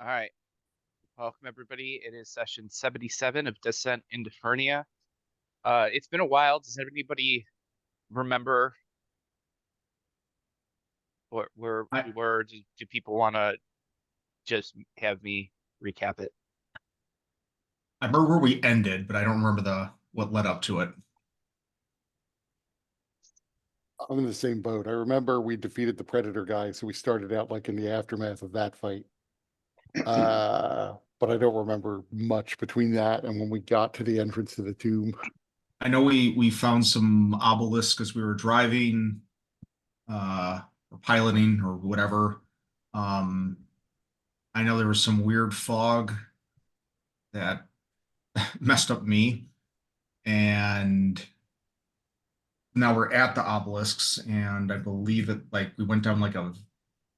All right. Welcome, everybody. It is session 77 of Descent into Fernia. It's been a while. Does anybody remember where I, we were? Do people want to just have me recap it? I remember where we ended, but I don't remember the what led up to it. I'm in the same boat. I remember we defeated the Predator guy, so we started out like in the aftermath of that fight. But I don't remember much between that and when we got to the entrance to the tomb. I know we found some obelisks as we were driving, or piloting or whatever. Um, I know there was some weird fog that messed up me, and now we're at the obelisks, and I believe it like we went down like a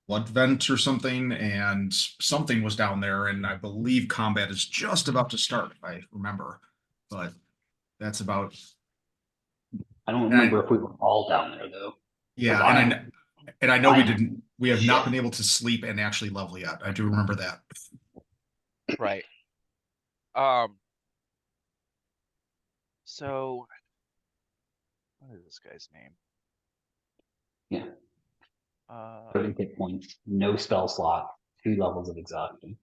blood vent or something, and something was down there, and I believe combat is just about to start, if I remember. But that's about. I don't And remember if we were all down there though. yeah, and I know we have not been able to sleep and actually level yet. I do remember that. Right. So what is this guy's name? Yeah. 30 30 hit points, no spell slot, 2 levels of exhaustion.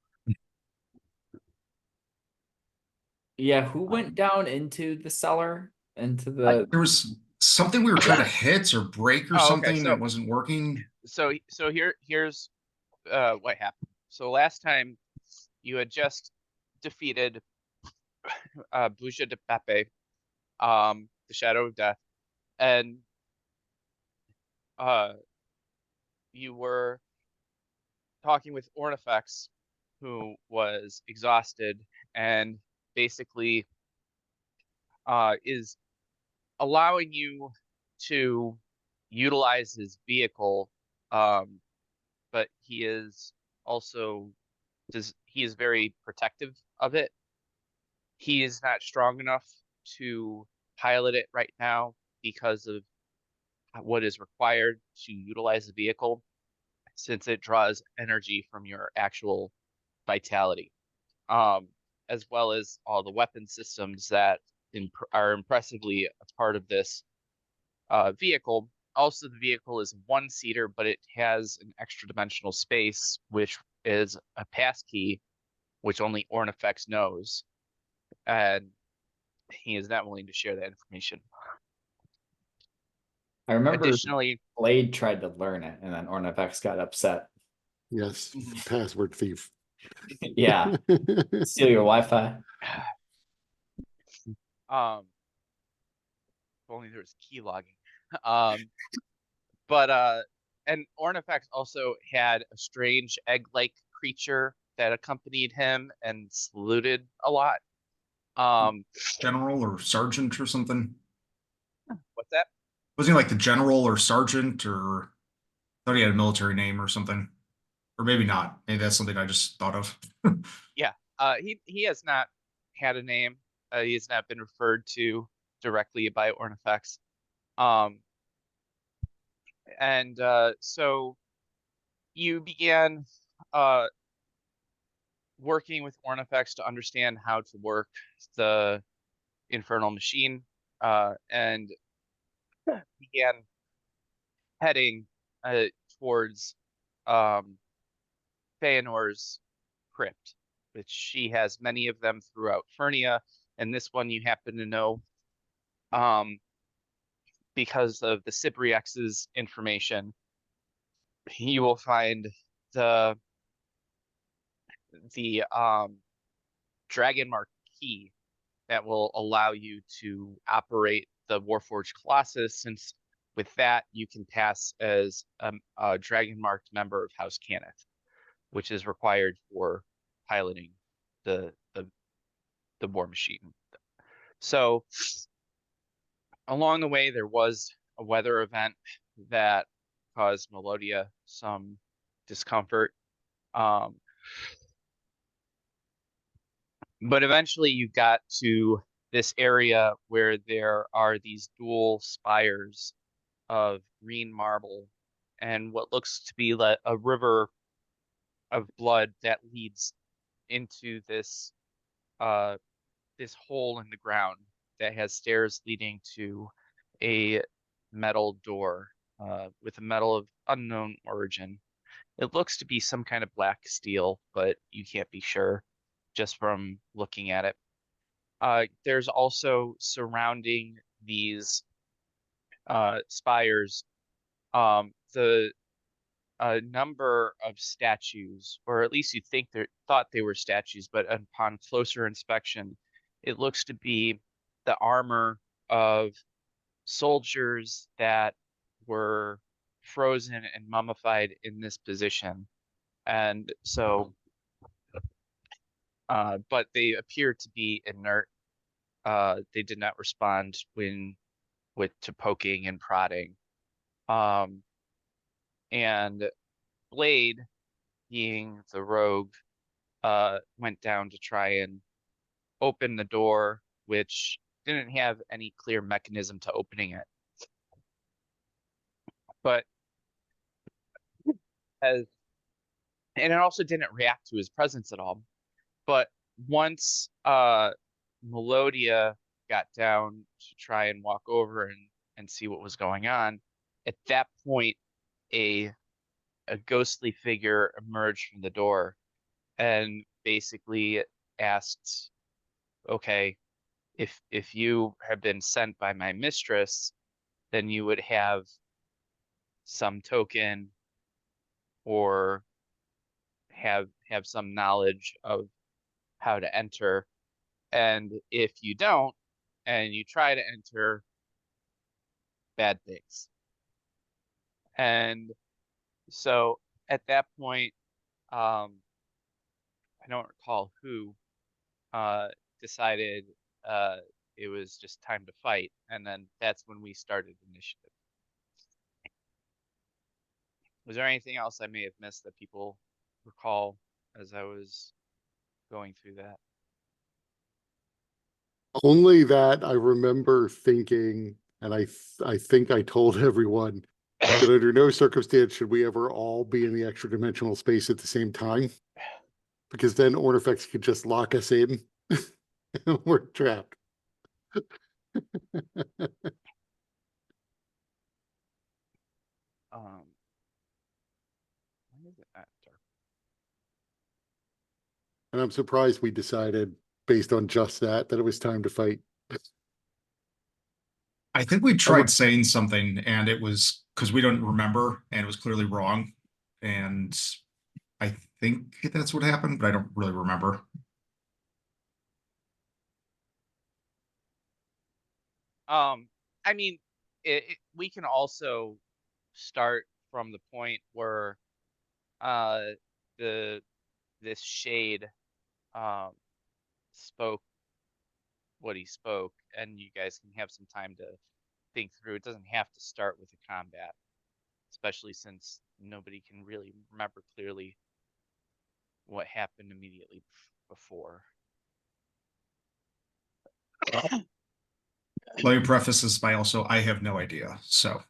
Yeah, who went down into the cellar? Into the There was something we were trying to hit or break or Oh, okay. something So that wasn't working. here's what happened. So last time you had just defeated Buja de Pepe, the Shadow of Death, and uh you were talking with Ornifex, who was exhausted and basically is allowing you to utilize his vehicle, but he is also he is very protective of it. He is not strong enough to pilot it right now because of what is required to utilize the vehicle, since it draws energy from your actual vitality, um, as well as all the weapon systems that are impressively a part of this vehicle. Also, the vehicle is one-seater, but it has an extra dimensional space, which is a passkey, which only Ornifex knows, and he is not willing to share that information. I remember Additionally, Blade tried to learn it, and then Ornifex got upset. Yes, password thief. Yeah, steal your Wi-Fi. If only there was key logging. But and Ornifex also had a strange egg-like creature that accompanied him and saluted a lot. General or sergeant or something. What's that? Wasn't he like the general or sergeant, or I thought he had a military name or something? Or maybe not. Maybe that's something I just thought of. Yeah. He has not had a name. He has not been referred to directly by Ornifex. And so you began working with Ornifex to understand how to work the infernal machine, and began heading towards Feanor's crypt, which she has many of them throughout Fernia, and this one you happen to know because of the Cypriex's information. You will find the Dragon Mark key that will allow you to operate the Warforged Colossus, since with that you can pass as a Dragon Marked member of House Cannith, which is required for piloting the war machine. So along the way there was a weather event that caused Melodia some discomfort. But eventually you got to this area where there are these dual spires of green marble and what looks to be like a river of blood that leads into this this hole in the ground that has stairs leading to a metal door with a metal of unknown origin. It looks to be some kind of black steel, but you can't be sure just from looking at it. There's also surrounding these spires the a number of statues, or at least you think they thought they were statues, but upon closer inspection, it looks to be the armor of soldiers that were frozen and mummified in this position. And so, but they appear to be inert. They did not respond to poking and prodding. And Blade, being the rogue, went down to try and open the door, which didn't have any clear mechanism to opening it. But and it also didn't react to his presence at all. But once Melodia got down to try and walk over and see what was going on, at that point a ghostly figure emerged from the door and basically asked, okay, if you have been sent by my mistress, then you would have some token or have some knowledge of how to enter. And if you don't, and you try to enter, bad things. And so at that point, I don't recall who decided it was just time to fight, and then that's when we started initiative. Was there anything else I may have missed that people recall as I was going through that? Only that I remember thinking, and I think I told everyone that under no circumstance should we ever all be in the extra dimensional space at the same time, because then Ornifex could just lock us in and we're trapped. When is it at dark? And I'm surprised we decided based on just that it was time to fight. I think we tried saying something and it was because we don't remember and it was clearly wrong. And I think that's what happened, but I don't really remember. I mean, we can also start from the point where this shade spoke what he spoke, and you guys can have some time to think through. It doesn't have to start with a combat, especially since nobody can really remember clearly what happened immediately before. Let me preface this by also, I have no idea. So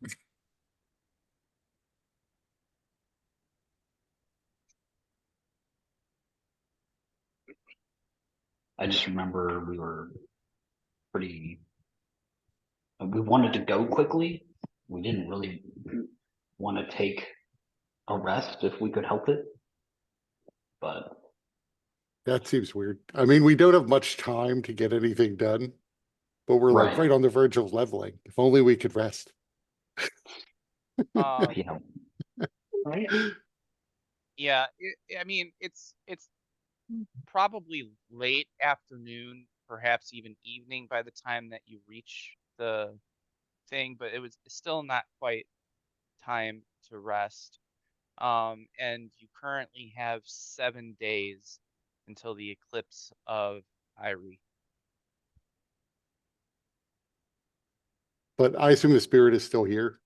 I just remember we were we wanted to go quickly. We didn't really want to take a rest if we could help it. But That seems weird. I mean, we don't have much time to get anything done, but we're like right on the verge of leveling. If only we could rest. yeah, Yeah, I mean, it's probably late afternoon, perhaps even evening by the time that you reach the thing, but it's still not quite time to rest. And you currently have 7 days until the eclipse of Irie. But I assume the spirit is still here.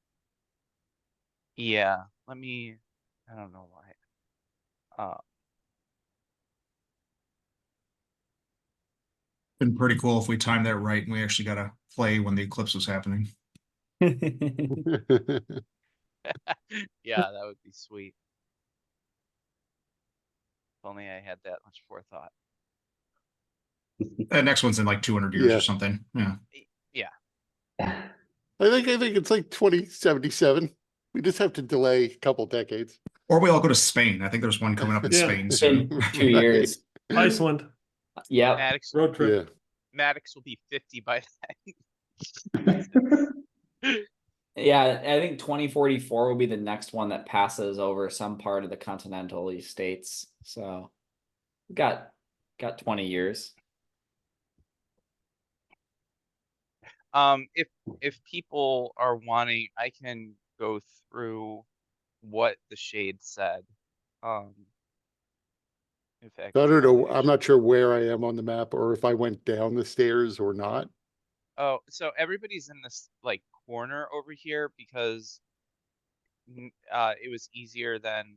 Yeah, I don't know why. been pretty cool if we timed that right and we actually got to play when the eclipse was happening. Yeah, that would be sweet. only I had that much forethought. The next one's in like 200 years Yeah. or something. Yeah. Yeah. I think it's like 2077. We just have to delay a couple decades. Or we all go to Spain. I think there's one coming up in Yeah. Spain In soon. 2 years. Iceland Yep. road trip. Yeah. Maddox will be 50 by Yeah, I think 2044 will be the next one that passes over some part of the continental states. So got 20 years. If people are wanting, I can go through what the shade said. In fact, I don't know. probably I'm should- not sure where I am on the map or if I went down the stairs or not. Oh, so everybody's in this like corner over here because it was easier than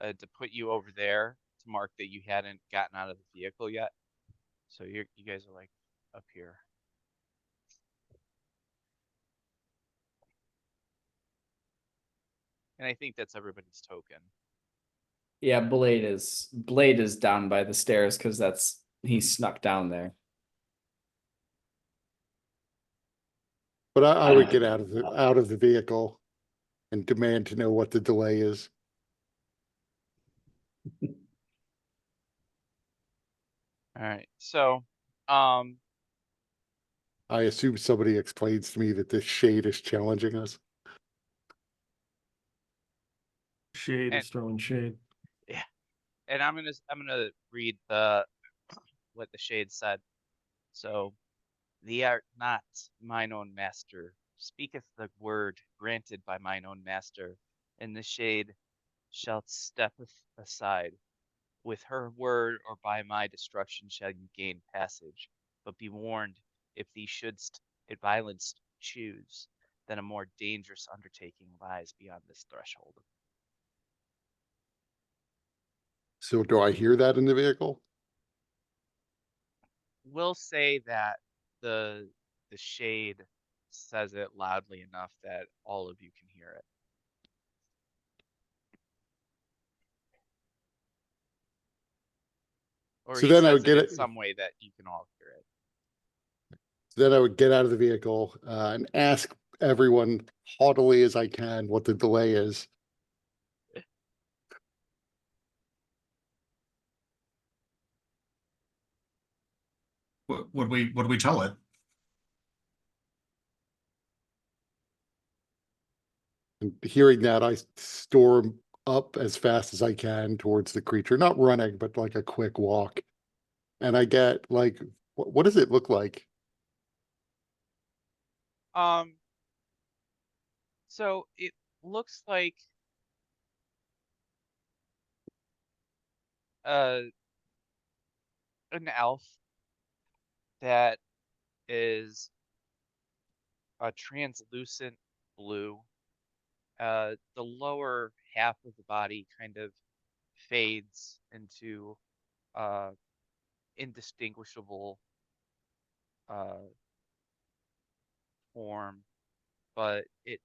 to put you over there to mark that you hadn't gotten out of the vehicle yet. So you guys are like up here. And I think that's everybody's token. Yeah, Blade is down by the stairs because he snuck down there. But I would get out of the vehicle and demand to know what the delay is. All right. So, I assume somebody explains to me that this shade is challenging us. Shade is throwing shade. and I'm gonna read the what the shade said. So, thee art not mine own master, speaketh the word granted by mine own master, and the shade shalt step aside. With her word or by my destruction shall you gain passage. But be warned, if thee shouldst at violence choose, then a more dangerous undertaking lies beyond this threshold. So do I hear that in the vehicle? We'll say that the shade says it loudly enough that all of you can hear it. Or So he then I says would get in it. some way that you can all hear it. Then I would get out of the vehicle and ask everyone haughtily as I can what the delay is. What would we tell it? And hearing that, I storm up as fast as I can towards the creature, not running, but like a quick walk. And I get like, what does it look like? So it looks like an elf that is a translucent blue. The lower half of the body kind of fades into indistinguishable form, but it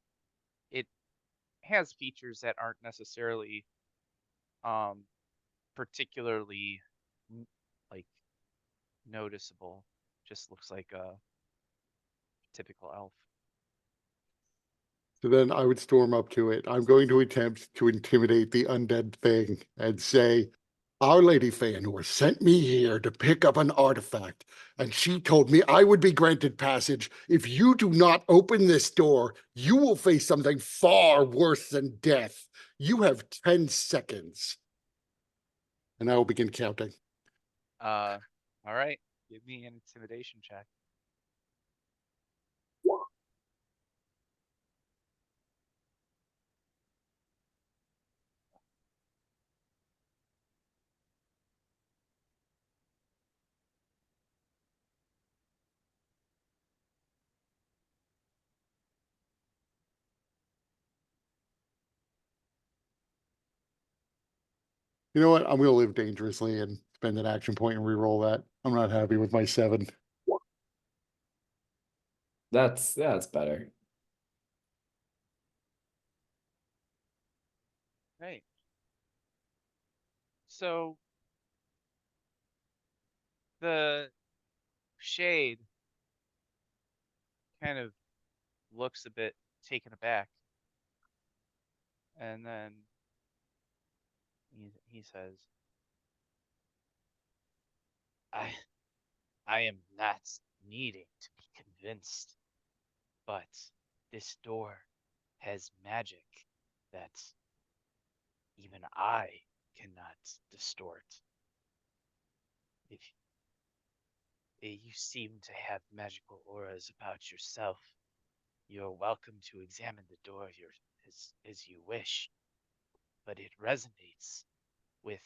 has features that aren't necessarily particularly like noticeable. Just looks like a typical elf. So then I would storm up to it. I'm going to attempt to intimidate the undead thing and say, Our Lady Feanor sent me here to pick up an artifact, and she told me I would be granted passage. If you do not open this door, you will face something far worse than death. You have 10 seconds. And I will begin counting. All right. Give me an intimidation check. You know what? I'm going to live dangerously and spend an action point and reroll that. I'm not happy with my 7. That's better. Right. So the shade kind of looks a bit taken aback, and then he says, I I am not needing to be convinced, but this door has magic that even I cannot distort. If you seem to have magical auras about yourself, you're welcome to examine the door as you wish, but it resonates with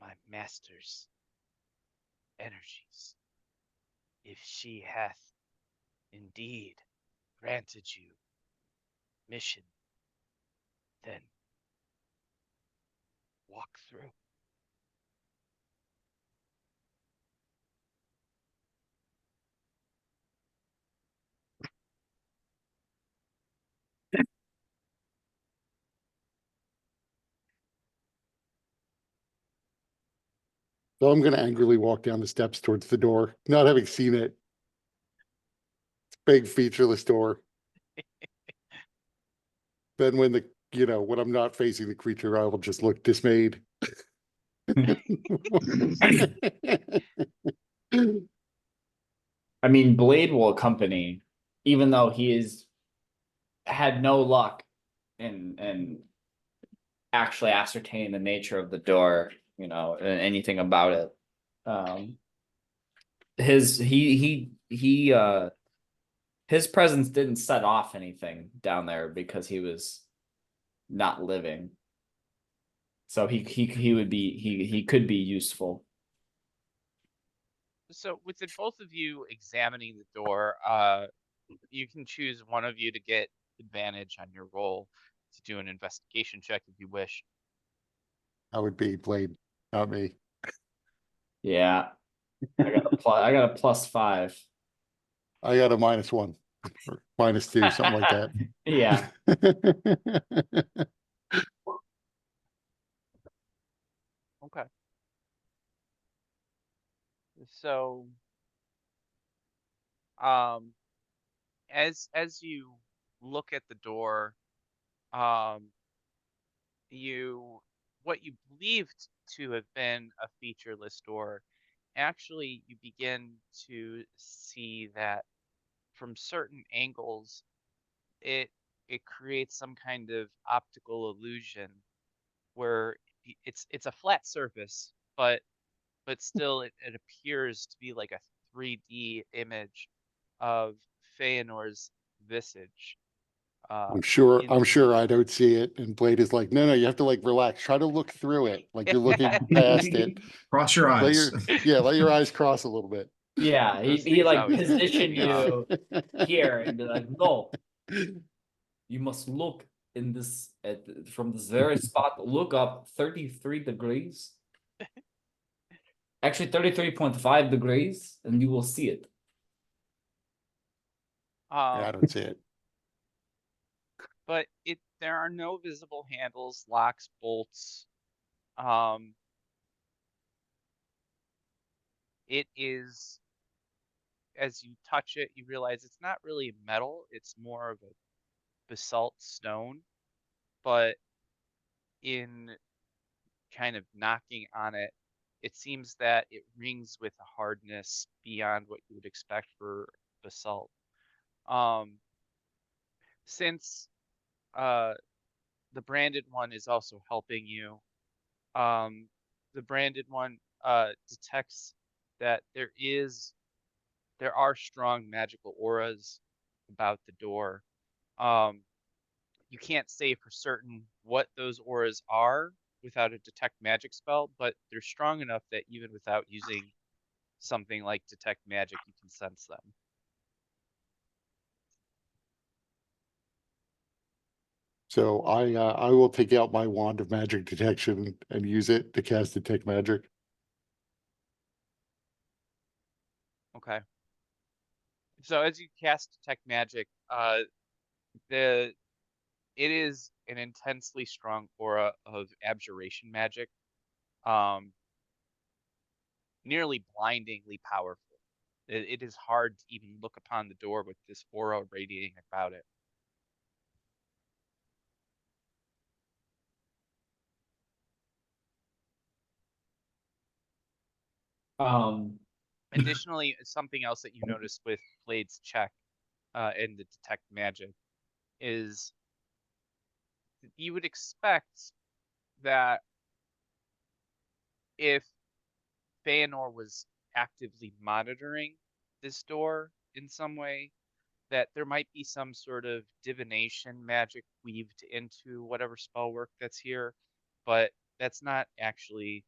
my master's energies. If she hath indeed granted you mission, then walk through. So I'm gonna angrily walk down the steps towards the door, not having seen it. It's a big featureless door. Then when when I'm not facing the creature, I will just look dismayed. I mean, Blade will accompany, even though he is had no luck in actually ascertaining the nature of the door, and anything about it. His presence didn't set off anything down there because he was not living. So he could be useful. So with the both of you examining the door, you can choose one of you to get advantage on your roll to do an investigation check if you wish. I would be Blade, not me. Yeah. I got a +5. I got a -1 or -2, something like that. Yeah. Okay. So, as you look at the door, um, what you believed to have been a featureless door, actually you begin to see that from certain angles, it it creates some kind of optical illusion where it's a flat surface, but still it appears to be like a 3D image of Feanor's visage. I'm sure In I don't see it. And Blade is like, no, you have to like relax. Try to look through it. Like you're looking past it. Cross your Let eyes. let your eyes cross a little bit. Yeah, Those he things like always do. position you here and be like, no, you must look in this from this very spot. Look up 33 degrees. Actually, 33.5 degrees, and you will see it. Yeah, I don't see it. But there are no visible handles, locks, bolts. It is, as you touch it, you realize it's not really metal, it's more of a basalt stone, but in kind of knocking on it, it seems that it rings with a hardness beyond what you would expect for basalt. Since the branded one is also helping you, the branded one detects that there are strong magical auras about the door. You can't say for certain what those auras are without a detect magic spell, but they're strong enough that even without using something like detect magic, you can sense them. So I will take out my wand of magic detection and use it to cast detect magic. Okay. So as you cast detect magic, it is an intensely strong aura of abjuration magic. nearly blindingly powerful. It is hard to even look upon the door with this aura radiating about it. Um, Additionally, something else that you notice with Blade's check and the detect magic is you would expect that if Feanor was actively monitoring this door in some way, that there might be some sort of divination magic weaved into whatever spell work that's here, but that's not actually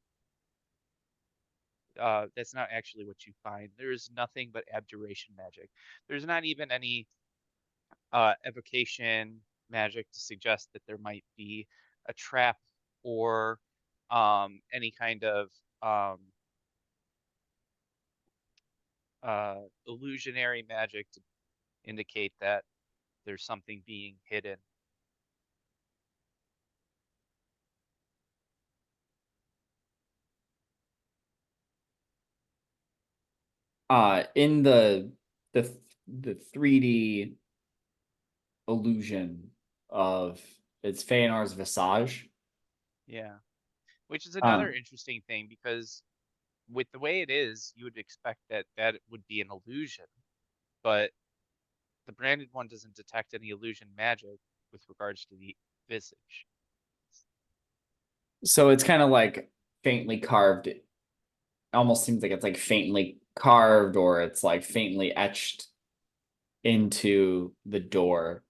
what you find. There's nothing but abjuration magic. There's not even any evocation magic to suggest that there might be a trap or any kind of um, illusionary magic to indicate that there's something being hidden. in the the 3D illusion of it's Feanor's visage. Yeah, which is another Um, interesting thing because with the way it is, you would expect that it would be an illusion, but the branded one doesn't detect any illusion magic with regards to the visage. so it's kind of like faintly carved. It almost seems like it's like faintly carved or it's like faintly etched into the door.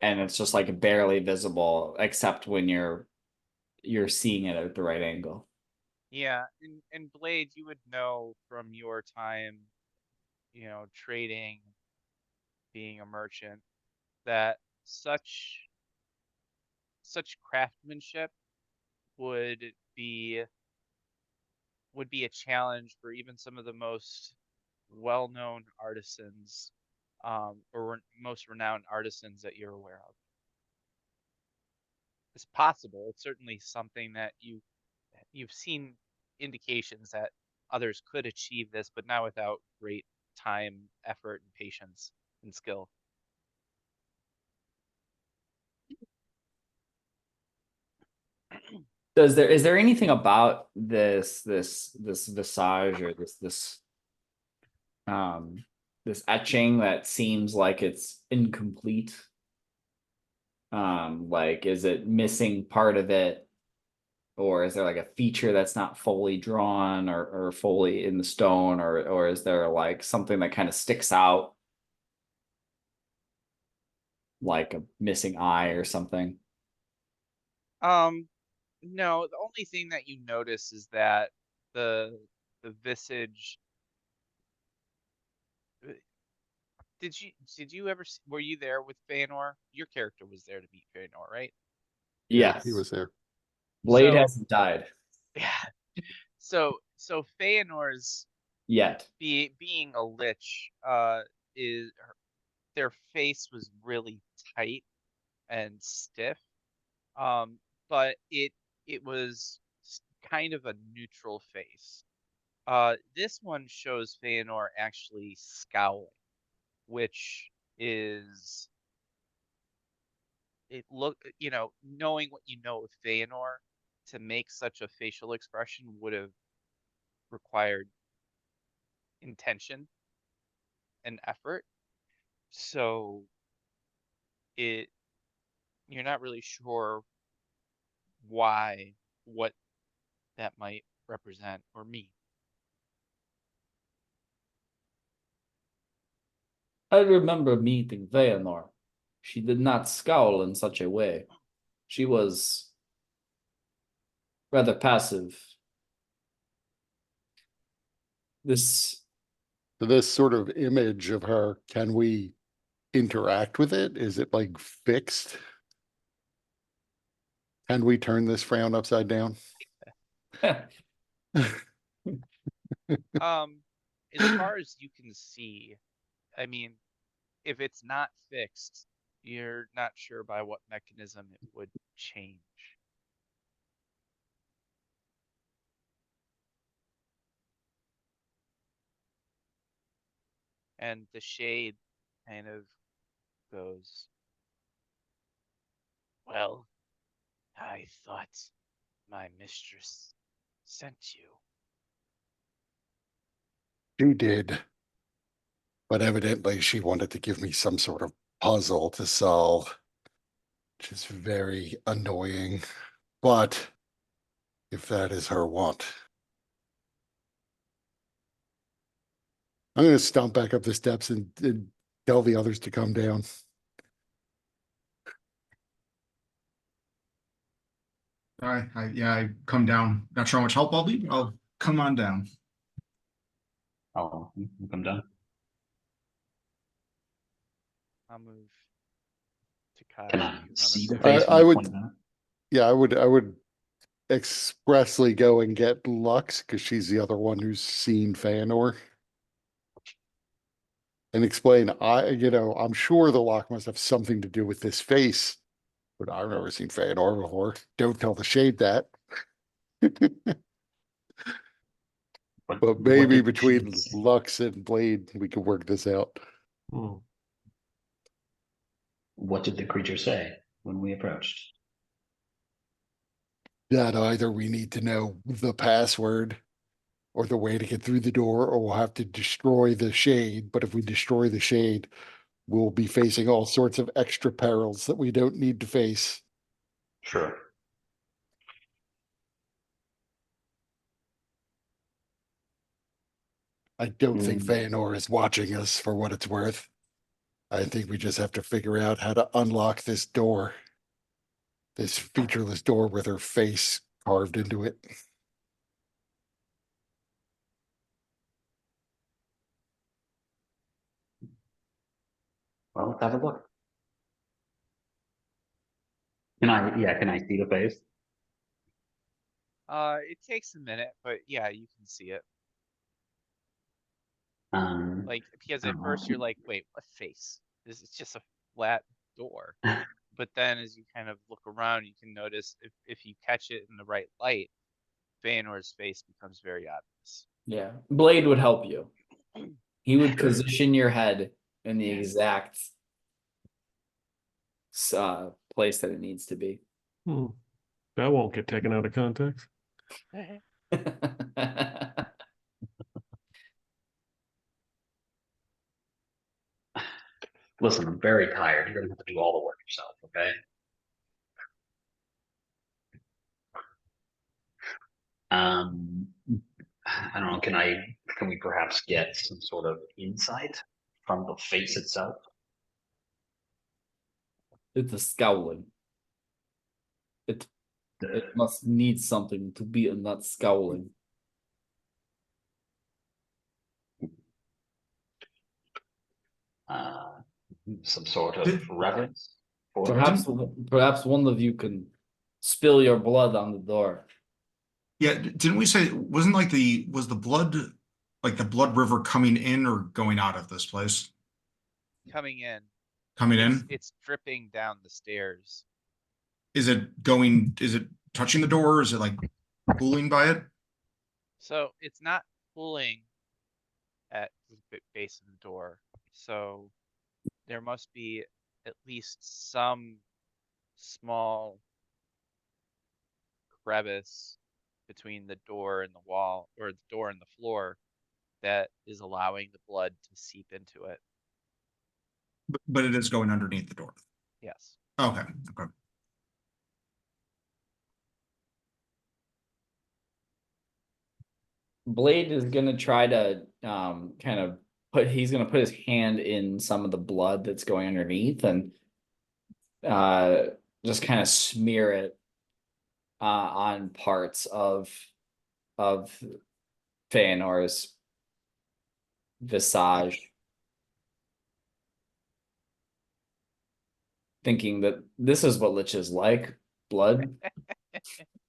And it's just like barely visible, except when you're seeing it at the right angle. Yeah, and Blade, you would know from your time, trading, being a merchant, that such craftsmanship would be a challenge for even some of the most well-known artisans, or most renowned artisans that you're aware of. It's possible. It's certainly something that you've seen indications that others could achieve this, but not without great time, effort, and patience and skill. Is there anything about this visage or um this etching that seems like it's incomplete? Like is it missing part of it? Or is there like a feature that's not fully drawn or fully in the stone, or is there like something that kind of sticks out? Like a missing eye or something? Um, no, the only thing that you notice is that the visage. Did you ever were you there with Feanor? Your character was there to meet Feanor, right? Yeah, he Yes. was there. Blade So hasn't died yeah, so Feanor's yet. being a lich, is their face was really tight and stiff, um, but it was kind of a neutral face. This one shows Feanor actually scowling, which is knowing what you know of Feanor, to make such a facial expression would have required intention and effort. So it you're not really sure what that might represent or mean. I remember meeting Feanor. She did not scowl in such a way. She was rather passive. This So this sort of image of her, can we interact with it? Is it like fixed? Can we turn this frown upside down? Um, as far as you can see, I mean, if it's not fixed, you're not sure by what mechanism it would change. And the shade kind of goes, well, I thought my mistress sent you. She did. But evidently she wanted to give me some sort of puzzle to solve, which is very annoying. But if that is her want, I'm going to stomp back up the steps and tell the others to come down. I come down. Not sure how much help I'll be, but I'll come on down. Oh, you come down. I'll move to Kai. Can so I you run see the up face? I when you would- point down? Yeah, I would expressly go and get Lux because she's the other one who's seen Feanor. And explain, I'm sure the lock must have something to do with this face, but I've never seen Feanor before. Don't tell the shade that. But What maybe did between she say? Lux and Blade, we can work this out. Hmm. What did the creature say when we approached? That either we need to know the password or the way to get through the door, or we'll have to destroy the shade. But if we destroy the shade, we'll be facing all sorts of extra perils that we don't need to face. Sure. I don't think Mm. Feanor is watching us for what it's worth. I think we just have to figure out how to unlock this door. This featureless door with her face carved into it. Well, let's have a look. Can I see the face? It takes a minute, but yeah, you can see it. Like, because at first you're like, wait, what face? This is just a flat door. But then as you kind of look around, you can notice if you catch it in the right light, Feanor's face becomes very obvious. Yeah, Blade would help you. He would Sure. position your head in the exact place that it needs to be. Hmm. That won't get taken out of context. Listen, I'm very tired. You're gonna have to do all the work yourself, okay? I don't know, can we perhaps get some sort of insight from the face itself? It's a scowling. It must need something to be not scowling. Uh, some sort of Did- reverence for her? Perhaps one of you can spill your blood on the door. Yeah, didn't we say wasn't like was the blood like the blood river coming in or going out of this place? Coming in, Coming in? it's dripping down the stairs. Is it touching the door? Is it like pulling by it? So it's not pulling at the base of the door. So there must be at least some small crevice between the door and the wall, or the door and the floor, that is allowing the blood to seep into it. But it is going underneath the door. Yes. Okay. Blade is gonna try to kind of he's gonna put his hand in some of the blood that's going underneath and just kind of smear it on parts of Feanor's visage. Thinking that this is what liches like, blood.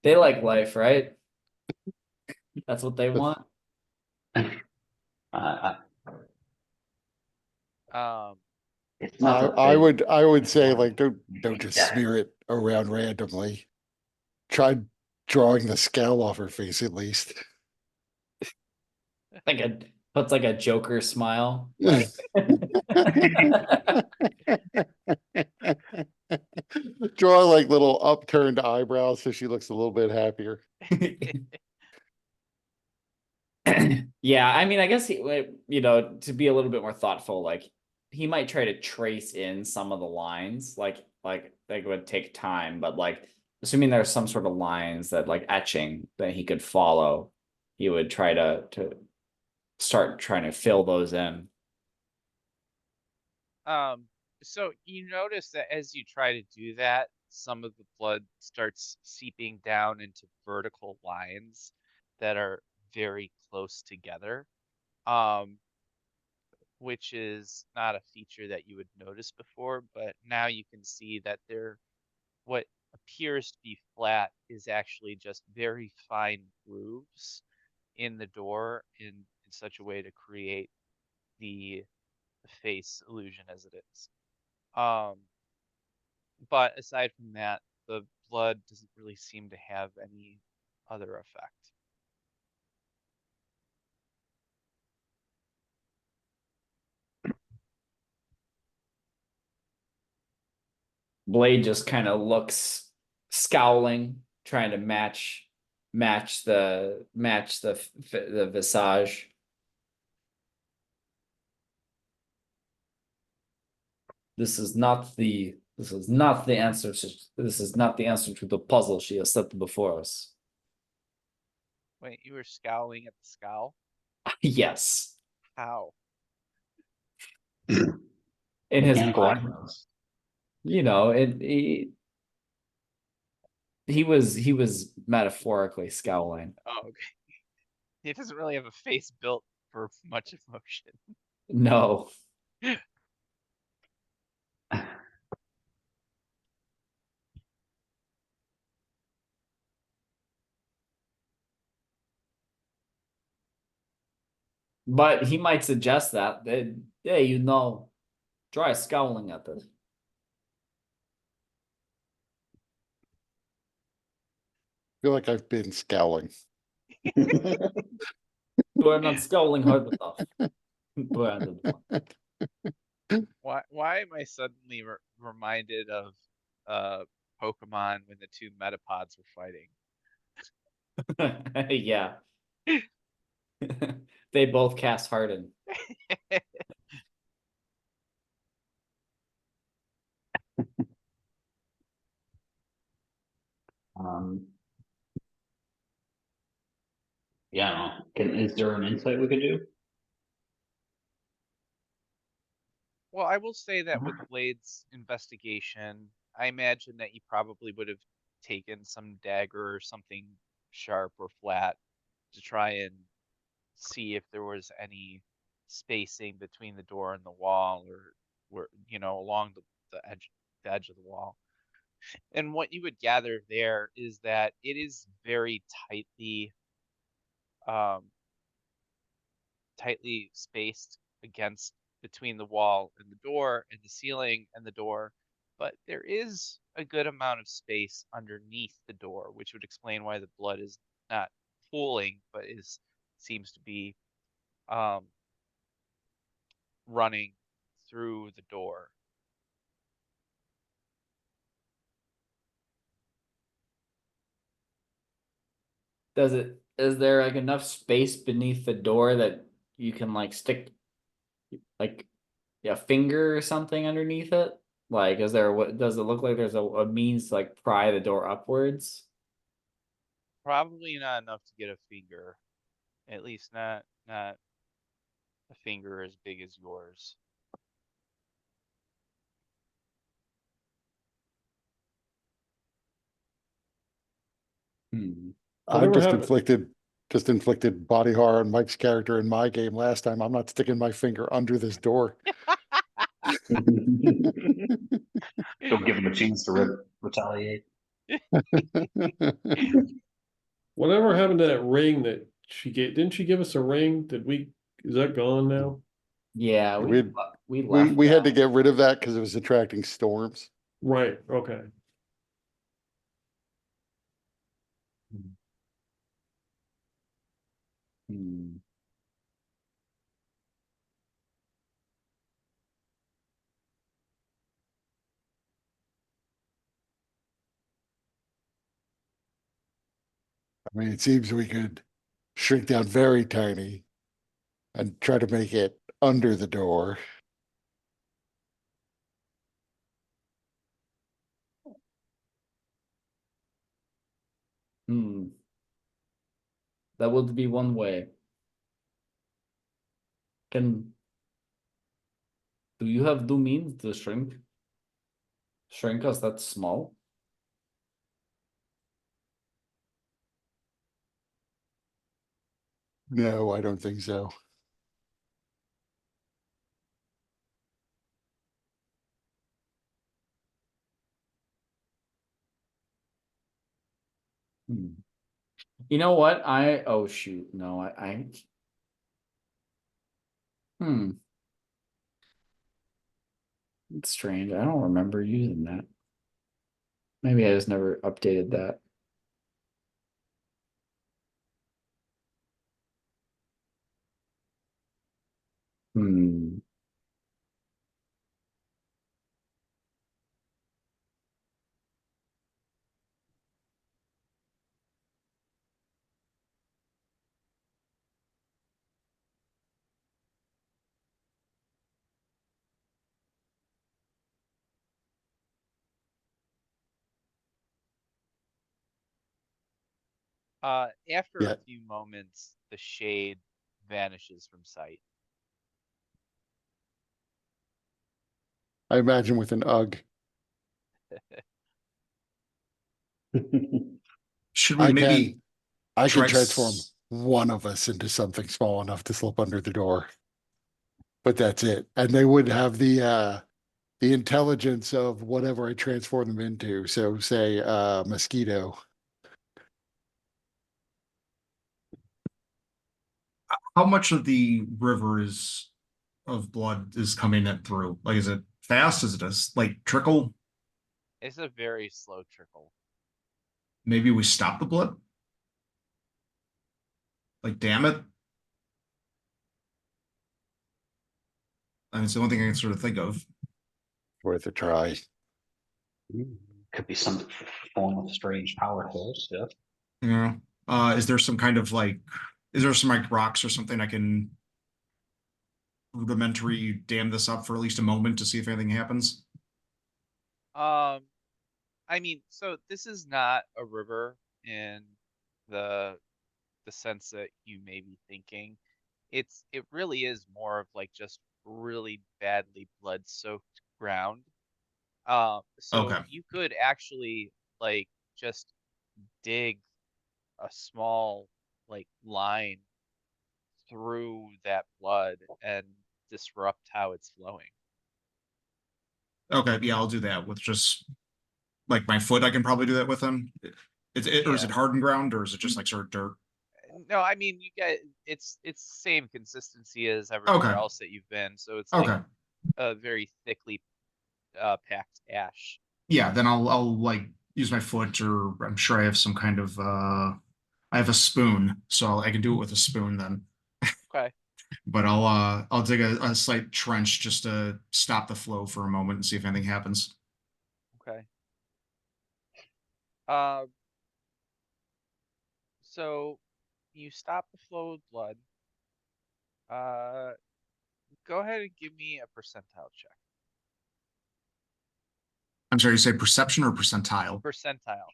They like life, right? That's what they want. Uh, it's not that I they would say, want like, don't anything just death. smear it around randomly. Try drawing the scowl off her face at least. Like Puts like a Joker smile. Draw like little upturned eyebrows so she looks a little bit happier. Yeah, I mean, I guess to be a little bit more thoughtful, like he might try to trace in some of the lines, like it would take time, but like assuming there's some sort of lines that like etching that he could follow, he would try to start trying to fill those in. So you notice that as you try to do that, some of the blood starts seeping down into vertical lines that are very close together. Which is not a feature that you would notice before, but now you can see that what appears to be flat is actually just very fine grooves in the door in such a way to create the face illusion as it is. But aside from that, the blood doesn't really seem to have any other effect. Blade just kind of looks scowling, trying to match the visage. This is not the answer to the puzzle she has set before us. Wait, you were scowling at the scowl? Yes, How? in his Mechanical mind. eyebrows. He was metaphorically scowling. Oh, okay. It doesn't really have a face built for much emotion. No. But he might suggest that hey, try scowling at this. I feel like I've been scowling. You are not scowling hard enough, Brandon. Why am I suddenly reminded of Pokemon when the two Metapods were fighting? Yeah. They both cast Harden. Um, yeah, I don't know. Is there an insight we could do? Well, I will say that with Blade's investigation, I imagine that he probably would have taken some dagger or something sharp or flat to try and see if there was any spacing between the door and the wall or where, along the edge of the wall. And what you would gather there is that it is very um, tightly spaced against between the wall and the door and the ceiling and the door, but there is a good amount of space underneath the door, which would explain why the blood is not pooling, but seems to be um, running through the door. Is there like enough space beneath the door that you can like stick like a finger or something underneath it? Like, what does it look like there's a means to like pry the door upwards? Probably not enough to get a finger, at least not a finger as big as yours. I Whatever just happened? inflicted body horror on Mike's character in my game last time. I'm not sticking my finger under this door. Don't give him a chance to retaliate. Whatever happened to that ring that she gave? Didn't she give us a ring? Is that gone now? Yeah, we we left. we had to get rid of that because it was attracting storms. Right, okay. Hmm. I mean, it seems we could shrink down very tiny and try to make it under the door. Hmm. That would be one way. Do you have do means to shrink? Shrink us that small? No, I don't think so. Hmm. You know what? Oh shoot, no, Hmm. It's strange. I don't remember using that. Maybe I just never updated that. Hmm. After a Yeah, few moments, the shade vanishes from sight. I imagine with an UG. Should we maybe I try can to transform one of us into something small enough to slip under the door. But that's it. And they would have the intelligence of whatever I transform them into. So say mosquito. how much of the river is of blood is coming in through? Like, is it fast? Is it a like trickle? It's a very slow trickle. Maybe we stop the blood? Like, damn it. I mean, it's the only thing I can sort of think of. Worth a try. Could be some form of strange power source, yeah. Yeah. Is there some kind of like, is there some like rocks or something I can rudimentary dam this up for at least a moment to see if anything happens? Um, I mean, so this is not a river in the sense that you may be thinking. It really is more of like just really badly blood-soaked ground. So Okay. you could actually like just dig a small like line through that blood and disrupt how it's flowing. Okay. Yeah, I'll do that with just like my foot. I can probably do that with them. Or is Yeah. it hardened ground or is it just like sort of dirt? No, I mean you get it's the same consistency as everywhere Okay. else that you've been, so it's like Okay. a very thickly packed ash. Yeah, then I'll like use my foot or I'm sure I have some kind of I have a spoon, so I can do it with a spoon then. Okay. But I'll dig a slight trench just to stop the flow for a moment and see if anything happens. Okay. Um, so you stop the flow of blood. Uh, go ahead and give me a percentile check. I'm sorry, you say perception or percentile? Percentile.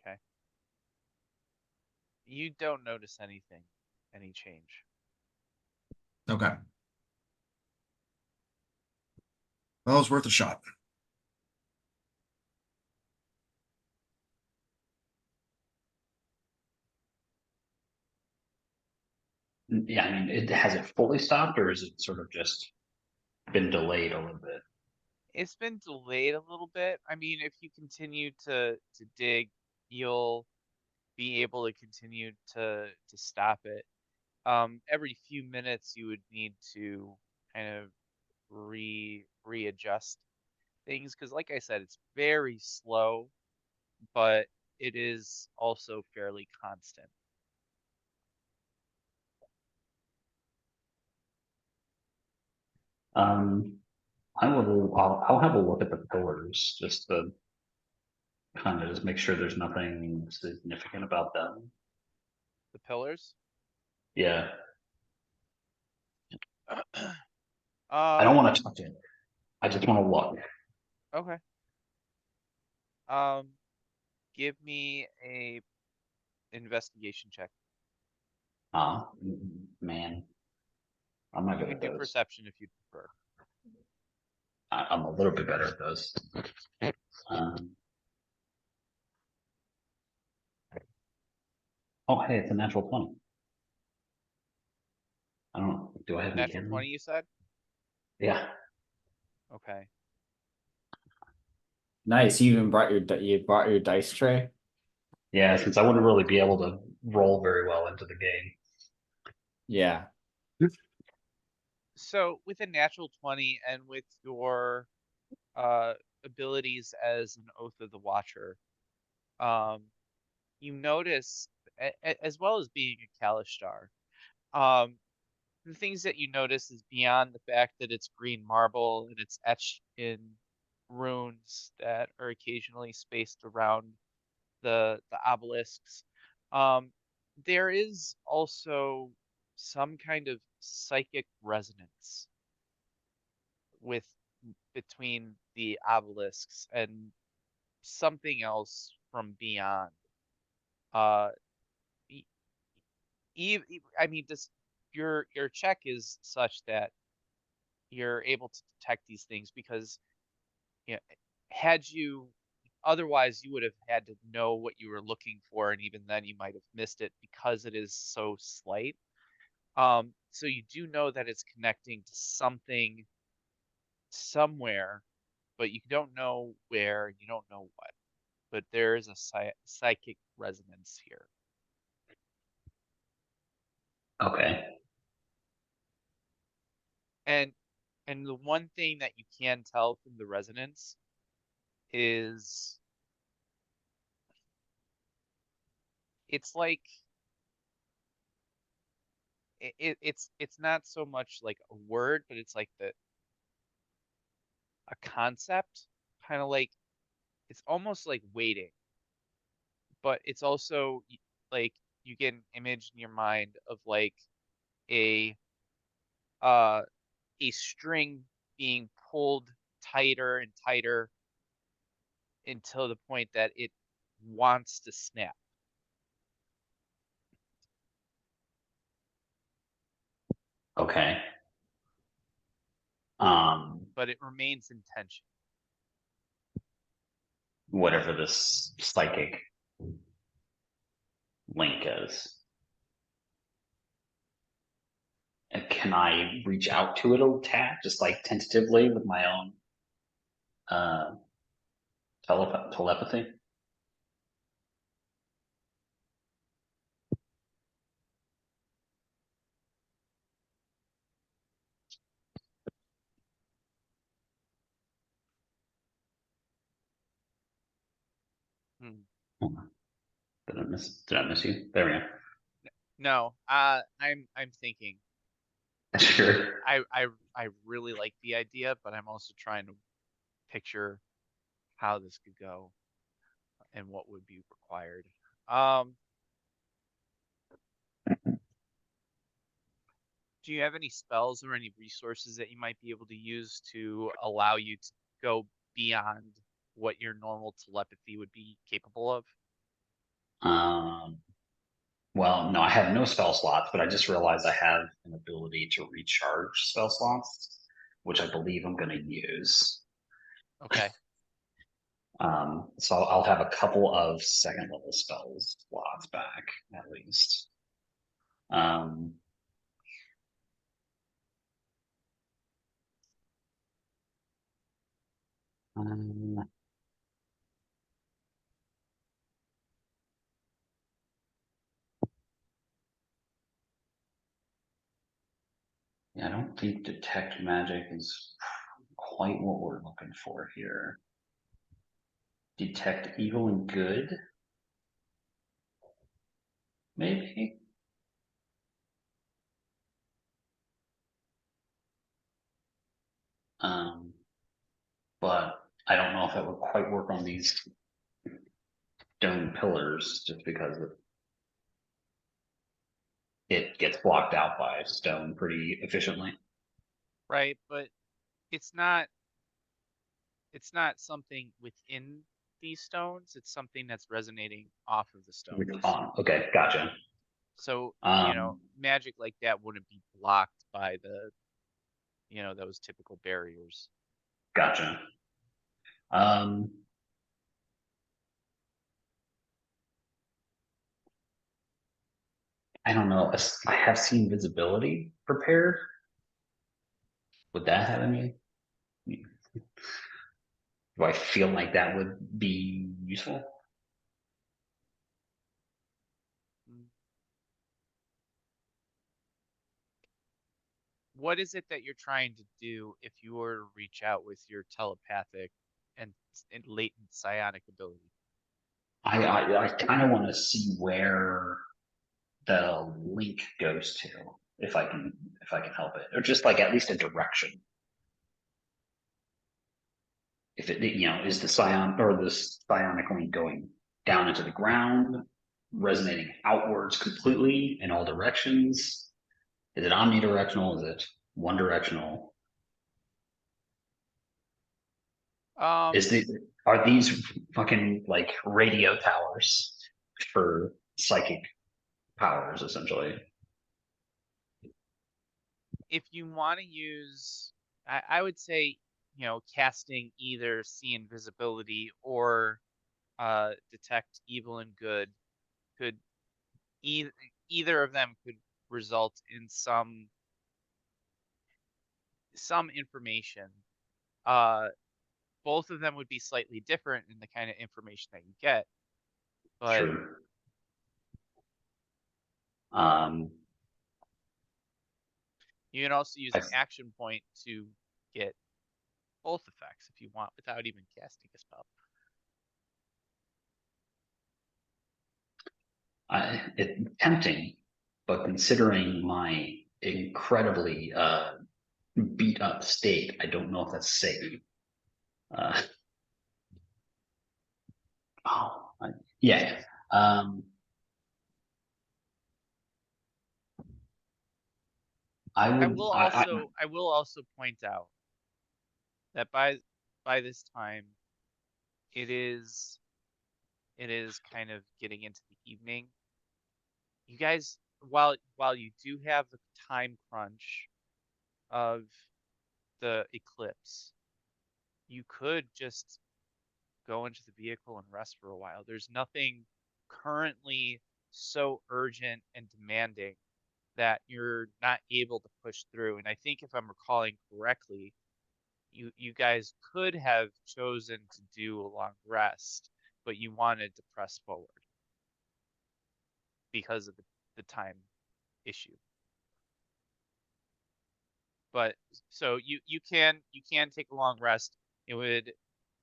Okay. You don't notice anything, any change. Okay. Well, it was worth a shot. Yeah, I mean, has it fully stopped or is it sort of just been delayed a little bit? It's been delayed a little bit. I mean, if you continue to dig, you'll be able to continue to stop it. Every few minutes you would need to kind of readjust things because like I said, it's very slow, but it is also fairly constant. Um, I'll have a look at the pillars just to kind of just make sure there's nothing significant about them. The pillars. Yeah, I don't want to touch it. I just want to look. Okay. Give me a investigation check. Man, I'm not You good can at do those. perception if you prefer. I'm a little bit better at those. Oh, hey, it's a natural 20. I don't know. Do I have any Natural hidden? 20, you said? Yeah. Okay. Nice. You even brought your dice tray. Yeah, since I wouldn't really be able to roll very well into the game. Yeah. So with a natural 20 and with your abilities as an Oath of the Watcher, you notice, as well as being a Kalishtar, the things that you notice is beyond the fact that it's green marble and it's etched in runes that are occasionally spaced around the obelisks. There is also some kind of psychic resonance with between the obelisks and something else from beyond. Uh, e- I mean, just your check is such that you're able to detect these things because, you know, had you otherwise you would have had to know what you were looking for, and even then you might have missed it because it is so slight. So you do know that it's connecting to something somewhere, but you don't know where, you don't know what. But there is a psychic resonance here. Okay. And the one thing that you can tell from the resonance is it's like it's not so much like a word, but it's like a concept, kind of like it's almost like waiting, but it's also like you get an image in your mind of like a uh a string being pulled tighter and tighter until the point that it wants to snap. Okay. But it remains in tension. Whatever this psychic link is. And can I reach out to it a tad, just like tentatively with my own uh, telepathy? Hmm. Did I miss you? There we go. No, I'm thinking. Sure. I really like the idea, but I'm also trying to picture how this could go and what would be required. Do you have any spells or any resources that you might be able to use to allow you to go beyond what your normal telepathy would be capable of? Well, no, I have no spell slots, but I just realized I have an ability to recharge spell slots, which I believe I'm going to use. Okay. So I'll have a couple of second level spell slots back at least. Um, um, yeah, I don't think detect magic is quite what we're looking for here. Detect evil and good, maybe. but I don't know if it would quite work on these stone pillars just because it gets blocked out by stone pretty efficiently. Right, but it's not something within these stones, it's something that's resonating off of the stones. Okay, gotcha. So, Um, magic like that wouldn't be blocked by those typical barriers. Gotcha. Um, I don't know. I have seen visibility prepared. Would that have any? Do I feel like that would be useful? What is it that you're trying to do if you were to reach out with your telepathic and latent psionic ability? I kind of want to see where the link goes to, if I can help it, or just like at least a direction. If it, is the psionic link going down into the ground, resonating outwards completely in all directions? Is it omnidirectional? Is it one directional? Are these fucking like radio towers for psychic powers essentially? If you want to use, I would say, casting either see invisibility or detect evil and good could either of them could result in some information. Both of them would be slightly different in the kind of information that you get, but Sure. Um, you can also use I, an action point to get both effects if you want without even casting a spell. it's tempting, but considering my incredibly beat up state, I don't know if that's safe. Uh, yeah. I I would. will also point out that by this time it is kind of getting into the evening. You guys, while you do have the time crunch of the eclipse, you could just go into the vehicle and rest for a while. There's nothing currently so urgent and demanding that you're not able to push through. And I think if I'm recalling correctly, you guys could have chosen to do a long rest, but you wanted to press forward because of the time issue. But so you can take a long rest. It would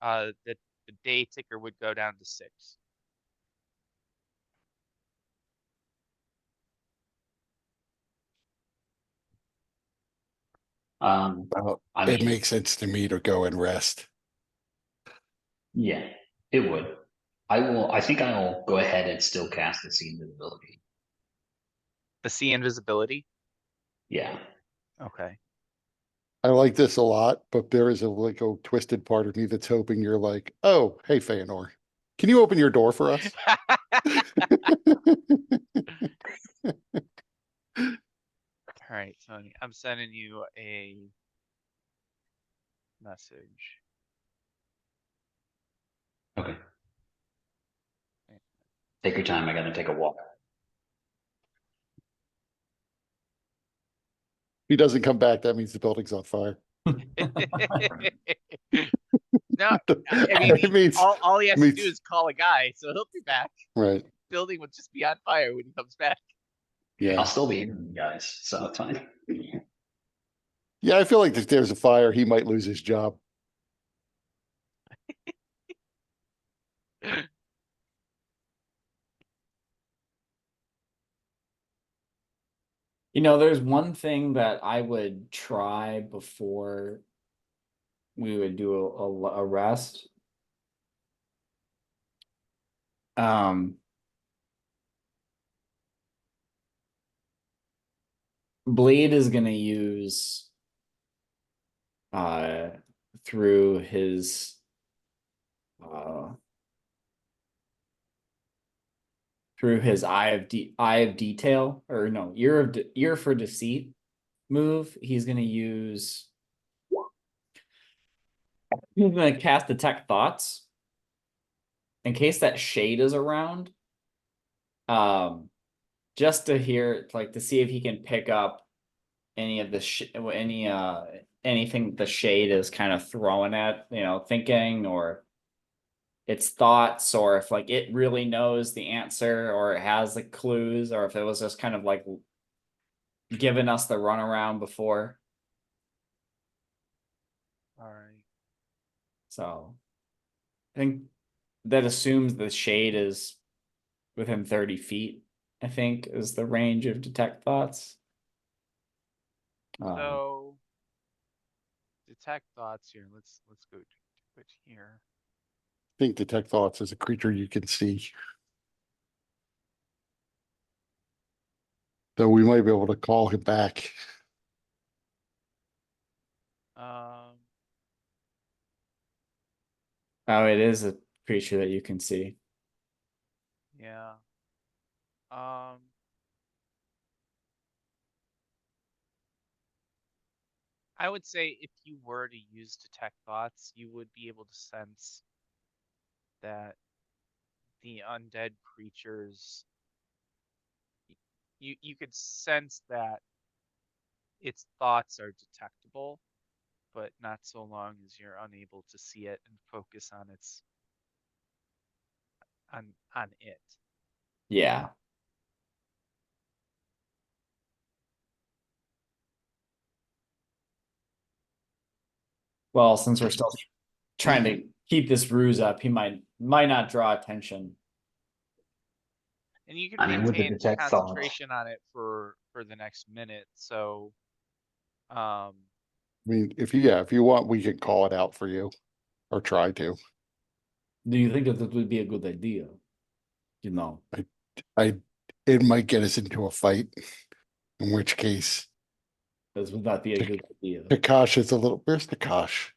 the day ticker would go down to 6. Well, I it mean, makes sense to me to go and rest. yeah, it would. I think I'll go ahead and still cast the see invisibility. The see invisibility. Yeah. Okay. I like this a lot, but there is a twisted part of me that's hoping you're like, oh, hey, Feanor, can you open your door for us? All right, Tony, I'm sending you a message. Okay. Take your time. I got to take a walk. If he doesn't come back, that means the building's on fire. No, I mean, It means, all he has to do means- is call a guy, so he'll be back. right. Building will just be on fire when he comes back. Yeah. I'll still be here, you guys. So it's fine. Yeah, I feel like if there's a fire, he might lose his job. You know, there's one thing that I would try before we would do a rest. Um, Blade is gonna use through his eye of detail, or no, ear for deceit move. He's gonna cast detect thoughts in case that shade is around. Just to hear, like, to see if he can pick up any of the anything the shade is kind of throwing at, thinking, or its thoughts, or if like it really knows the answer, or it has the clues, or if it was just kind of like giving us the runaround before. All right. So I think that assumes the shade is within 30 feet, I think, is the range of detect thoughts. So detect thoughts here. Let's go to it here. I think detect thoughts is a creature you can see. So we might be able to call him back. Oh, it is a creature that you can see. Yeah. I would say if you were to use detect thoughts, you would be able to sense that the undead creatures, you could sense that its thoughts are detectable, but not so long as you're unable to see it and focus on on it. Yeah. Well, since we're still trying to keep this ruse up, he might not draw attention. And you can I mean, with the maintain detect thoughts, concentration on it for the next minute. So, I mean, if you want, we can call it out for you, or try to. Do you think that it would be a good idea? You know, It might get us into a fight, in which case this would not be a good idea. Takash is a little. Where's Takash?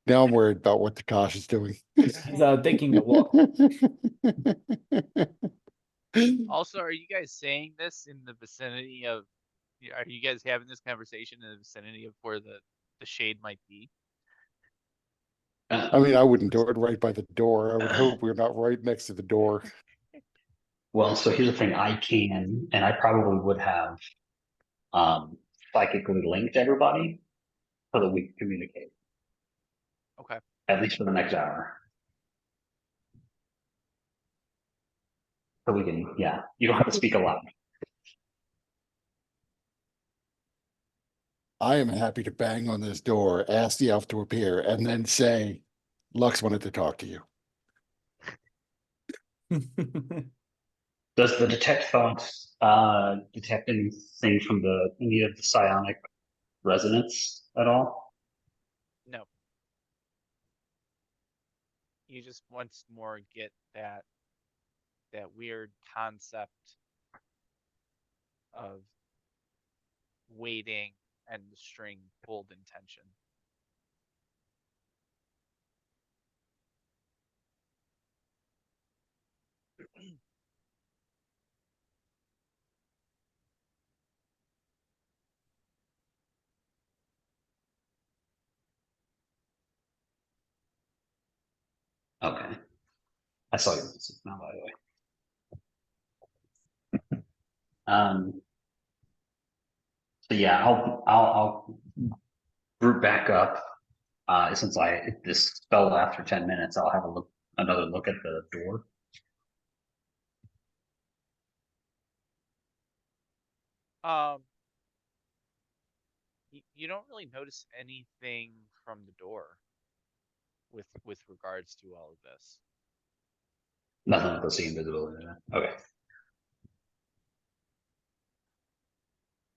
Now I'm worried about what Takash is doing. He's taking a walk. also, are you guys saying this in the vicinity of? Are you guys having this conversation in the vicinity of where the shade might be? I mean, I wouldn't do it right by the door. I would hope we're not right next to the door. well, so here's the thing, I can, and I probably would have, psychically linked everybody so that we can communicate, Okay. at least for the next hour. So we can, yeah, you don't have to speak a lot. I am happy to bang on this door, ask the elf to appear, and then say, Lux wanted to talk to you. Does the detect thoughts, detect anything from any of the psionic resonance at all? No. You just once more get that weird concept of waiting and the string pulled in tension. Okay. I saw your message now, by the way. So yeah, I'll group back up. Since this spell after 10 minutes, I'll have another look at the door. You don't really notice anything from the door with regards to all of this. Nothing with the see invisibility. Okay.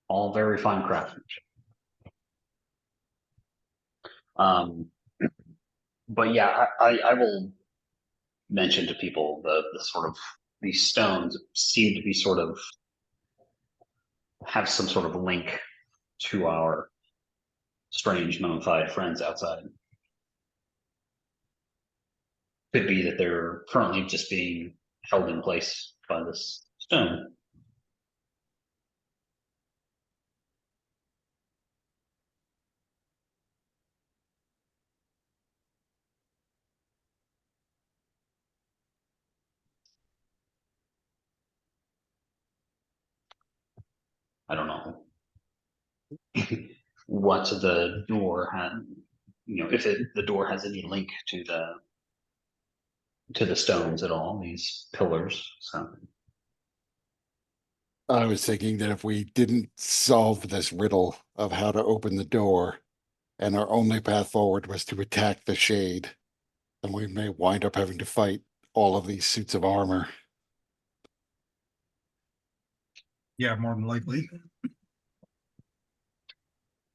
All very fine craftsmanship. But yeah, I will mention to people the sort of these stones seem to be sort of have some sort of link to our strange mummified friends outside. Could be that they're currently just being held in place by this stone. I don't know what the door had, if the door has any link to the stones at all, these pillars. So I was thinking that if we didn't solve this riddle of how to open the door, and our only path forward was to attack the shade, then we may wind up having to fight all of these suits of armor. Yeah, more than likely.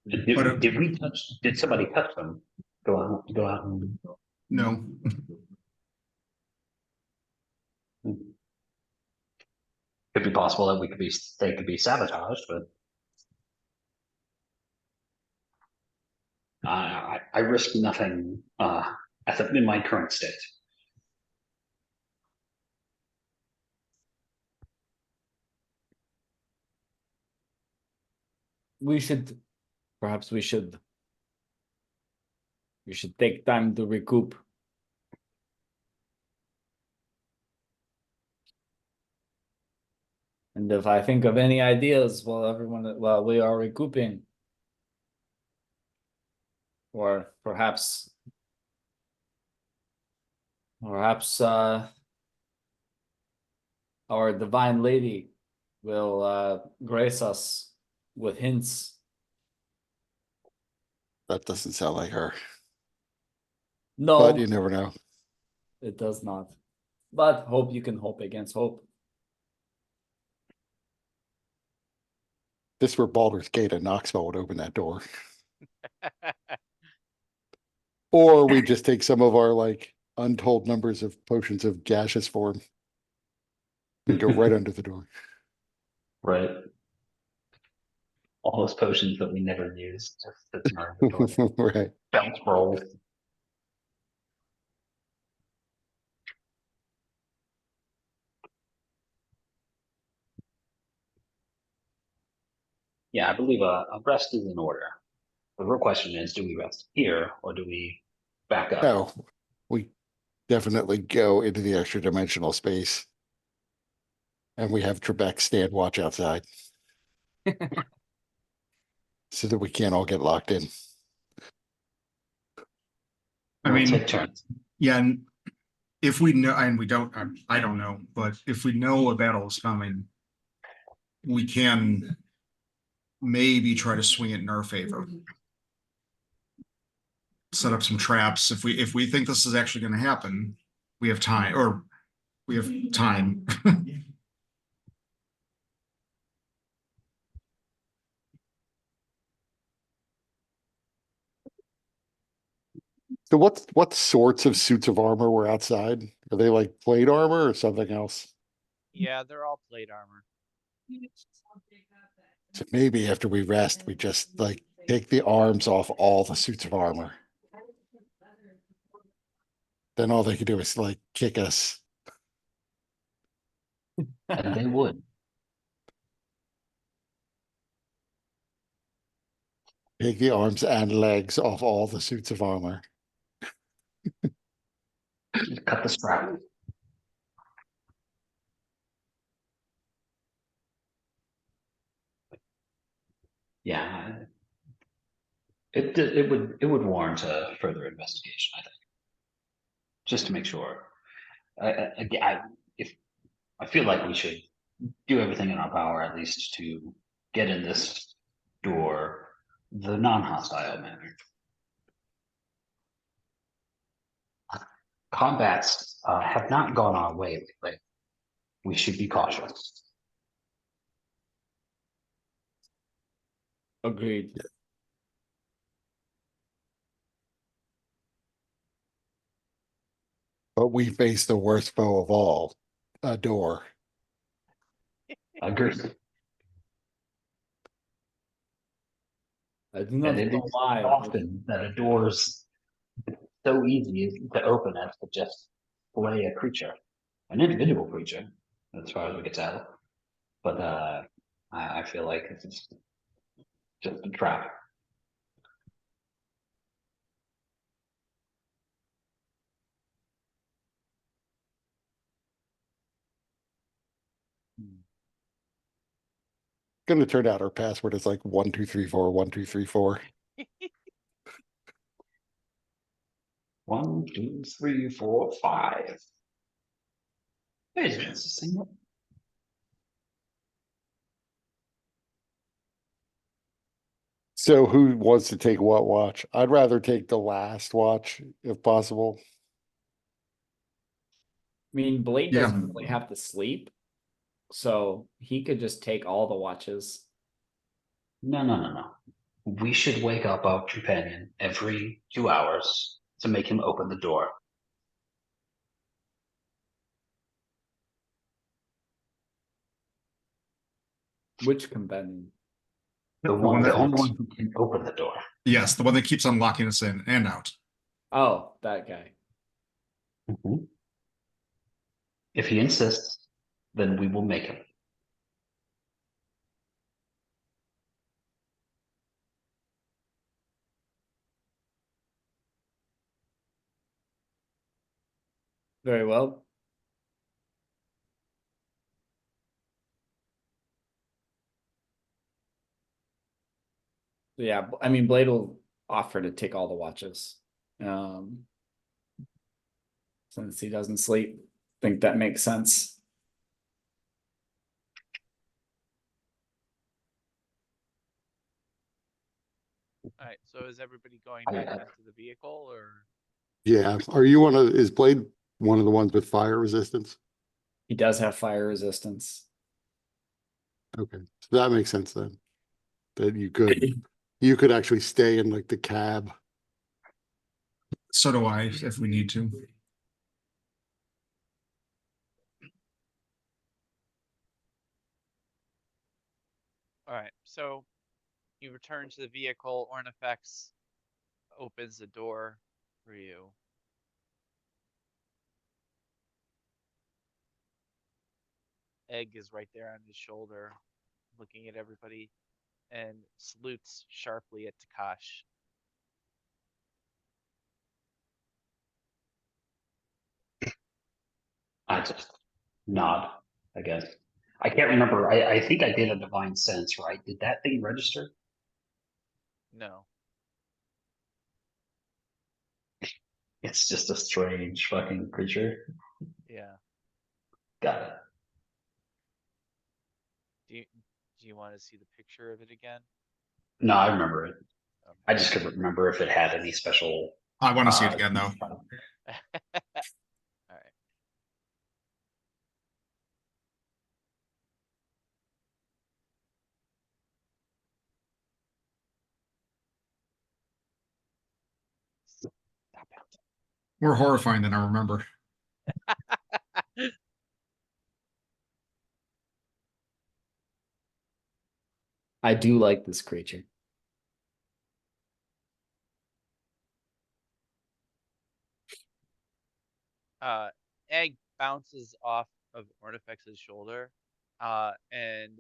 did we touch? Did somebody touch them? Go out and. No, Could be possible that they could be sabotaged, but I risk nothing in my current state. We should, perhaps we should take time to recoup. And if I think of any ideas while we are recouping, or perhaps our divine lady will grace us with hints. That doesn't sound like her, No, but you never know. it does not. But hope you can hope against hope. This were Baldur's Gate and Knoxville would open that door. Or we just take some of our like untold numbers of potions of gaseous form and go right under the door. Right. All those potions that we never use just sits in our inventory. Right. Bounce roll. Yeah, I believe a rest is in order. The real question is, do we rest here or do we back up? No, we definitely go into the extra dimensional space. And we have Trebek stand watch outside. So that we can't all get locked in. I We'll mean, take turns. yeah, and if we know, and we don't, I don't know, but if we know a battle is coming, we can maybe try to swing it in our favor. Set up some traps. If we think this is actually going to happen, we have time, or we have time. So what sorts of suits of armor were outside? Are they like plate armor or something else? Yeah, they're all plate armor. So maybe after we rest, we just like take the arms off all the suits of armor. Then all they can do is like kick us. And they would. Take the arms and legs off all the suits of armor. Cut the strap. Yeah. It would warrant a further investigation, I think. Just to make sure. I feel like we should do everything in our power, at least, to get in this door the non-hostile manner. Combats have not gone our way lately. We should be cautious. Agreed. But we face the worst foe of all, a door. Agree. I do And not it know is why. often that a door's so easy to open as to just play a creature, an individual creature, as far as we can tell. But I feel like it's just a trap. Gonna turn out our password is like 1234 1234. 1, 2, 3, 4, 5. Wait a minute, it's the same one. So who wants to take what watch? I'd rather take the last watch if possible. I mean, Blade Yeah. doesn't really have to sleep, so he could just take all the watches. No, no, no, no. We should wake up our companion every 2 hours to make him open the door. Which companion? The one the that only looks- one who can open the door. Yes, the one that keeps unlocking us in and out. Oh, that guy. Mhm. If he insists, then we will make him. Very well. Yeah, I mean, Blade will offer to take all the watches. Since he doesn't sleep, I think that makes sense. All right, so is everybody going I- back I- into the vehicle or? Yeah. Are you is Blade one of the ones with fire resistance? He does have fire resistance. Okay. So that makes sense then. That you could actually stay in like the cab. So do I, if we need to. All right, so you return to the vehicle. Ornifex opens the door for you. Egg is right there on his shoulder, looking at everybody, and salutes sharply at Takash. I just nod, I guess. I can't remember. I think I did a divine sense, right? Did that thing register? No. It's just a strange fucking creature. Yeah. Got it. Do you want to see the picture of it again? No, I remember it. Okay. I just couldn't remember if it had any special. I want to see it again, though. All right. Stop it. More horrifying than I remember. I do like this creature. Egg bounces off of Ornifex's shoulder, and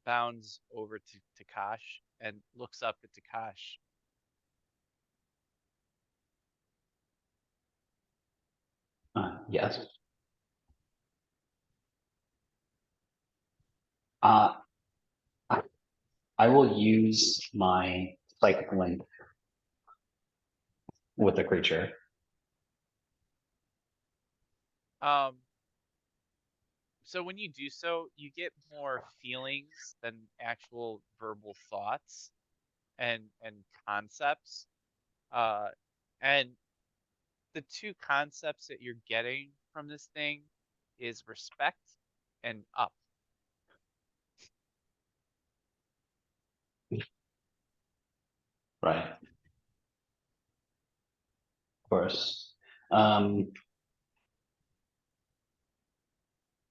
bounds over to Takash and looks up at Takash. Yes. Uh, I, I will use my psychic link with the creature. So when you do so, you get more feelings than actual verbal thoughts and concepts. Uh, and the two concepts that you're getting from this thing is respect and up. Right. course.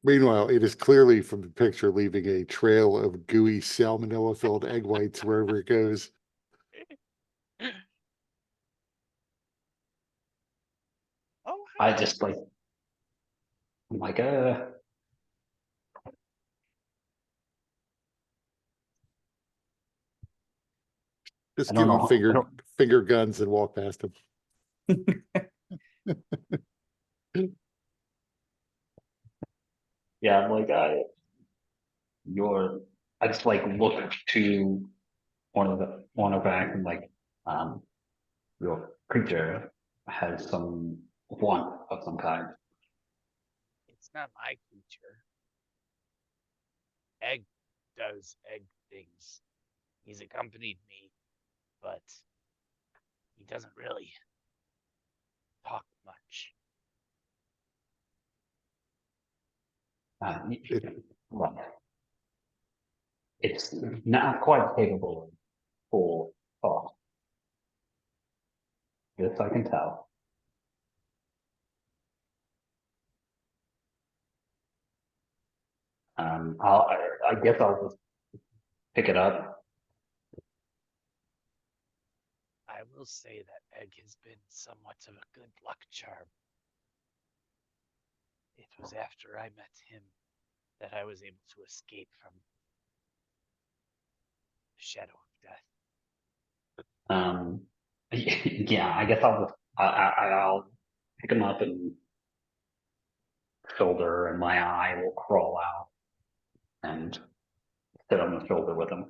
Meanwhile, it is clearly from the picture leaving a trail of gooey salmonella-filled egg whites wherever it goes. Oh, I hi. just like, I'm like, Just I give don't him know. I don't, finger guns and walk past him. yeah, I'm like, I just like look to one of the back and like, your creature has some want of some kind. It's not my creature. Egg does egg things. He's accompanied me, but he doesn't really talk much. Well, it's not quite capable of full thought. Yes, I can tell. I guess I'll just pick it up. I will say that Egg has been somewhat of a good luck charm. It was after I met him that I was able to escape from the shadow of death. Yeah, I guess I'll pick him up and shoulder, and my eye will crawl out and sit on the shoulder with him.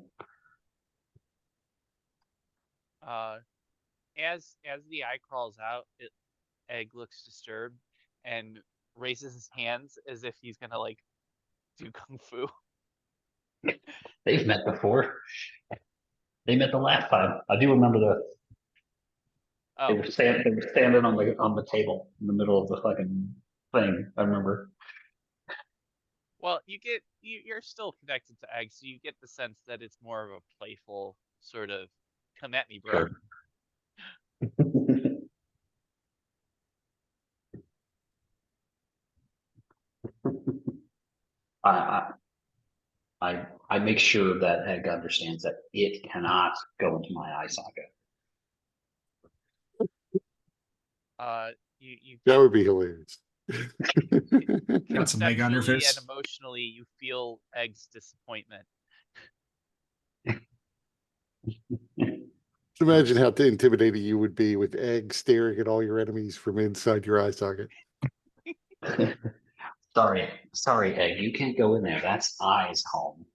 Uh, as the eye crawls out, Egg looks disturbed and raises his hands as if he's gonna like do kung fu. They've met before. They met the last time. I do remember this. They Oh, were standing on the table in the middle of the fucking thing. I remember. well, you're still connected to Egg, so you get the sense that it's more of a playful sort of come at me, bro. Sure. I, I make sure that Egg understands that it cannot go into my eye socket. You That get would be hilarious. Got some egg on your conceptually face. and emotionally, you feel Egg's disappointment. Just imagine how intimidating you would be with egg staring at all your enemies from inside your eye socket. Sorry, Egg. You can't go in there. That's Eye's home.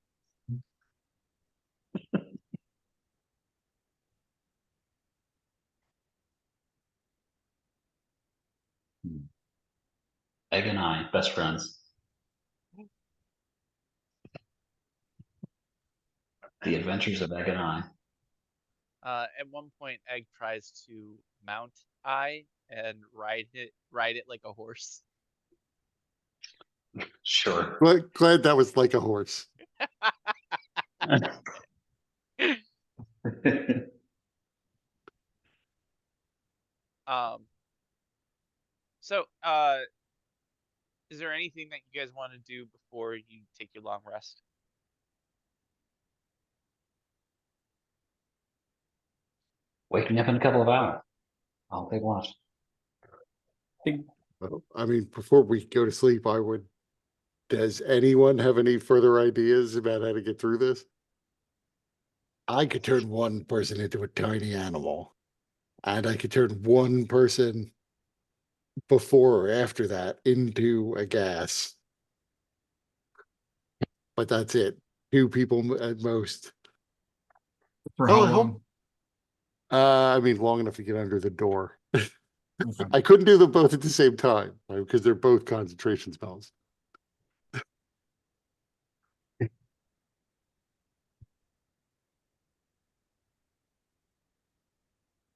Egg and I, best friends. The Adventures of Egg and I. At one point, Egg tries to mount Eye and ride it like a horse. Sure. Glad that was like a horse. Um, so, is there anything that you guys want to do before you take your long rest? Waking up in a couple of hours. I'll take watch. Well, I mean, before we go to sleep, does anyone have any further ideas about how to get through this? I could turn one person into a tiny animal, and I could turn one person before or after that into a gas. But that's it. Two people at most. For how Oh, how- long? I mean, long enough to get under the door. Okay. I couldn't do them both at the same time, right, because they're both concentration spells.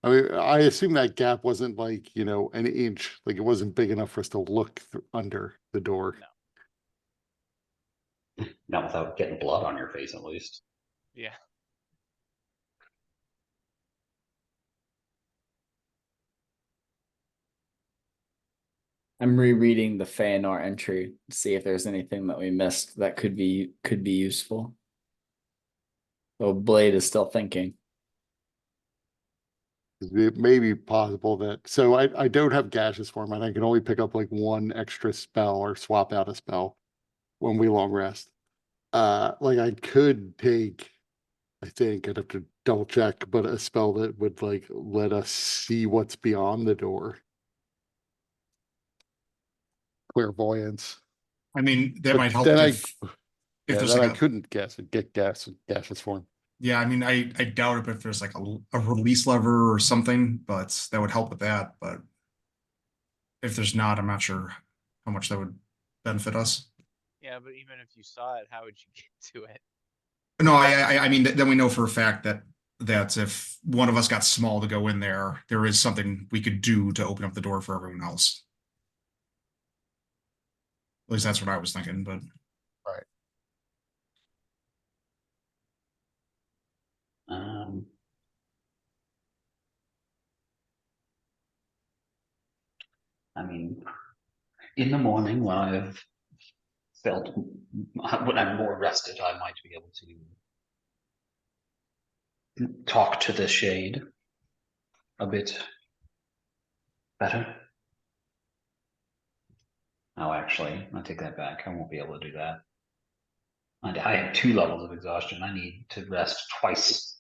I mean, I assume that gap wasn't like, an inch, like it wasn't big enough for us to look under the door. No. Not without getting blood on your face, at least. Yeah. I'm rereading the Feanor entry to see if there's anything that we missed that could be useful. So Blade is still thinking. It may be possible that, so I don't have gaseous form and I can only pick up like one extra spell or swap out a spell when we long rest. Like I could take, I think I'd have to double check, but a spell that would like let us see what's beyond the door. Clairvoyance. I mean, that But might help then if yeah, there's then like I a, couldn't get gaseous form. yeah, I mean, I doubt it if there's like a release lever or something, but that would help with that. But if there's not, I'm not sure how much that would benefit us. Yeah, but even if you saw it, how would you get to it? No, I mean, then we know for a fact that if one of us got small to go in there, there is something we could do to open up the door for everyone else. At least that's what I was thinking, but Um, I mean, in the morning when I've felt when I'm more rested, I might be able to talk to the shade a bit better. Oh, actually, I take that back. I won't be able to do that. I have 2 levels of exhaustion. I need to rest twice.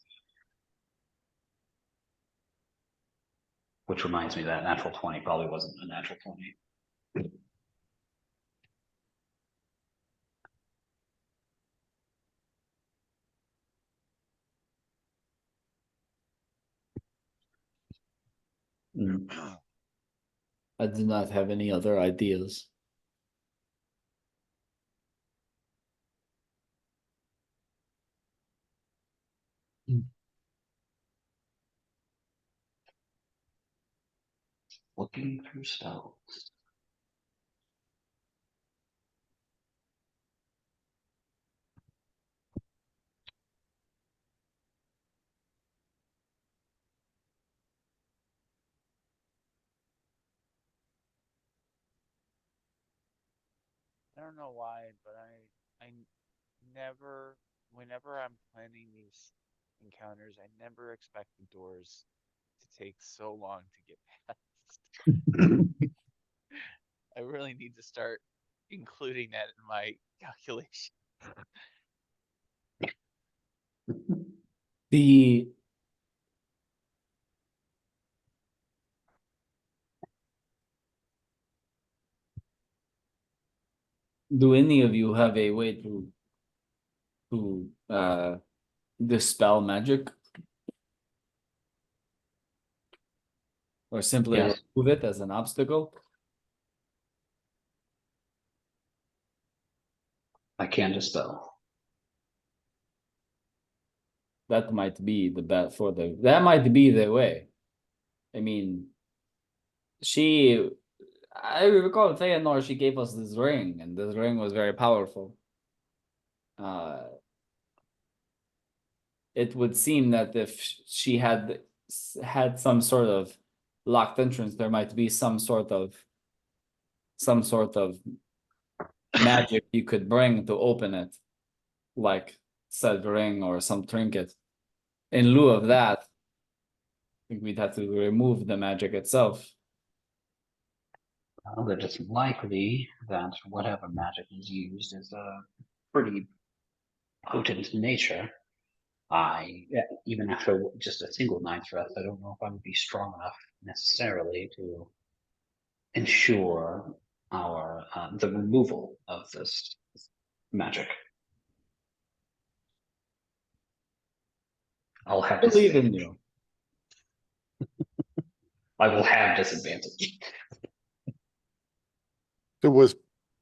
Which reminds me that natural 20 probably wasn't a natural 20. Mm. I do not have any other ideas. Looking through spells. I don't know why, but I never, whenever I'm planning these encounters, I never expect the doors to take so long to get past. I really need to start including that in my calculation. The Do any of you have a way to dispel magic? Or simply Yes. remove it as an obstacle? I can dispel. That might be the bet for that might be the way. I mean, I recall Feanor, she gave us this ring, and this ring was very powerful. It would seem that if she had some sort of locked entrance, there might be some sort of magic you could bring to open it, like said ring or some trinket. In lieu of that, I think we'd have to remove the magic itself. Well, that it's likely that whatever magic is used is a pretty potent nature. Even after just a single night's rest, I don't know if I would be strong enough necessarily to ensure our the removal of this magic. I'll have Believe in disadvantage. you. I will have disadvantage. So was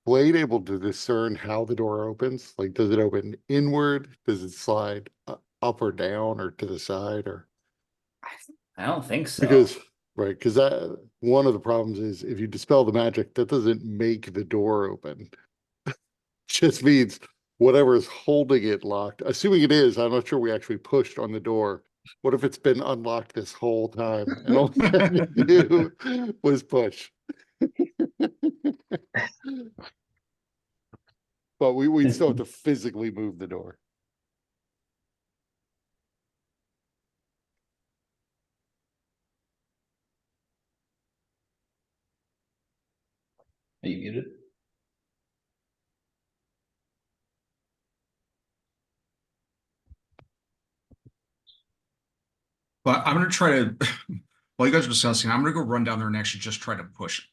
Blade able to discern how the door opens? Like, does it open inward? Does it slide up or down or to the side or? I don't think so. Because, right, because that one of the problems is if you dispel the magic, that doesn't make the door open. Just means whatever is holding it locked, assuming it is, I'm not sure we actually pushed on the door. What if it's been unlocked this whole time and all we had to do was push? But we'd still have to physically move the door. Are you muted? But I'm gonna try to, while you guys are discussing, I'm gonna go run down there and actually just try to push it.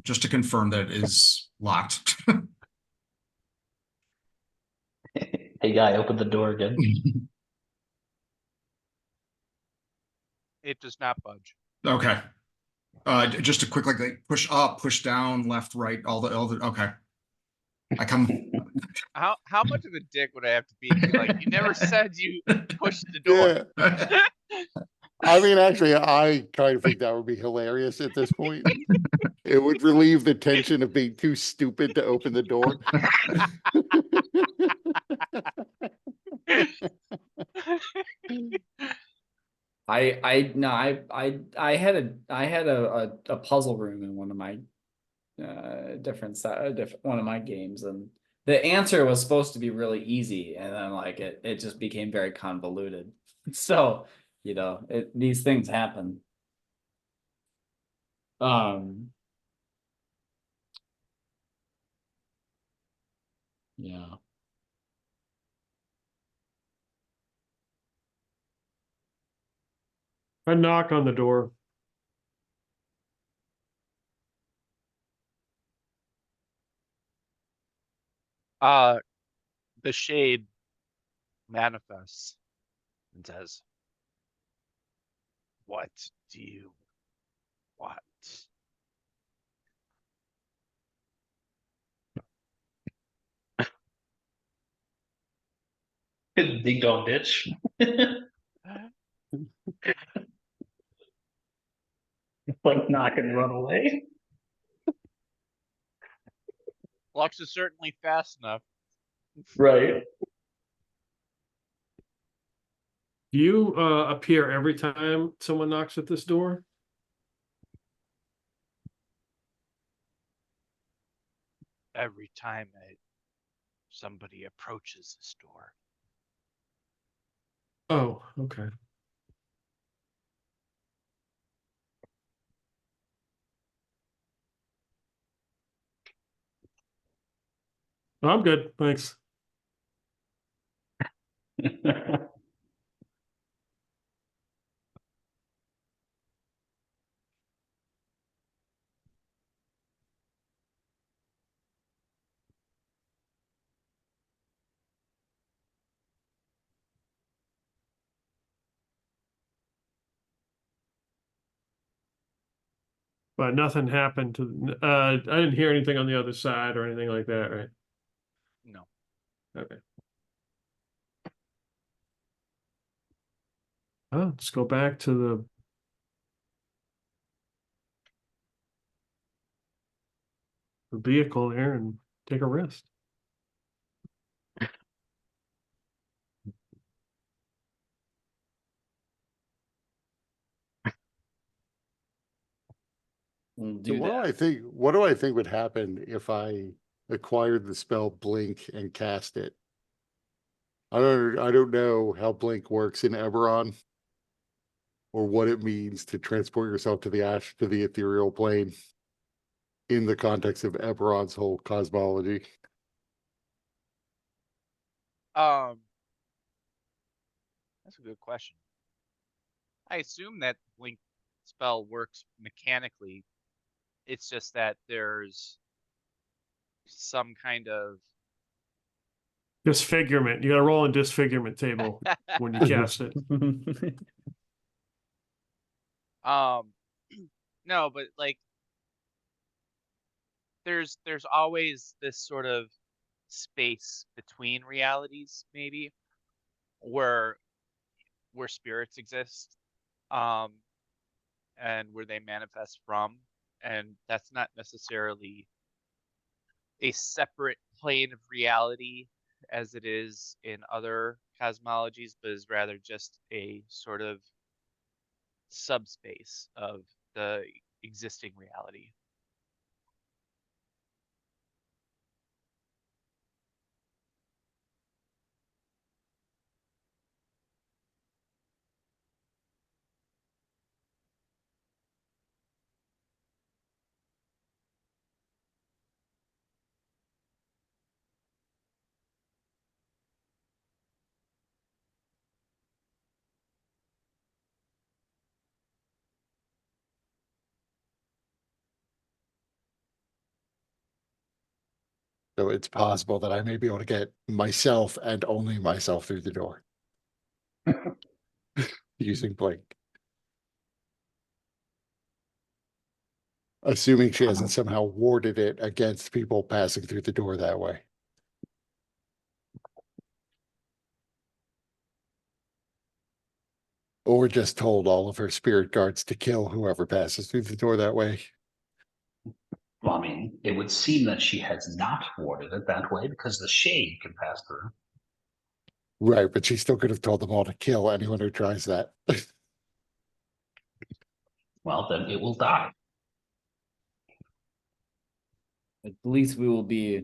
Just to confirm that it is locked. Hey guy, open the door again. It does not budge. Okay. Just a quick like push up, push down, left, right, all the okay. I come. How much of a dick would I have to be like, you never said you pushed the door? Yeah. I mean, actually, I kind of think that would be hilarious at this point. It would relieve the tension of being too stupid to open the door. I had a puzzle room in one of my different one of my games, and the answer was supposed to be really easy, and then like it just became very convoluted. So, you know, these things happen. Yeah. I knock on the door. The shade manifests and says, "What do you want?" Ding dong ditch. Like knock and run away. Lux is certainly fast enough. Right. Do you appear every time someone knocks at this door? Every time somebody approaches this door. Oh, okay. I'm good, thanks. But nothing happened to. I didn't hear anything on the other side or anything like that, right? No. Okay. Oh, let's go back to the vehicle there and take a rest. We'll So do what do that. I think? What do I think would happen if I acquired the spell Blink and cast it? I don't know how Blink works in Eberron, or what it means to transport yourself to the ethereal plane in the context of Eberron's whole cosmology. That's a good question. I assume that blink spell works mechanically. It's just that there's some kind of Disfigurement. You got to roll in disfigurement table when you cast it. no, but like there's always this sort of space between realities, maybe, where spirits exist, um, and where they manifest from, and that's not necessarily a separate plane of reality as it is in other cosmologies, but is rather just a sort of subspace of the existing reality. So it's possible that I may be able to get myself and only myself through the door. Using blink. Assuming she hasn't somehow warded it against people passing through the door that way. Or just told all of her spirit guards to kill whoever passes through the door that way. Well, I mean, it would seem that she has not warded it that way because the shade can pass through. Right, but she still could have told them all to kill anyone who tries that. Well, then it will die. At least we will be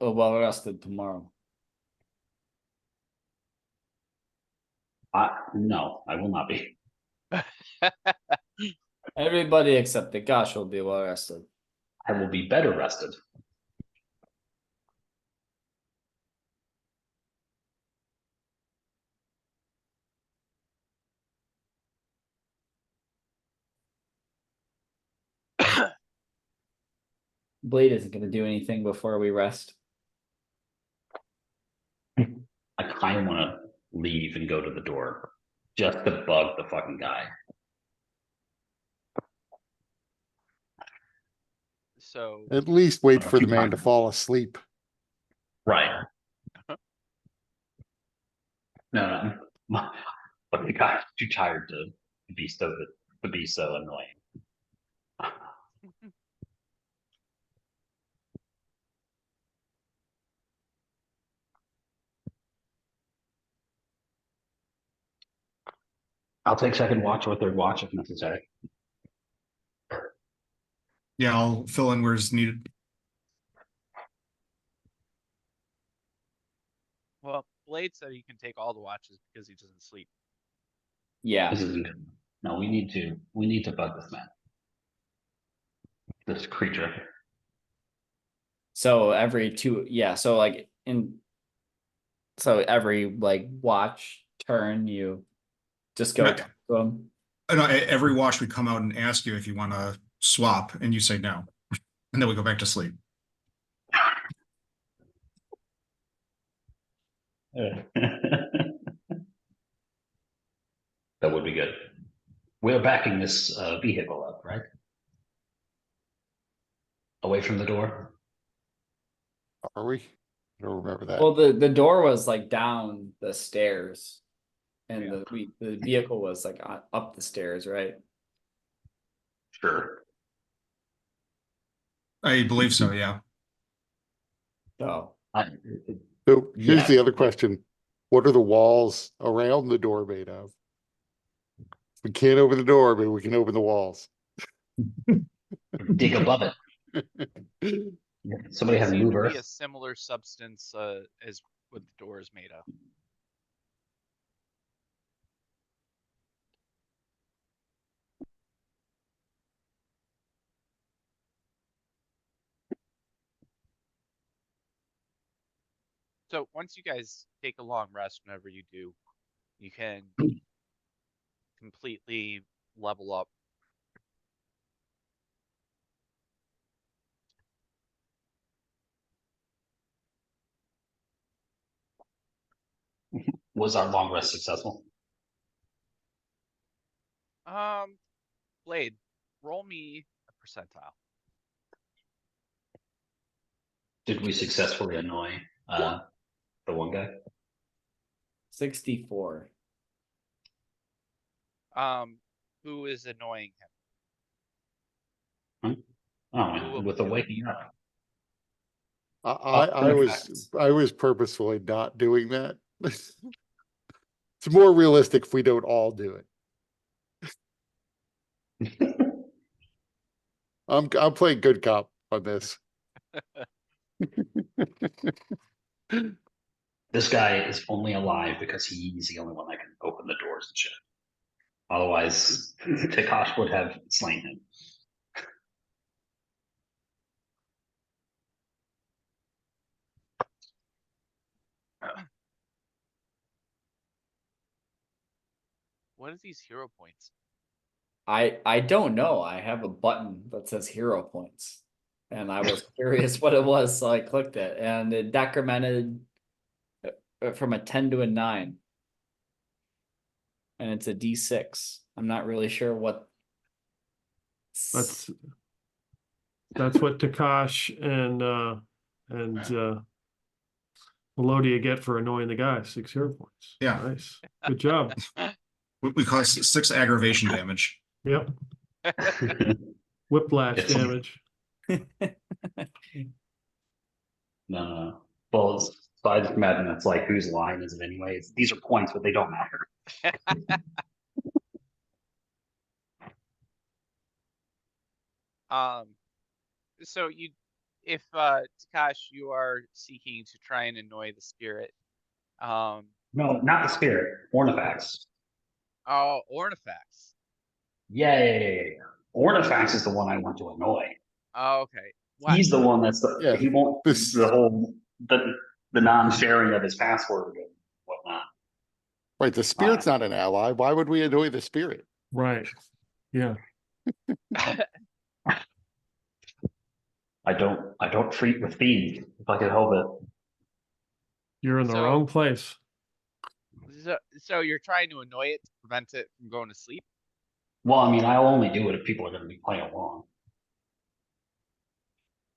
well rested tomorrow. No, I will not be. Everybody except the gosh will be well rested. I will be better rested. Blade isn't going to do anything before we rest. I kind of want to leave and go to the door just to bug the fucking guy. So At least wait for the Too man to tired. fall asleep. Right. No, but the guy's too tired to be so annoying. I'll take second watch or third watch if necessary. Yeah, I'll fill in where it's needed. well, Blade said he can take all the watches because he doesn't sleep. Yeah. This isn't good. No, we need to bug this man. This creature. So every two, yeah. So like so every like watch turn, you just go Right. talk to him. No, every wash we come out and ask you if you want to swap, and you say no, and then we go back to sleep. That would be good. We're backing this vehicle up, right? Away from the door. Are we? I don't remember that. Well, the door was like down the stairs, and Yeah. the vehicle was like up the stairs, right? Sure. I believe so. Yeah. So So here's Yeah. the other question. What are the walls around the door made of? If we can't open the door, maybe we can open the walls. Dig above it. Somebody has Seem move to be a earth. similar substance as what the door is made of. So once you guys take a long rest, whenever you do, you can completely level up. Was our long rest successful? Blade, roll me a percentile. Did we successfully annoy the one guy? 64. Who is annoying him? Oh, with the waking up. I perfect. was purposefully not doing that. It's more realistic if we don't all do it. I'm playing good cop on this. This guy is only alive because he's the only one that can open the doors and shit. Otherwise, Takash would have slain him. What are these hero points? I don't know. I have a button that says hero points. And I was curious what it was, so I clicked it, and it decremented from a 10 to a 9. And it's a D6. I'm not really sure what. That's what Takash and Melodia get for annoying the guy. 6 hero points. Yeah. Nice. Good job. We cause 6 aggravation damage. Yep. Whiplash It's- damage. No. Well, so I just imagine it's like, whose line is it anyways? These are points, but they don't matter. So if Takash, you are seeking to try and annoy the spirit. No, not the spirit. Ornifex. Oh, Ornifex. Yeah. Ornifex is the one I want to annoy. Oh, okay. What? He's the one that's Yeah, he won't this- the whole the non-sharing of his password and whatnot. Right, the spirit's not an ally. Why would we annoy the spirit? Right. Yeah. I don't treat with thieves if I could help it. You're in the So- wrong place. So you're trying to annoy it to prevent it from going to sleep? Well, I mean, I'll only do it if people are going to be playing along.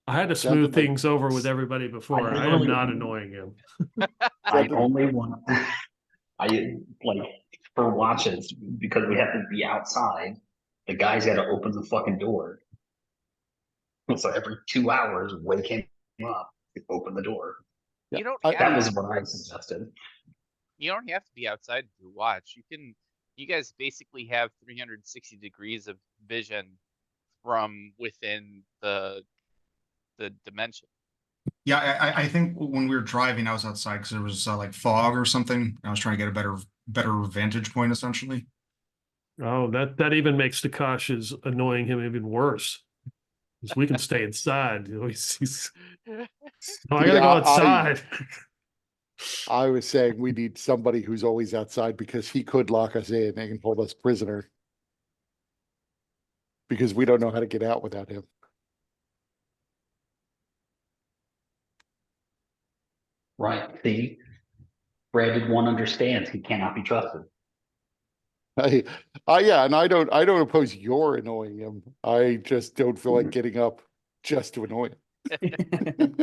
I had to Sounded smooth like- things over with everybody before. I am really- not annoying him. I only want I like for watches because we have to be outside. The guy's got to open the fucking door. So every 2 hours, wake him up, open the door. You don't I- have That was what I suggested. you don't have to be outside to watch. You guys basically have 360 degrees of vision from within the dimension. Yeah, I think when we were driving, I was outside because there was like fog or something. I was trying to get a better vantage point, essentially. Oh, that even makes Takash's annoying him even worse. Because we can stay inside. You know, no, I gotta Yeah, go outside. I was saying we need somebody who's always outside because he could lock us in and hold us prisoner. Because we don't know how to get out without him. Right. See? Branded one understands he cannot be trusted. Yeah, and I don't oppose your annoying him. I just don't feel like getting up just to annoy him.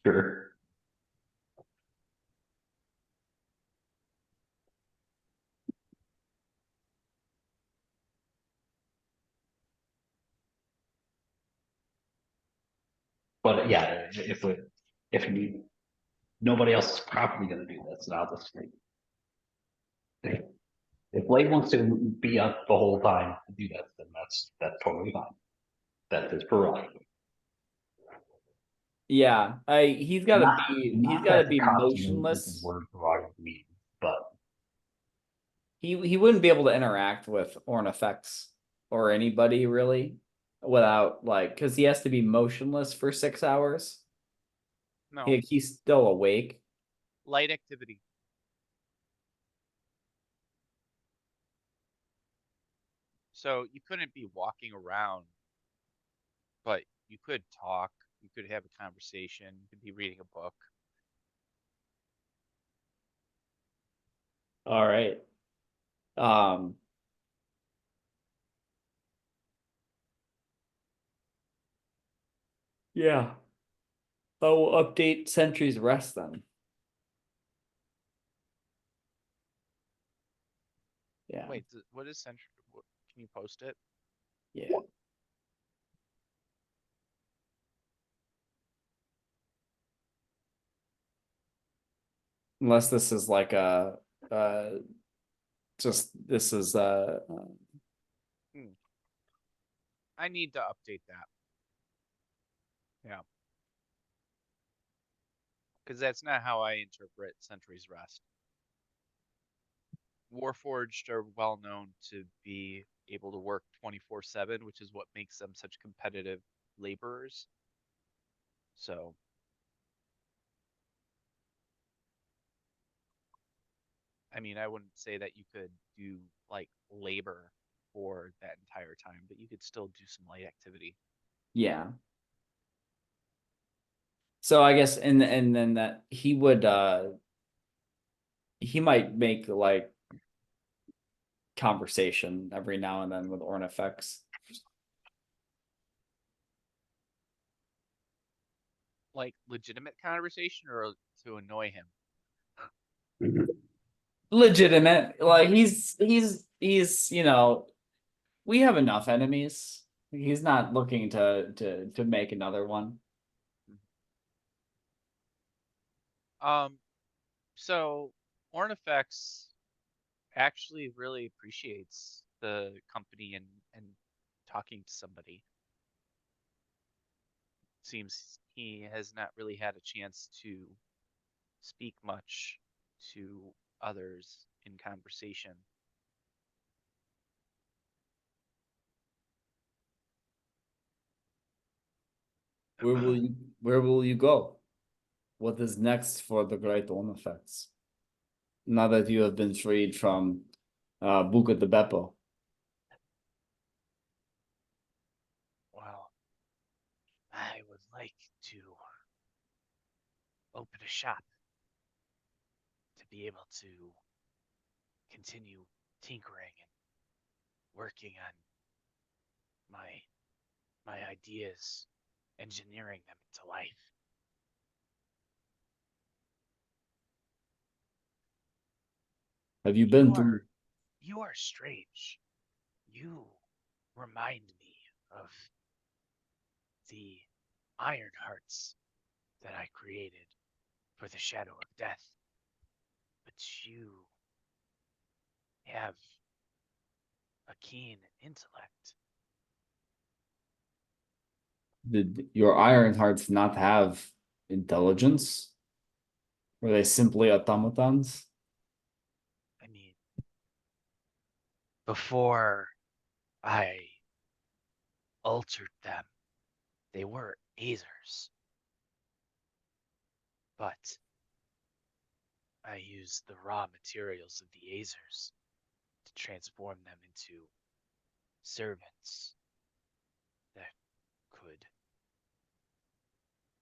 Sure. But yeah, nobody else is probably going to do this, and I'll just if Blade wants to be up the whole time to do that, then that's totally fine. That's his prerogative. Yeah, he's gotta Not- be not that the cops use motionless. the word prerogative means, but He wouldn't be able to interact with Ornifex or anybody really without like because he has to be motionless for 6 hours. No, He's still awake. light activity. So you couldn't be walking around, but you could talk. You could have a conversation. You could be reading a book. All right. Um. Yeah. I will update Sentry's Rest then. Yeah. Wait, what is Central? Can you post it? Yeah. Unless this is like just this is I need to update that. Yeah. Because that's not how I interpret Century's Rest. Warforged are well known to be able to work 24/7, which is what makes them such competitive laborers. So, I mean, I wouldn't say that you could do like labor for that entire time, but you could still do some light activity. Yeah. So I guess and then that he would he might make like conversation every now and then with Ornifex. Like legitimate conversation or to annoy him? Legitimate. Like he's you know, we have enough enemies. He's not looking to make another one. So Ornifex actually really appreciates the company and talking to somebody. Seems he has not really had a chance to speak much to others in conversation. Where will you go? What is next for the Great Ornifex? Now that you have been freed from Buca de Beppo. Well, I would like to open a shop to be able to continue tinkering and working on my ideas, engineering them into life. Have you been to You are strange. You remind me of the iron hearts that I created for the shadow of death. But you have a keen intellect. did your Iron Hearts not have intelligence? Were they simply automatons? I mean, before I altered them, they were Azers. But I used the raw materials of the Azers to transform them into servants that could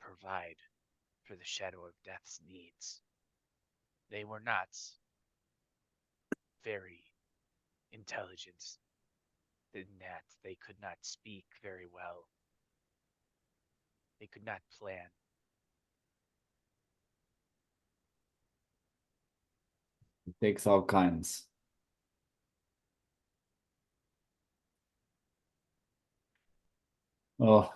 provide for the Shadow of Death's needs. They were not very intelligent in that they could not speak very well. They could not plan. It takes all kinds. Oh,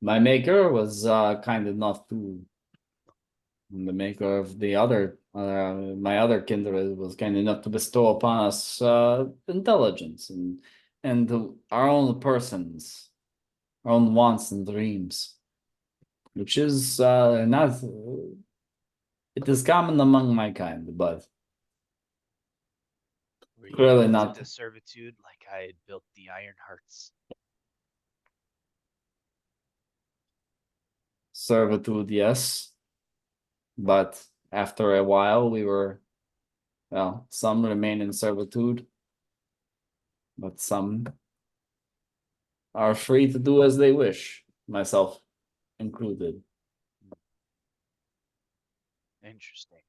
my maker was kind enough to. The maker of the other, my other kindred was kind enough to bestow upon us intelligence and our own persons, our own wants and dreams, which is not. It is common among my kind, but Were you clearly built not into servitude like I had built the Iron Hearts? servitude. Yes, but after a while, we were. Well, some remain in servitude, but some are free to do as they wish, myself included. Interesting.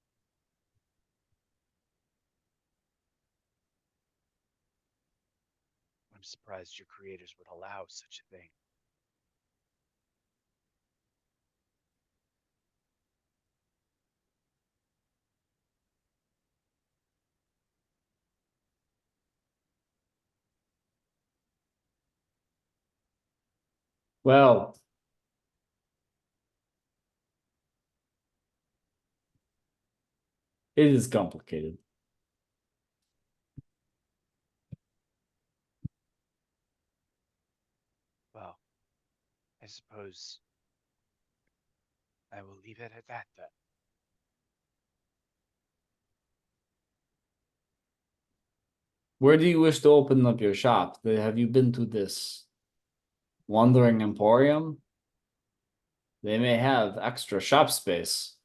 I'm surprised your creators would allow such a thing. Well, it is complicated. Well, I suppose I will leave it at that then. Where do you wish to open up your shop? Have you been to this Wandering Emporium? They may have extra shop space.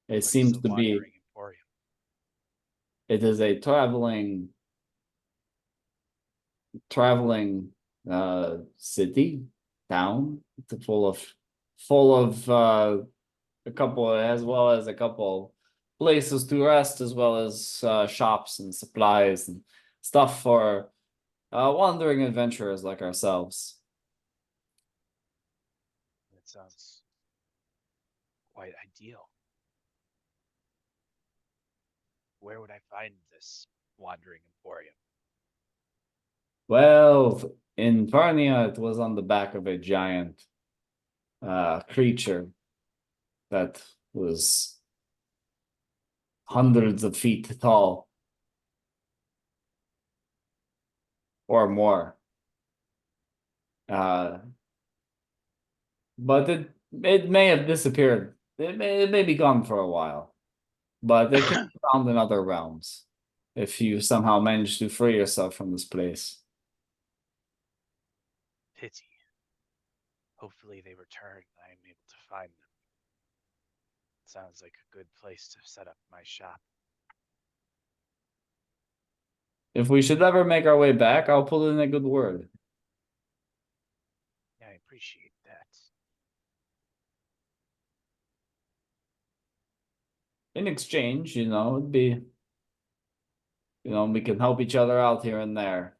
It What is seems a to be wandering emporium? It is a traveling city, town. It's full of a couple, as well as a couple places to rest, as well as shops and supplies and stuff for wandering adventurers like ourselves. That sounds quite ideal. Where would I find this wandering emporium? Well, in Fernia, it was on the back of a giant creature that was hundreds of feet tall or more. But it may have disappeared. It may be gone for a while, but it can be found in other realms if you somehow manage to free yourself from this place. Pity. Hopefully they return and I am able to find them. Sounds like a good place to set up my shop. If we should ever make our way back, I'll put in a good word. Yeah, I appreciate that. In exchange, it'd be, we can help each other out here and there.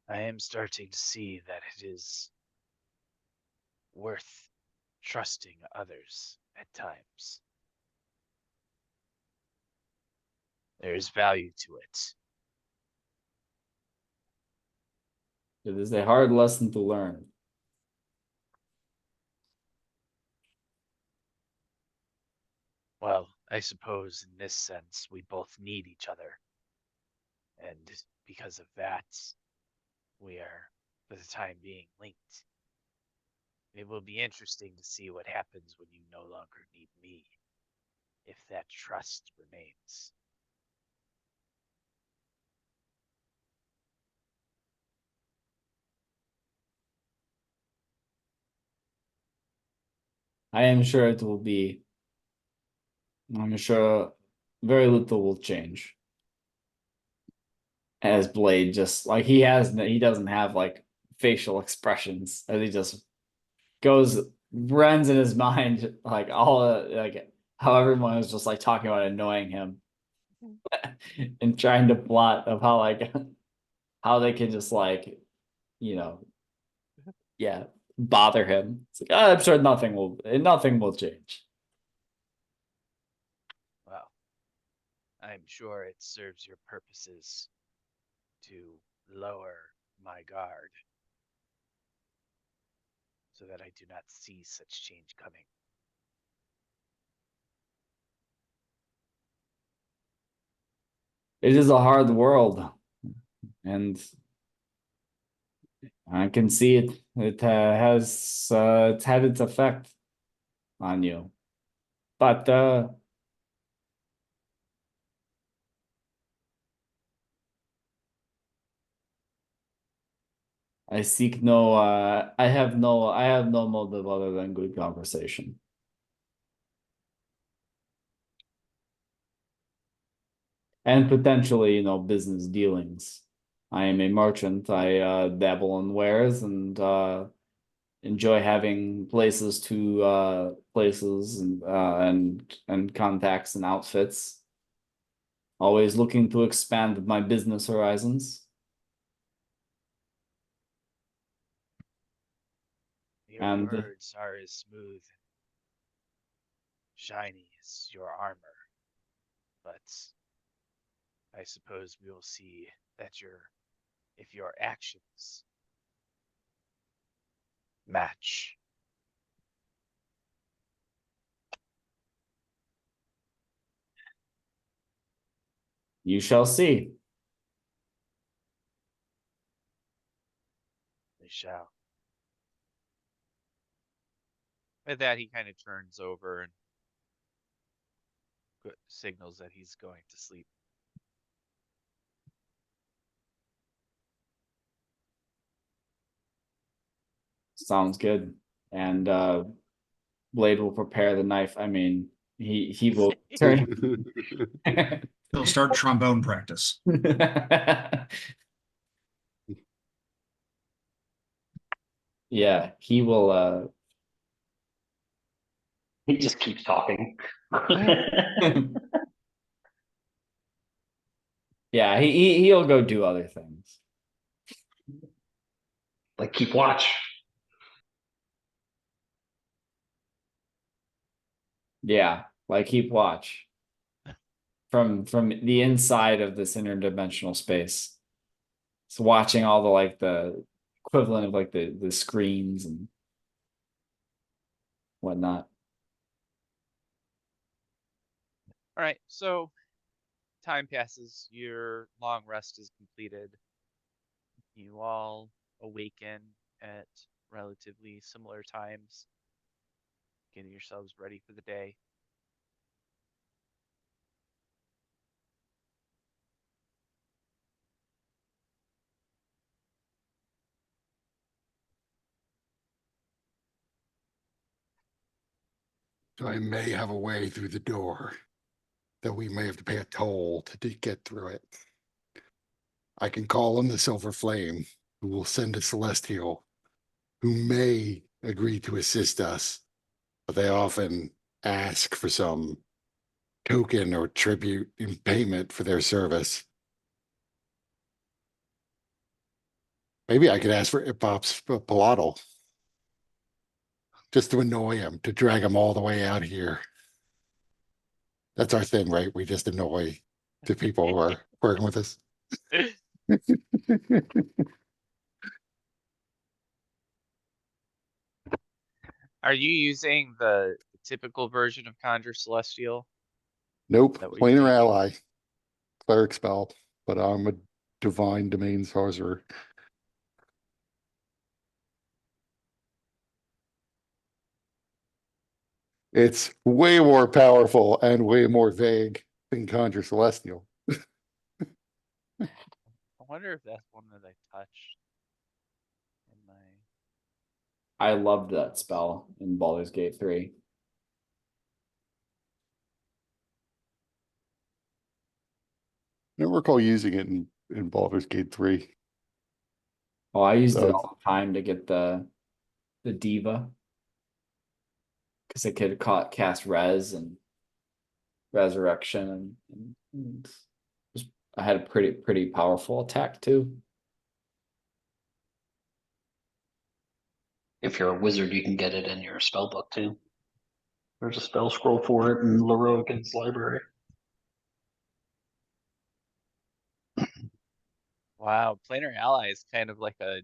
I am starting to see that it is worth trusting others at times. There is value to it. It is a hard lesson to learn. Well, I suppose in this sense we both need each other. And because of that, we are, for the time being, linked. It will be interesting to see what happens when you no longer need me, if that trust remains. I am sure I'm sure very little will change. As Blade just like he doesn't have like facial expressions as he just runs in his mind like how everyone is just like talking about annoying him and trying to plot of how how they can just you know yeah bother him. It's like, oh, I'm sure nothing will change. Well, I'm sure it serves your purposes to lower my guard so that I do not see such change coming. It is a hard world, and I can see it. It's had its effect on you, but I seek no. I have no motive other than good conversation. And potentially, business dealings. I am a merchant. I dabble in wares and enjoy having places and contacts and outfits. Always looking to expand my business horizons. Your And words are as smooth, shiny as your armor, but I suppose we will see that if your actions match. you shall see. We shall. With that, he kind of turns over and signals that he's going to sleep. Sounds good. And Blade will prepare the knife. I mean, He will turn. He'll start trombone practice. Yeah, he will He just keeps talking. yeah, he'll go do other things. Like keep watch. Yeah, like keep watch from the inside of this interdimensional space. It's watching all the like the equivalent of like the screens and whatnot. All right, so time passes, your long rest is completed. You all awaken at relatively similar times, getting yourselves ready for the day. So I may have a way through the door that we may have to pay a toll to get through it. I can call on the Silver Flame, who will send a Celestial, who may agree to assist us, but they often ask for some token or tribute in payment for their service. Maybe I could ask for Ipop's Palotl, just to annoy him, to drag him all the way out here. That's our thing, right? We just annoy the people who are working with us. Are you using the typical version of Conjure Celestial? Nope, That what you're planar doing? ally, cleric spell, but I'm a divine domain sorcerer. It's way more powerful and way more vague than Conjure Celestial. I wonder if that's one that I touched in my. I loved that spell in Baldur's Gate 3. I don't recall using it in Baldur's Gate 3. Oh, I used it So all the time to get the diva. Because it could cast res and resurrection and I had a pretty powerful attack too. If you're a wizard, you can get it in your spell book too. There's a spell scroll for it in Leroica's library. Wow, Planar Ally is kind of like a.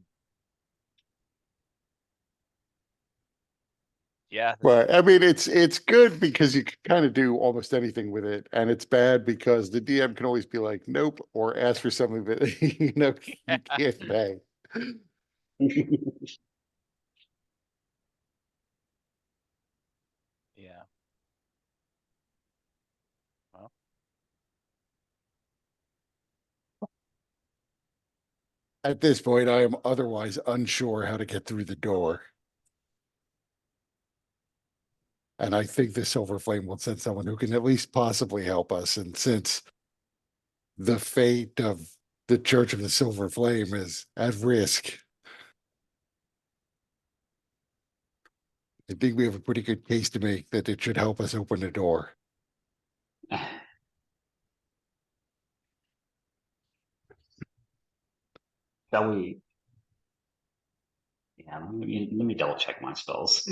Yeah, but I mean, it's good because you can kind of do almost anything with it, and it's bad because the DM can always be like, "Nope," or ask for something that you can't pay. yeah. Well, At this point, I am otherwise unsure how to get through the door. And I think the Silver Flame will send someone who can at least possibly help us. And since the fate of the Church of the Silver Flame is at risk, I think we have a pretty good case to make that it should help us open the door. Shall we? Yeah, let me double check my spells.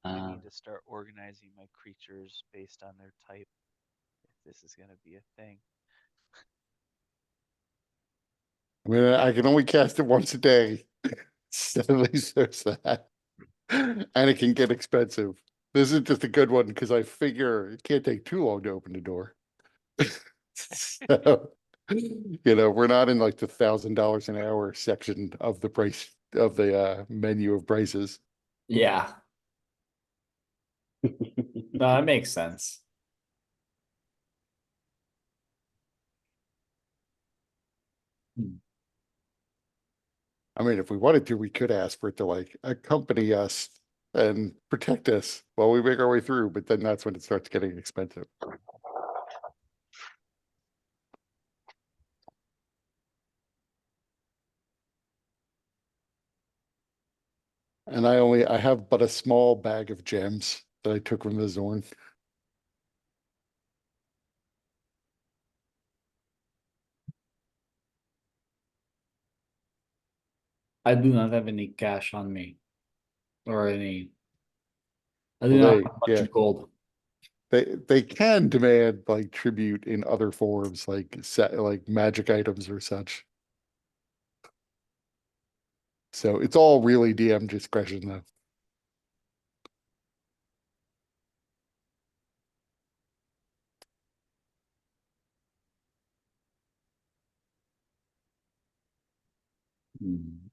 I need to start organizing my creatures based on their type if this is going to be a thing. I mean, I can only cast it once a day. So at least there's that. And it can get expensive. This is just a good one because I figure it can't take too long to open the door. So, we're not in like the $1,000 an hour section of the price of the menu of prices. Yeah. No, that makes sense. I mean, if we wanted to, we could ask for it to like accompany us and protect us while we make our way through, but then that's when it starts getting expensive. And I have but a small bag of gems that I took from the Zorn. I do not have any cash on me. Or any. I do Well, not have a bunch yeah, of gold. they can demand like tribute in other forms, like like magic items or such. So it's all really DM discretion though. Hmm.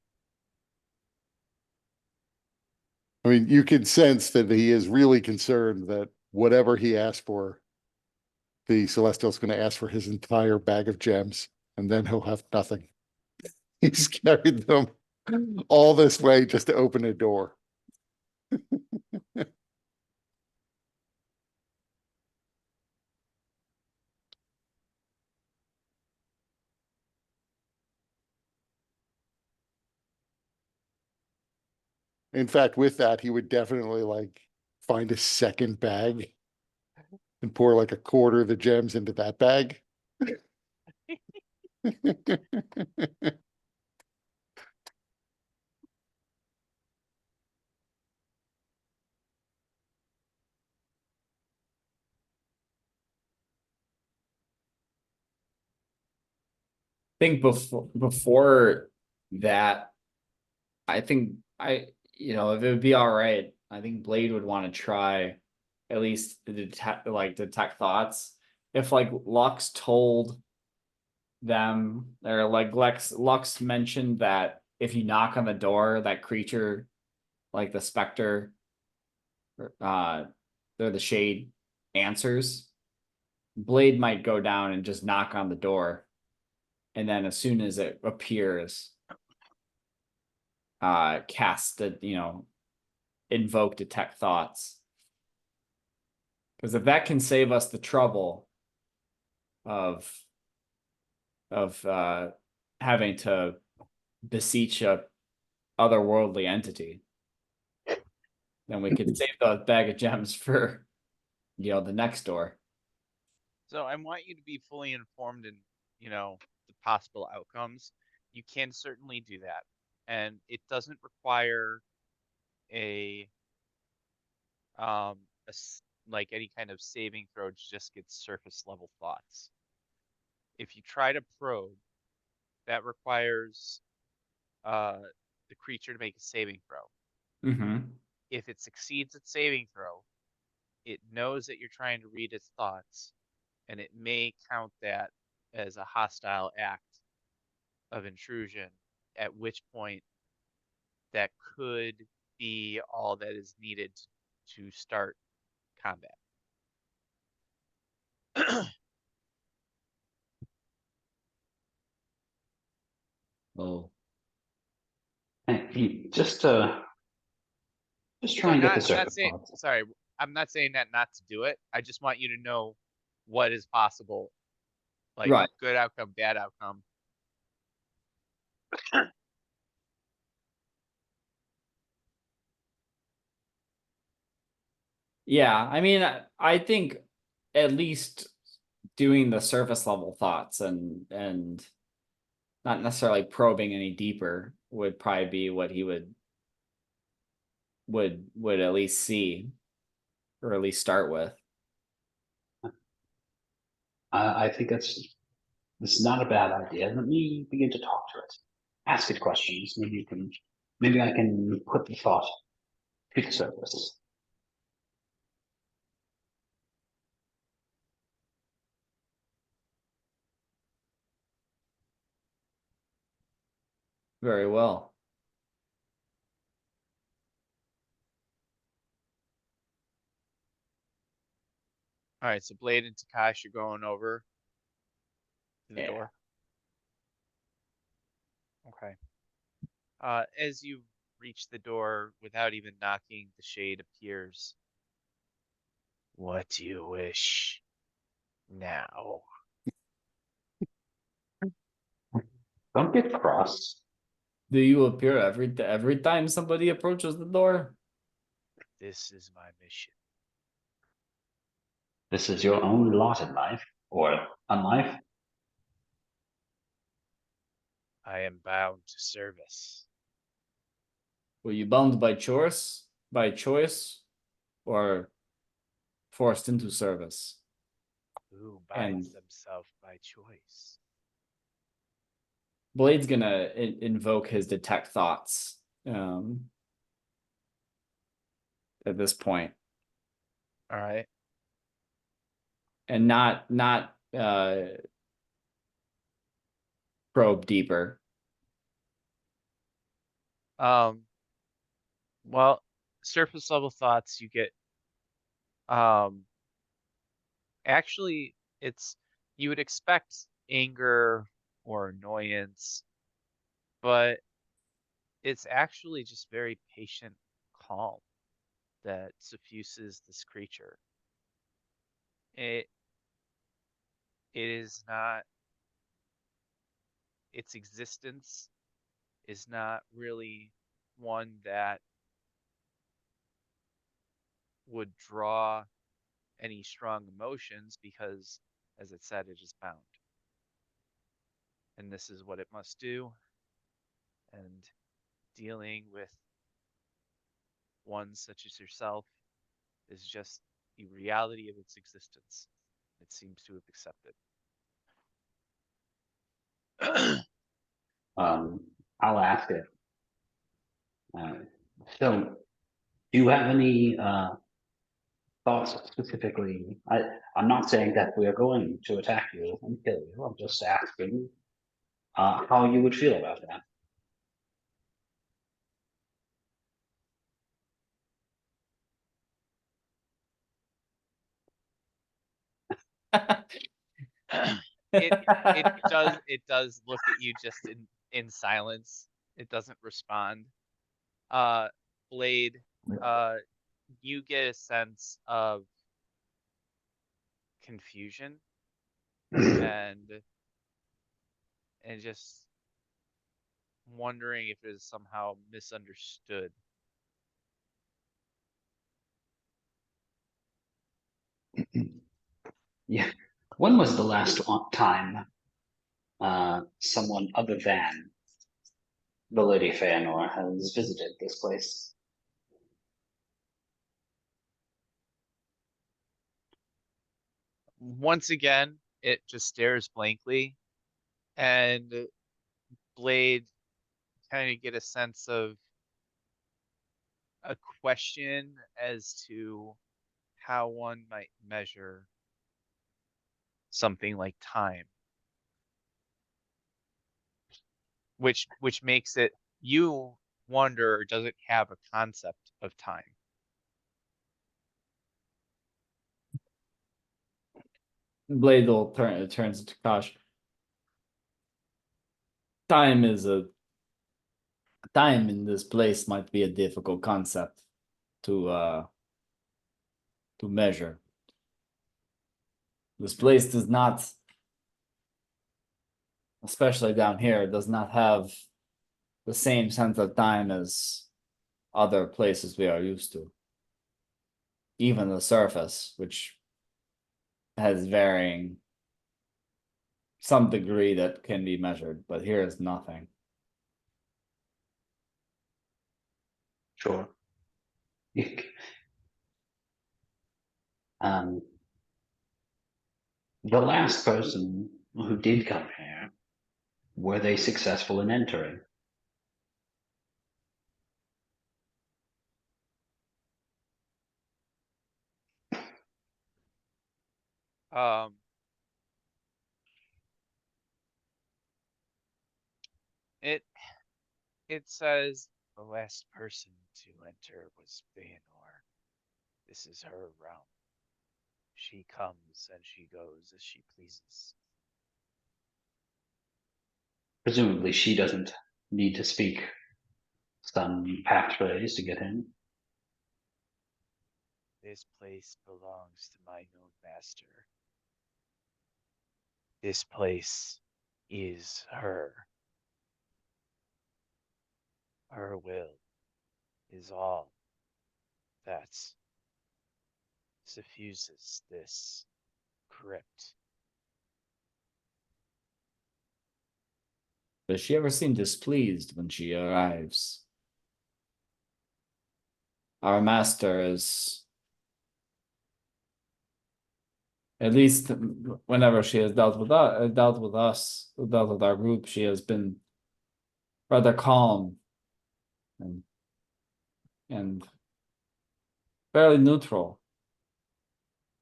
I mean, you can sense that he is really concerned that whatever he asked for, the Celestial's going to ask for his entire bag of gems, and then he'll have nothing. He's carried them all this way just to open a door. In fact, with that, he would definitely like find a second bag and pour like a quarter of the gems into that bag. Think before that, I think if it would be all right, I think Blade would want to try at least to detect thoughts. If like Lux told them, or like Lux mentioned that if you knock on the door, that creature, like the specter, or the shade, answers. Blade might go down and just knock on the door, and then as soon as it appears, cast invoke detect thoughts. Because if that can save us the trouble of having to beseech a otherworldly entity, then we could save the bag of gems for the next door. So I want you to be fully informed in, the possible outcomes. You can certainly do that. And it doesn't require a like any kind of saving throw to just get surface level thoughts. If you try to probe, that requires the creature to make a saving throw. Mm-hmm. If it succeeds its saving throw, it knows that you're trying to read its thoughts, and it may count that as a hostile act of intrusion, at which point that could be all that is needed to start combat. Oh. And just try So and get the I'm not surface saying, thoughts. sorry, I'm not saying that not to do it. I just want you to know what is possible, like Right. good outcome, bad outcome. Yeah, I mean, I think at least doing the surface level thoughts and not necessarily probing any deeper would probably be what he would at least see, or at least start with. I think this is not a bad idea. Let me begin to talk to it. Ask it questions. Maybe I can put the thought to the surface. Very well. All right, so Blade and Takash are going over to the Yeah. door. Okay. As you reach the door without even knocking, the shade appears. What do you wish now? Don't get cross. Do you appear every time somebody approaches the door? This is my mission. This is your own lot in life, or unlife. I am bound to service. Were you bound by choice, or forced into service? Who binds And- themselves by choice? Blade's gonna invoke his detect thoughts at this point, All right. and not probe deeper. Well, surface level thoughts you get. Actually, it's you would expect anger or annoyance, but it's actually just very patient calm that suffuses this creature. It is not, its existence is not really one that would draw any strong emotions because, as it said, it is bound. And this is what it must do. And dealing with one such as yourself is just the reality of its existence. It seems to have accepted. I'll ask it. So, do you have any thoughts specifically? I'm not saying that we are going to attack you and kill you. I'm just asking how you would feel about that. It does look at you just in silence. It doesn't respond. Uh Blade, uh you get a sense of confusion and just wondering if it is somehow misunderstood. Yeah. When was the last time someone other than the Lady Feanor has visited this place? Once again, it just stares blankly, and Blade kind of get a sense of a question as to how one might measure something like time, which makes it you wonder, does it have a concept of time? Blade will turns to Kosh. Time in this place might be a difficult concept to measure. This place does not, especially down here, does not have the same sense of time as other places we are used to. Even the surface, which has varying some degree that can be measured, but here is nothing. Sure. Um, the last person who did come here, were they successful in entering? Um, it It says the last person to enter was Feanor. This is her realm. She comes and she goes as she pleases. Presumably she doesn't need to speak some passphrase to get in. This place belongs to my known master. This place is her. Her will is all that suffuses this crypt. Does she ever seem displeased when she arrives? Our master is, at least whenever she has dealt with us, dealt with our group, she has been rather calm and and fairly neutral.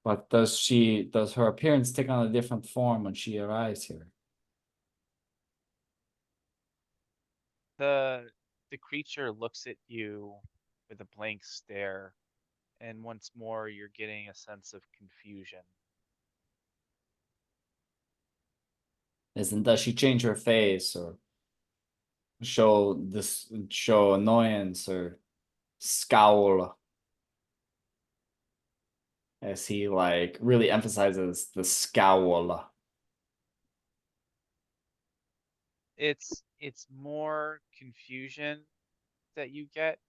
But does her appearance take on a different form when she arrives here? The creature looks at you with a blank stare, and once more you're getting a sense of confusion. Does she change her face or show annoyance or scowl? As he like really emphasizes the scowl. It's more confusion that you get.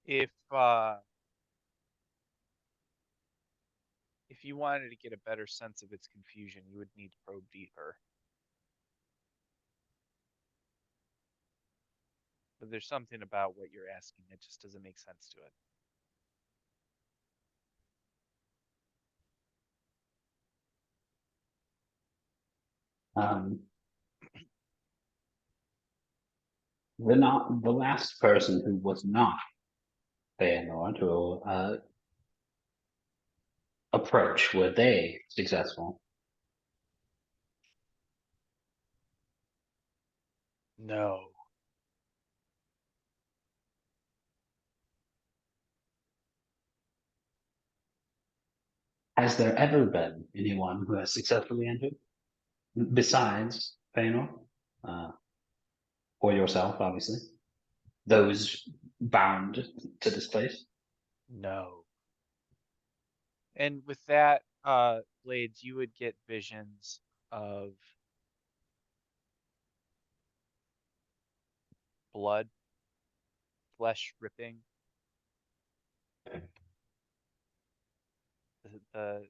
If if you wanted to get a better sense of its confusion, you would need to probe deeper. But there's something about what you're asking that just doesn't make sense to it. The last person who was not Feanor to approach, were they successful? No. Has there ever been anyone who has successfully entered besides Feanor, or yourself, obviously? Those bound to this place? No. And with that, Blades, you would get visions of blood, flesh ripping, the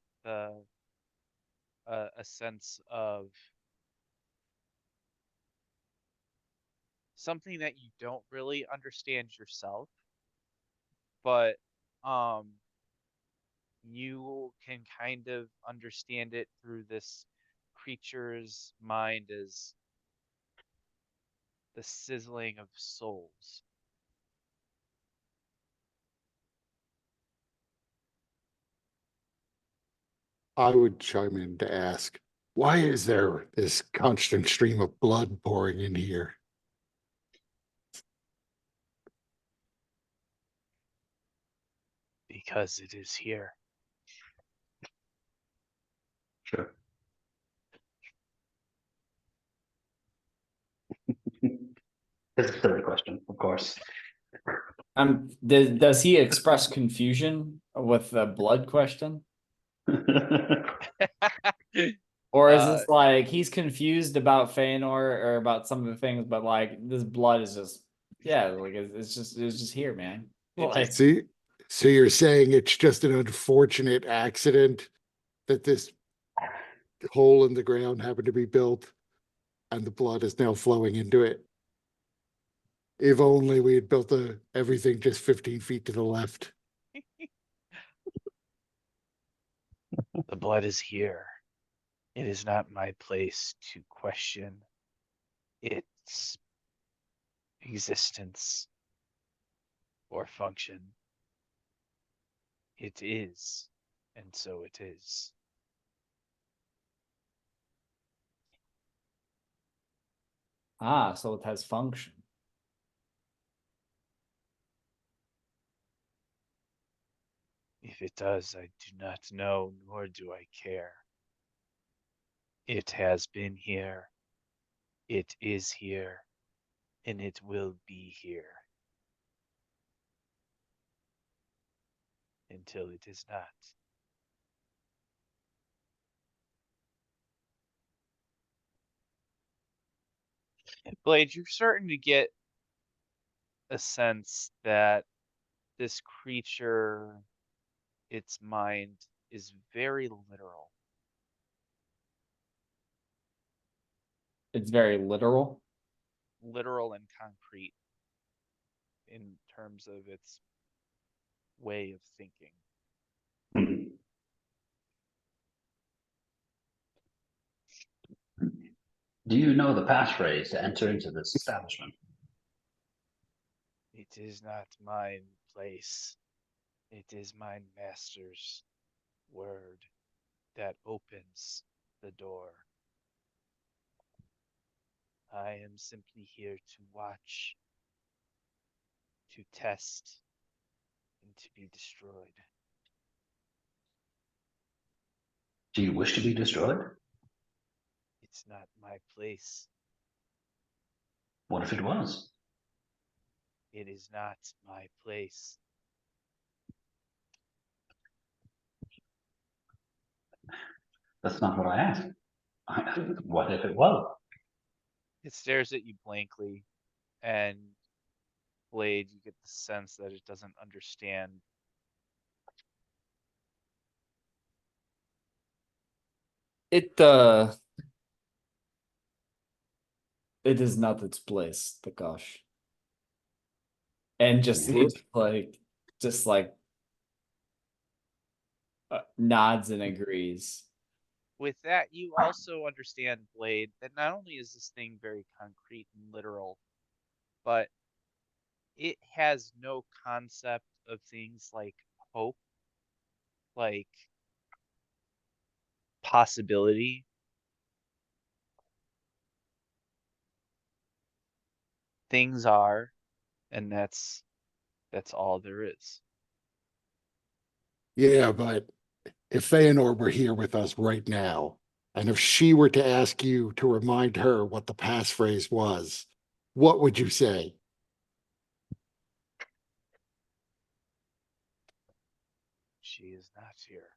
a sense of something that you don't really understand yourself, but you can kind of understand it through this creature's mind as the sizzling of souls. I would chime in to ask, why is there this constant stream of blood pouring in here? Because it is here. Sure. It's a silly question, of course. Does he express confusion with the blood question? Or is this like he's confused about Feanor or about some of the things, but like this blood is just like it's just here, man. Like, See, so you're saying it's just an unfortunate accident that this hole in the ground happened to be built and the blood is now flowing into it. If only we had built everything just 15 feet to the left. The blood is here. It is not my place to question its existence or function. It is, and so it is. Ah, so it has function. If it does, I do not know, nor do I care. It has been here. It is here. And it will be here. Until it is not. Blade, you're starting to get a sense that this creature, its mind, is very literal. It's very literal. Literal and concrete in terms of its way of thinking. Do you know the passphrase to enter into this establishment? It is not mine place. It is mine master's word that opens the door. I am simply here to watch, to test, and to be destroyed. Do you wish to be destroyed? It's not my place. What if it was? It is not my place. That's not what I asked. What if it was? It stares at you blankly, and Blade, you get the sense that it doesn't understand. It is not its place, Takash. And just just like nods and agrees. With that, you also understand, Blade, that not only is this thing very concrete and literal, but it has no concept of things like hope, like possibility. Things are, and that's all there is. Yeah, but if Feanor were here with us right now, and if she were to ask you to remind her what the passphrase was, what would you say? She is not here.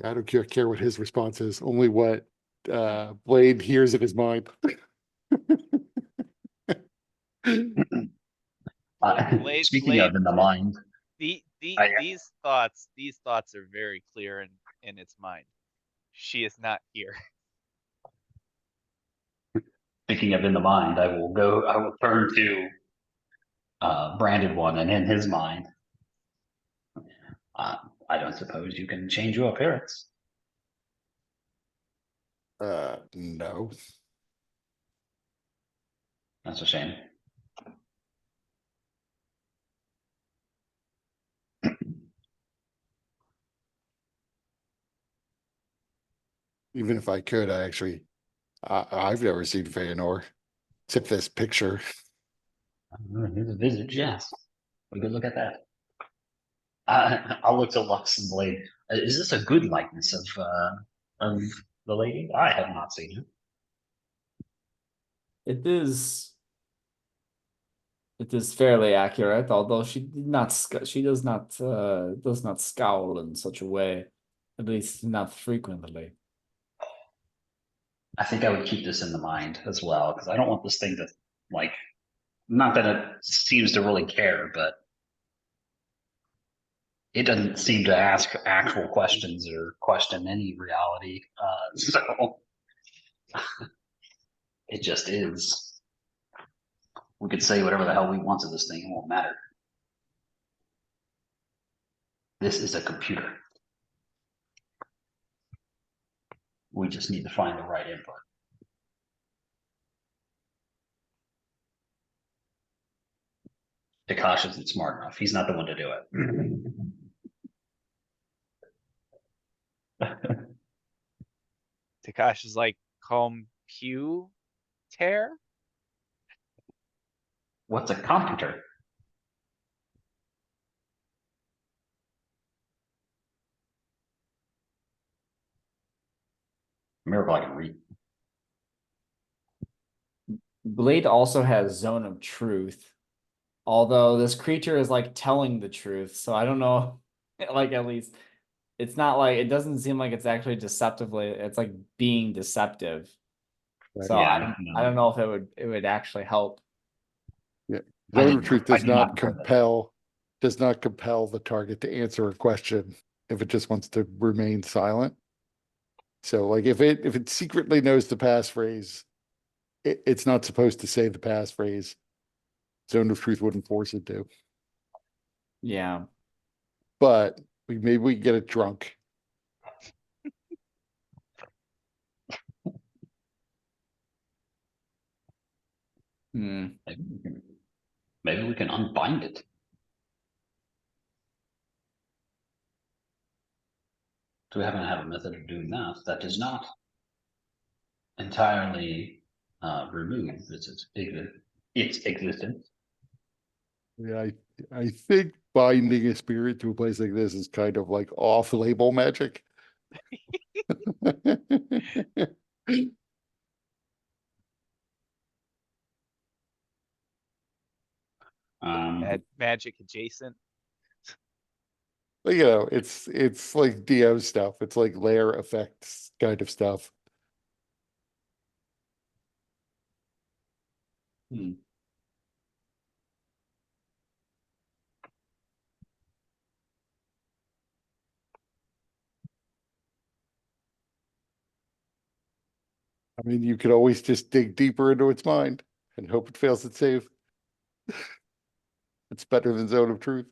I don't care what his response is, only what Blade hears in his mind. Speaking of in the mind, These thoughts are very clear in its mind. She is not here. speaking of in the mind, I will turn to Branded One, and in his mind, I don't suppose you can change your appearance. No. That's a shame. Even if I could, I've never seen Feanor, except this picture. Here's a visit, yes. We could look at that. I'll look to Lux and Blade. Is this a good likeness of the lady? I have not seen her. It is fairly accurate, although she did not she does not scowl in such a way, at least not frequently. I think I would keep this in the mind as well, because I don't want this thing to, like, not that it seems to really care, but it doesn't seem to ask actual questions or question any reality. So it just is. We could say whatever the hell we want to this thing, it won't matter. This is a computer. We just need to find the right input. Takash isn't smart enough. He's not the one to do it. Takash is like, compute? Tear? What's a compter? Miracle I can read. Blade also has Zone of Truth. Although this creature is like telling the truth, so I don't know. Like at least it's not like it doesn't seem like it's actually deceptively. It's like being deceptive. So Yeah, I don't know if it would actually help. Yeah. I Zone did of truth not- I does did not not prefer that. does not compel the target to answer a question if it just wants to remain silent. So like if it secretly knows the passphrase, it's not supposed to say the passphrase. Zone of truth wouldn't force it to, Yeah. but maybe we can get it drunk. Hmm. Maybe we can unbind it. Do we happen to have a method of doing that that does not entirely remove its existence? Yeah, I think binding a spirit to a place like this is kind of like off-label magic. Magic adjacent. But, it's like DO stuff. It's like layer effects kind of stuff. Hmm. I mean, you could always just dig deeper into its mind and hope it fails its save. It's better than Zone of Truth.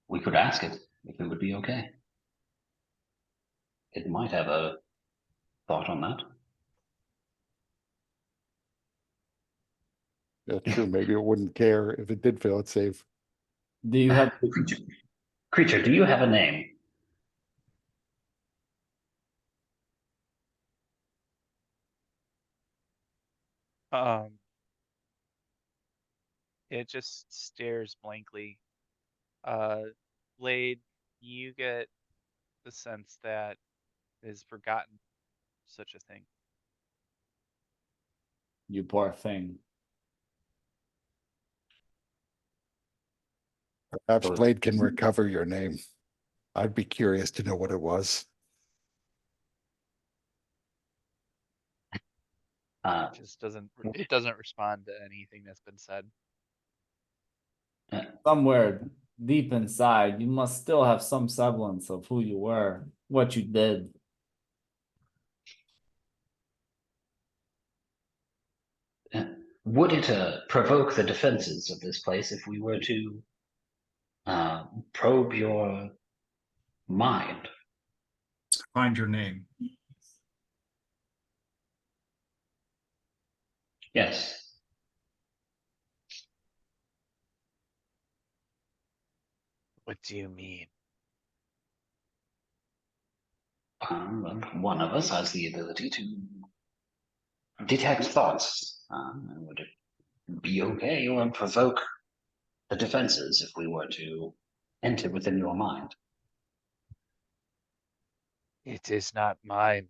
We could ask it if it would be okay. It might have a thought on that. Yeah, true. Maybe it wouldn't care if it did fail its save. Do you have Creature, do you have a name? Um, it just stares blankly. Blade, you get the sense that it has forgotten such a thing. you poor thing? Perhaps Those- Blade can recover your name. I'd be curious to know what it was. It doesn't respond to anything that's been said. Somewhere deep inside, you must still have some semblance of who you were, what you did. Would it provoke the defenses of this place if we were to probe your mind? Find your name. Yes. What do you mean? One of us has the ability to detect thoughts. Would it be okay or provoke the defenses if we were to enter within your mind? It is not my mind.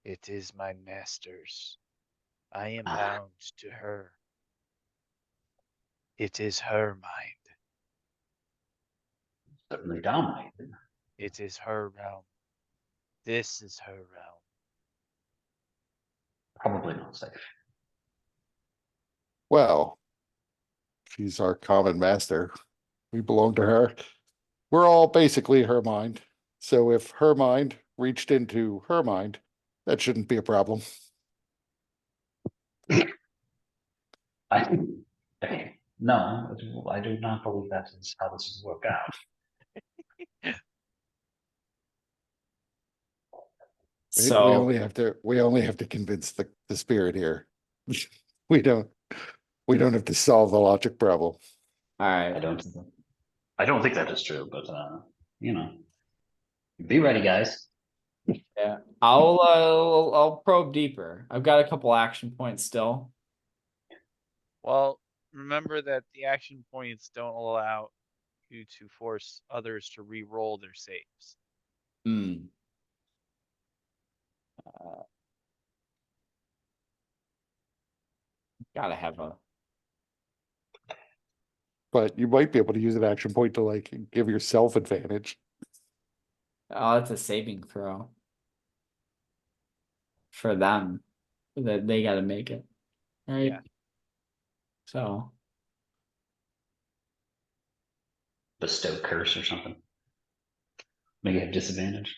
It is my master's. I am bound to her. It is her mind. Certainly dominated. It is her realm. This is her realm. Probably not safe. Well, she's our common master. We belong to her. We're all basically her mind. So if her mind reached into her mind, that shouldn't be a problem. No, I do not believe that is how this will work out. We So we only have to convince the spirit here. We don't have to solve the logic problem. all right. I don't think that is true, but be ready, guys. Yeah. I'll probe deeper. I've got a couple action points still. Well, remember that the action points don't allow you to force others to re-roll their saves. Hmm. Gotta have a. But you might be able to use an action point to like give yourself advantage. Oh, that's a saving throw. For them. That they gotta make it. Right? Yeah. So Bestow curse or something. Make it have disadvantage.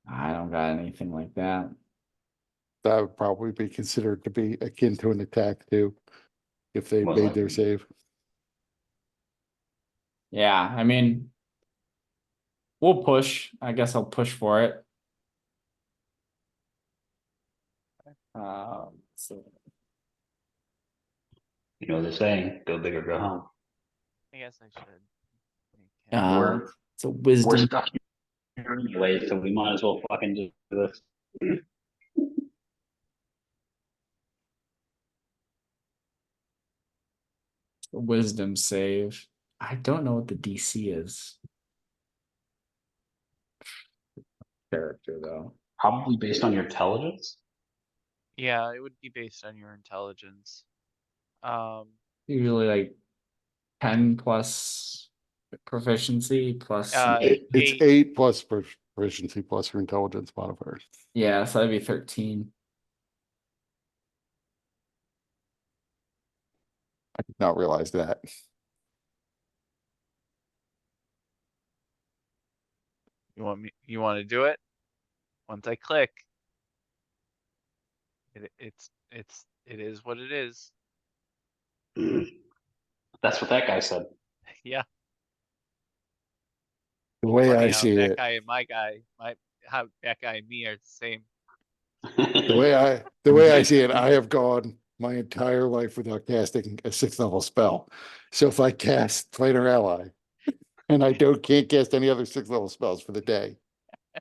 I don't got anything like that. That would probably be considered to be akin to an attack too, if they Most made their likely. save. Yeah, I mean, we'll push. I guess I'll push for it. So You know the saying, go big or go home. I guess I should. make him- We're- it's a We're wisdom. stuck here anyway, so we might as well fucking do this. Wisdom save. I don't know what the DC is. Character though. Probably based on your intelligence. Yeah, it would be based on your intelligence. Usually like 10 plus proficiency plus Uh, It's eight. 8 plus proficiency plus your intelligence modifier. yeah, so that'd be 13. I did not realize that. You want to do it? Once I click, it is what it is. That's what that guy said. Yeah. The way Funny I how see that it, guy and how that guy and me are the same. the way I see it, I have gone my entire life without casting a 6th level spell. So if I cast Planar Ally and I can't cast any other 6th level spells for the day,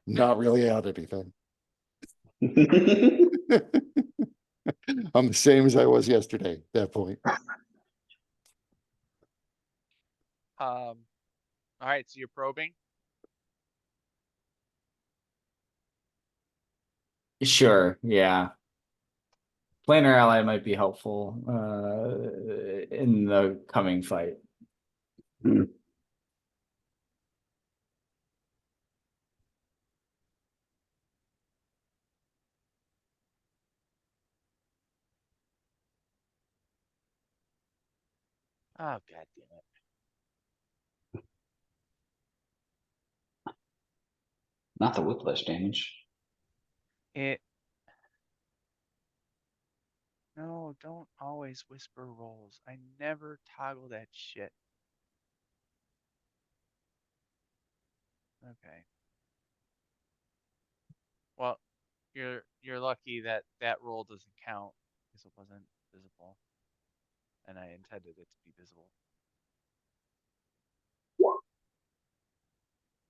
not really out anything. I'm the same as I was yesterday at that point. All right, so you're probing. Sure, yeah. Planar ally might be helpful in the coming fight. Oh, god damn it. Not the whiplash damage. No, don't always whisper rolls. I never toggle that shit. Okay. Well, you're lucky that that roll doesn't count because it wasn't visible, and I intended it to be visible.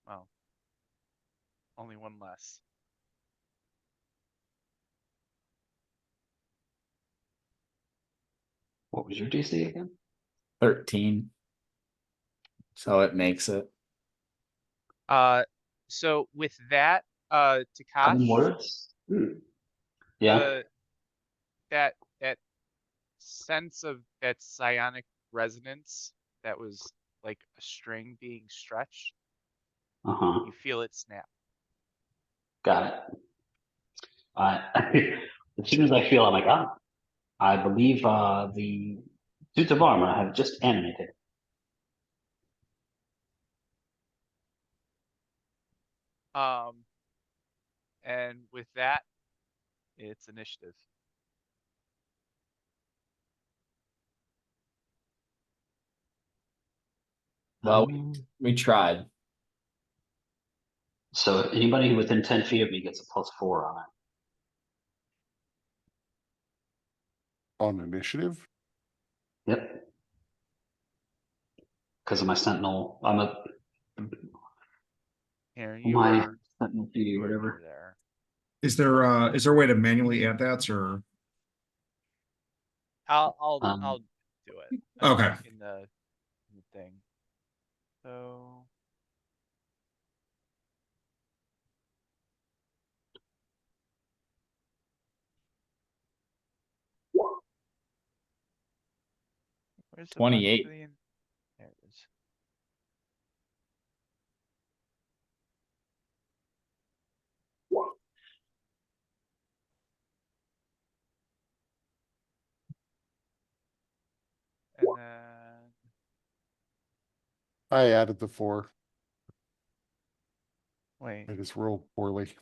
Well, only one less. What was your DC again? 13. So it makes it. So with that, Common Takash, words? Yeah, that sense of that psionic resonance that was like a string being stretched, uh-huh, you feel it snap. got it. As soon as I feel, I'm like, I believe the suits of armor have just animated. And with that, it's initiative. Well, we tried. So anybody within 10 feet of me gets a +4 on it. On initiative? Yep. Because of my sentinel, I'm a Here, you my are Sentinel PD, whatever. There. Is there a way to manually add that or? I'll do it. Okay. In the thing. So. Where's the button 28. for the there it is. And then I added the 4. wait, I just rolled poorly.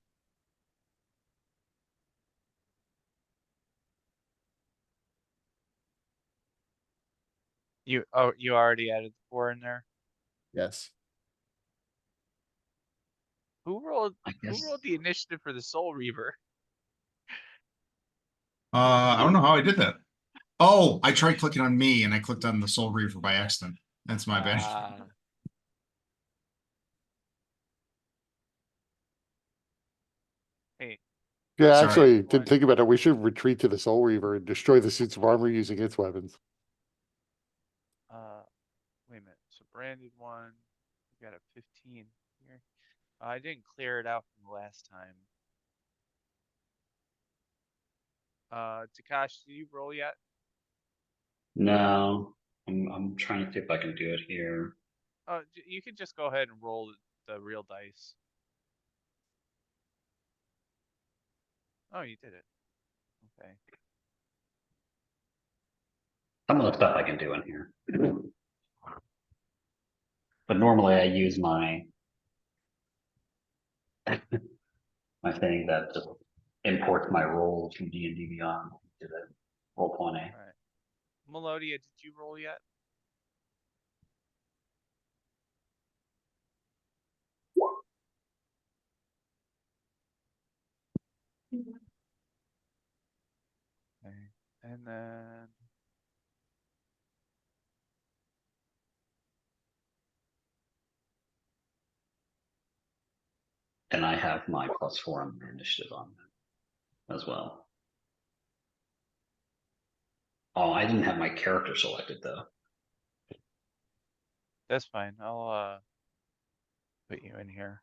you already added the 4 in there. Yes. Who rolled I who guess. rolled the initiative for the Soul Reaver? I don't know how I did that. Oh, I tried clicking on me and I clicked on the Soul Reaver by accident. That's my bad. Ah, hey, Yeah, Sorry. actually, One. didn't think about it. We should retreat to the Soul Reaver and destroy the suits of armor using its weapons. Wait a minute. So branded one, we got a 15 here. I didn't clear it out from the last time. Takash, did you roll yet? No, I'm trying to see if I can do it here. You can just go ahead and roll the real dice. Oh, you did it. Okay. Some of the stuff I can do in here. But normally I use my my thing that just imports my rolls from D&D Beyond to the Roll20. All right. Melodia, did you roll yet? Okay. And then And I have my +4 on my initiative on that as well. Oh, I didn't have my character selected though. that's fine. I'll put you in here.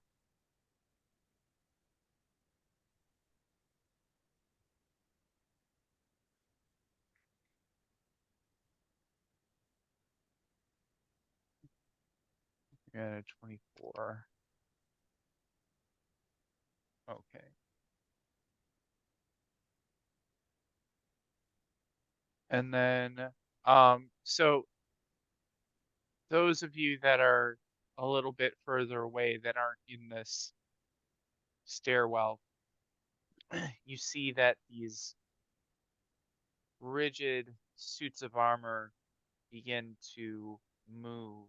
You got a 24. Okay. And then so those of you that are a little bit further away that aren't in this stairwell, you see that these rigid suits of armor begin to move.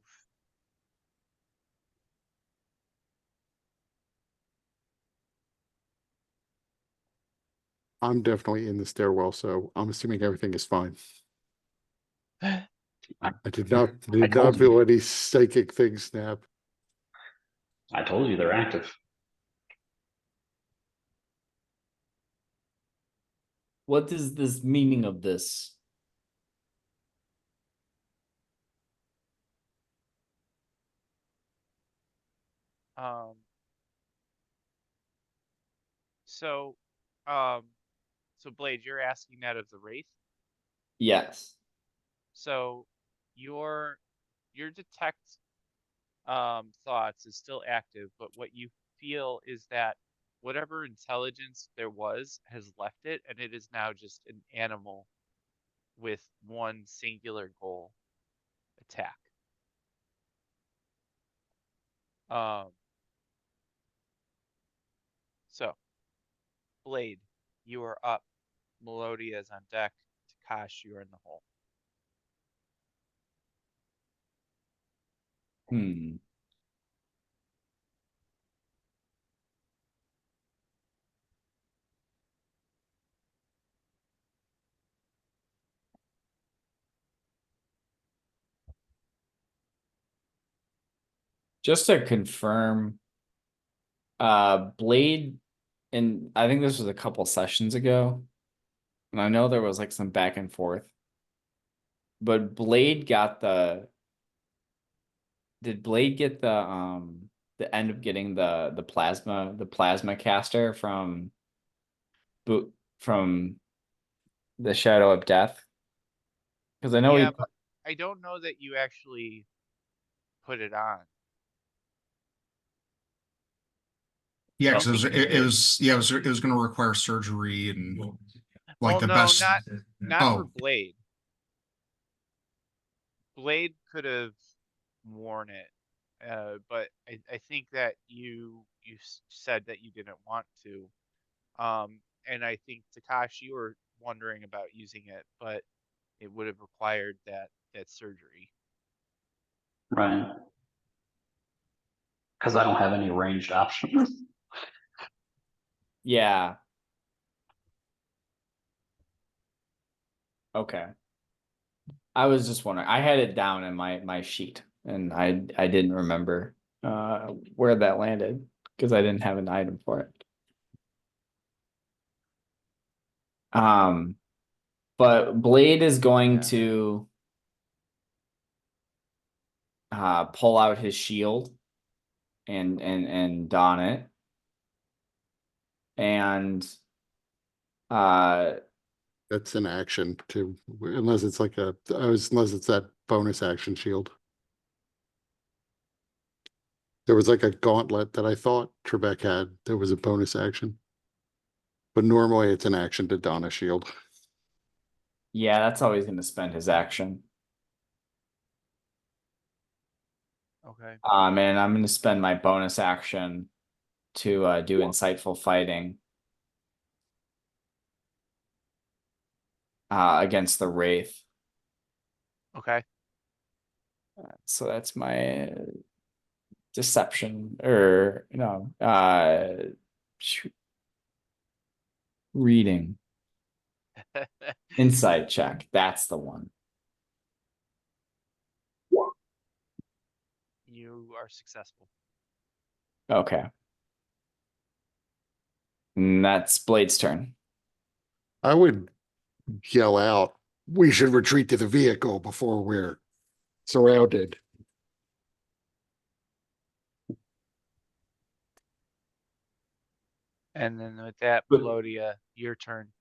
I'm definitely in the stairwell, so I'm assuming everything is fine. I I did not told feel you. any psychic thing snap. I told you they're active. What is this meaning of this? Um, so, um, so Blade, you're asking that of the Wraith. Yes. So your detect thoughts is still active, but what you feel is that whatever intelligence there was has left it, and it is now just an animal with one singular goal: attack. Um, so Blade, you are up. Melodia is on deck. Takash, you are in the hole. Hmm. Just to confirm, Blade, and I think this was a couple sessions ago. And I know there was like some back and forth. But Blade got did Blade get the end up getting the plasma caster from from the Shadow of Death? Because I know Yeah, he but I don't know that you actually put it on. Yeah, don't because think you it did. was yeah, it was going to require surgery and like Well, the no, best. not for Oh, Blade. Blade could have worn it, but I think that you said that you didn't want to. And I think Takashi, you were wondering about using it, but it would have required that surgery. Right. Because I don't have any ranged options. yeah. Okay. I was just wondering. I had it down in my sheet, and I didn't remember where that landed because I didn't have an item for it. But Blade is going Yeah. to pull out his shield and don it. And That's an action too, unless it's like unless it's that bonus action shield. There was like a gauntlet that I thought Trebek had. There was a bonus action. But normally it's an action to don a shield. yeah, that's always going to spend his action. Okay. And I'm going to spend my bonus action to do insightful fighting against the Wraith. Okay. So that's my deception or reading insight check. That's the one. You are successful. Okay. And that's Blade's turn. I would yell out, we should retreat to the vehicle before we're surrounded. And then with that, But- Pelodia, your turn.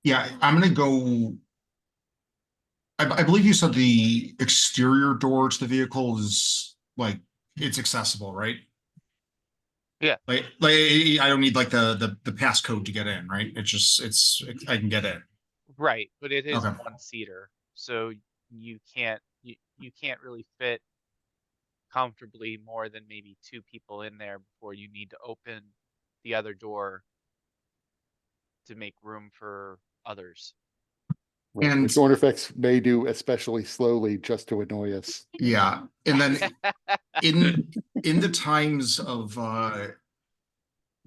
yeah, I'm going to go. I believe you said the exterior door to the vehicle is like it's accessible, right? Yeah. Like I don't need like the passcode to get in, right? I can get in. Right, but it is Okay. one seater, so you can't really fit comfortably more than maybe two people in there before you need to open the other door to make room for others. And The corner effects may do especially slowly just to annoy us. yeah, and then in the times of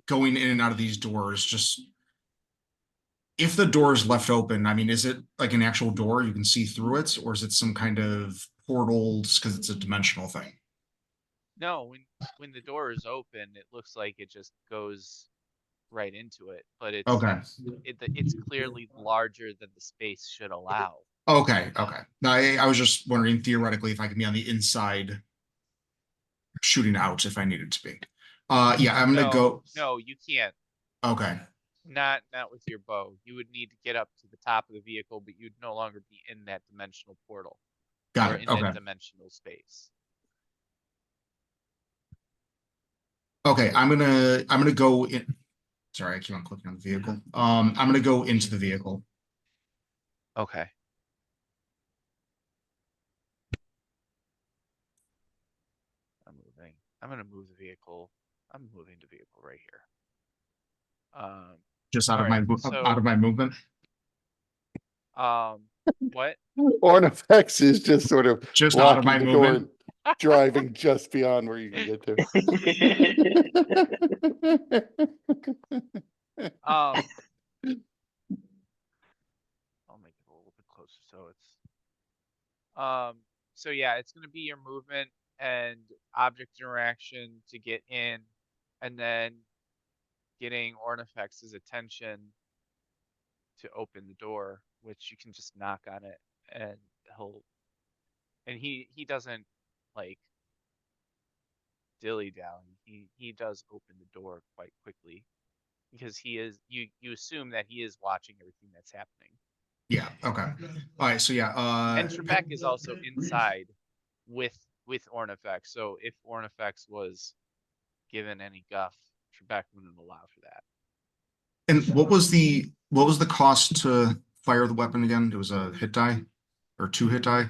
going in and out of these doors, just if the door is left open, I mean, is it like an actual door you can see through it, or is it some kind of portal just because it's a dimensional thing? No, when the door is open, it looks like it just goes right into it, but Okay. it's clearly larger than the space should allow. Okay. No, I was just wondering theoretically if I can be on the inside shooting out if I needed to be. Yeah, I'm gonna go. No, you can't. Okay. Not with your bow. You would need to get up to the top of the vehicle, but you'd no longer be in that dimensional portal Got or it. in Okay. that dimensional space. Okay, I'm gonna go in. Sorry, I keep on clicking on the vehicle. I'm gonna go into the vehicle. Okay. I'm gonna move the vehicle. I'm moving the vehicle right here. Just out All of my right, out of my movement. What? Orn effects is just sort of Just out of locking my the door movement. and driving just beyond where you can get to. I'll make it a little bit closer so it's so yeah, it's gonna be your movement and object interaction to get in, and then getting Ornifex's attention to open the door, which you can just knock on it and he'll, and he doesn't like dilly dally. He does open the door quite quickly because he is, you assume that he is watching everything that's happening. Yeah, okay. All right, so yeah, And Trebek is also inside with Ornifex. So if Ornifex was given any guff, Trebek wouldn't allow for that. and what was the cost to fire the weapon again? It was a hit die or 2 hit die?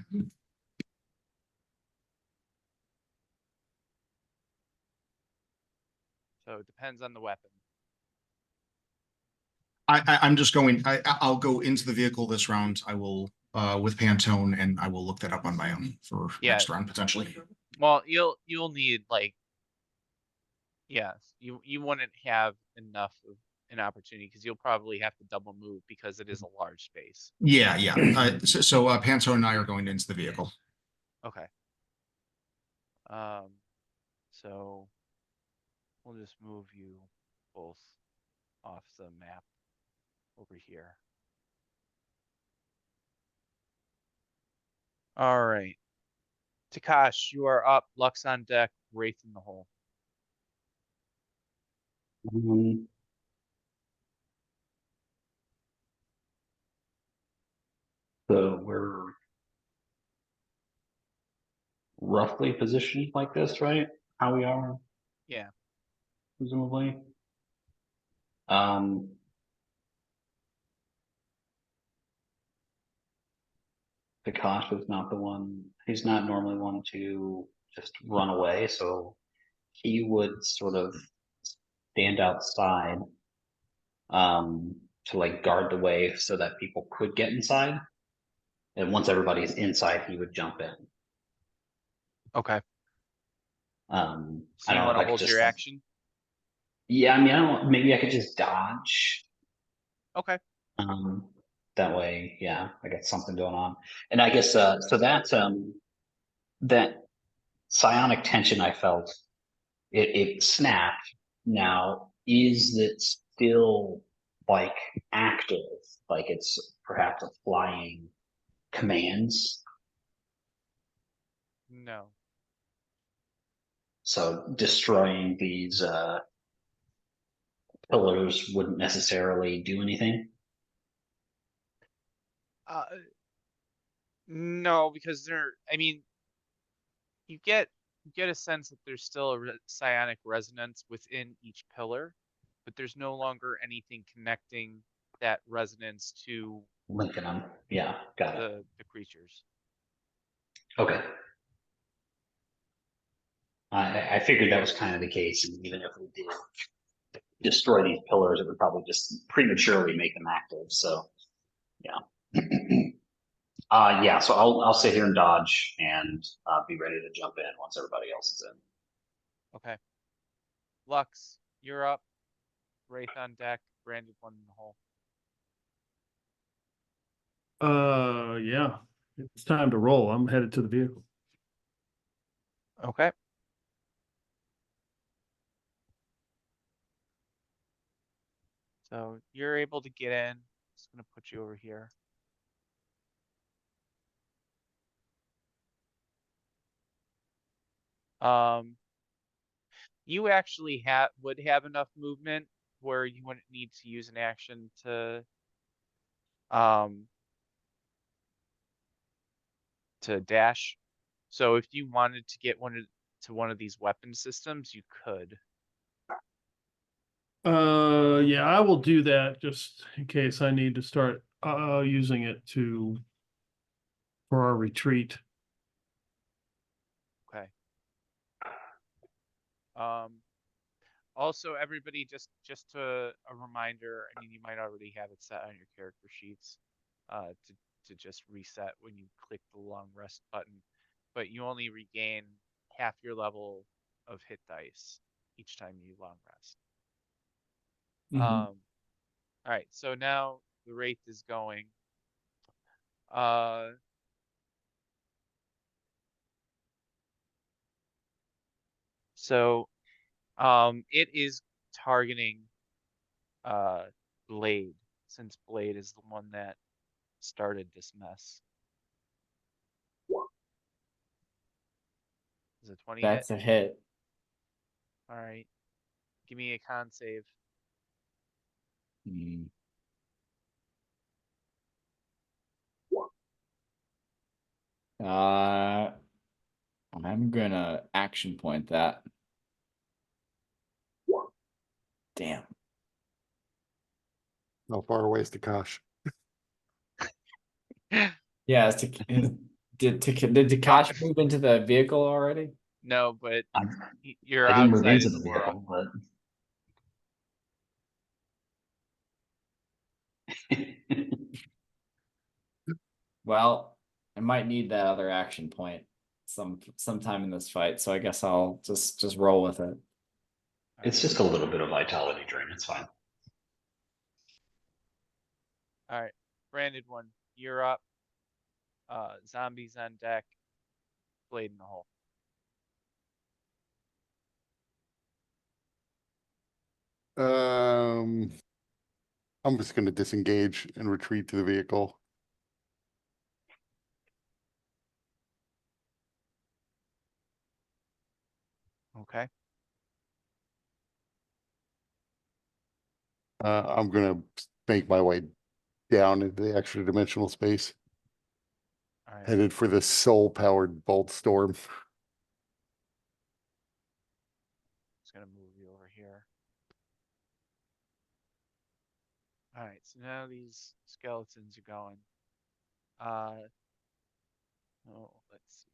So it depends on the weapon. I'm just going, I'll go into the vehicle this round. I will with Pantone, and I will look that up on my own for Yeah. next round potentially. Well, you'll need like, yes, you wouldn't have enough of an opportunity because you'll probably have to double move because it is a large space. Yeah, yeah. So Pantone and I are going into the vehicle. Okay. So we'll just move you both off the map over here. All right. Takash, you are up. Lux on deck. Wraith in the hole. So we're roughly positioned like this, right? How we are, Yeah. presumably. Prakash is not the one, he's not normally one to just run away, so he would sort of stand outside to like guard the way so that people could get inside. And once everybody's inside, he would jump in. Okay. I So you don't know want if I to could hold just your like, action? yeah, I mean, I don't, maybe I could just dodge. Okay. That way, yeah, I got something going on. And I guess so that that psionic tension I felt, it snapped. Now, is it still like active? Like it's perhaps applying commands? No. So destroying these pillars wouldn't necessarily do anything? No, because they're, I mean, you get a sense that there's still a psionic resonance within each pillar, but there's no longer anything connecting that resonance to Linking them. Yeah, got it. the creatures. Okay. I figured that was kind of the case, and even if we did destroy these pillars, it would probably just prematurely make them active. So, yeah. Yeah. So I'll sit here and dodge and be ready to jump in once everybody else is in. Okay. Lux, you're up. Wraith on deck. Branded one in the hole. Yeah, it's time to roll. I'm headed to the vehicle. Okay. So you're able to get in. Just gonna put you over here. You actually would have enough movement where you wouldn't need to use an action to dash. So if you wanted to get one of these weapon systems, you could. Yeah, I will do that just in case I need to start using it for our retreat. Okay. Also, everybody, just a reminder. I mean, you might already have it set on your character sheets, to just reset when you click the long rest button, but you only regain half your level of hit dice each time you long rest. All right, so now the Wraith is going. So, it is targeting Blade, since Blade is the one that started this mess. Is a 20 hit? That's a hit. All right. Give me a con save. Mm, Uh, I'm gonna action point that. Damn. How far away is Takash? Yeah, did Takash move into the vehicle already? No, but I'm- you're I didn't move outside into his the aura. vehicle, but. Well, I might need that other action point sometime in this fight, so I guess I'll just roll with it. It's just a little bit of vitality drain. It's fine. All right. Branded one. You're up. Zombies on deck. Blade in the hole. I'm just gonna disengage and retreat to the vehicle. Okay. I'm gonna make my way down into the extra dimensional space, All right. headed for the soul powered bolt storm. Just gonna move you over here. All right. So now these skeletons are going. Oh, let's see.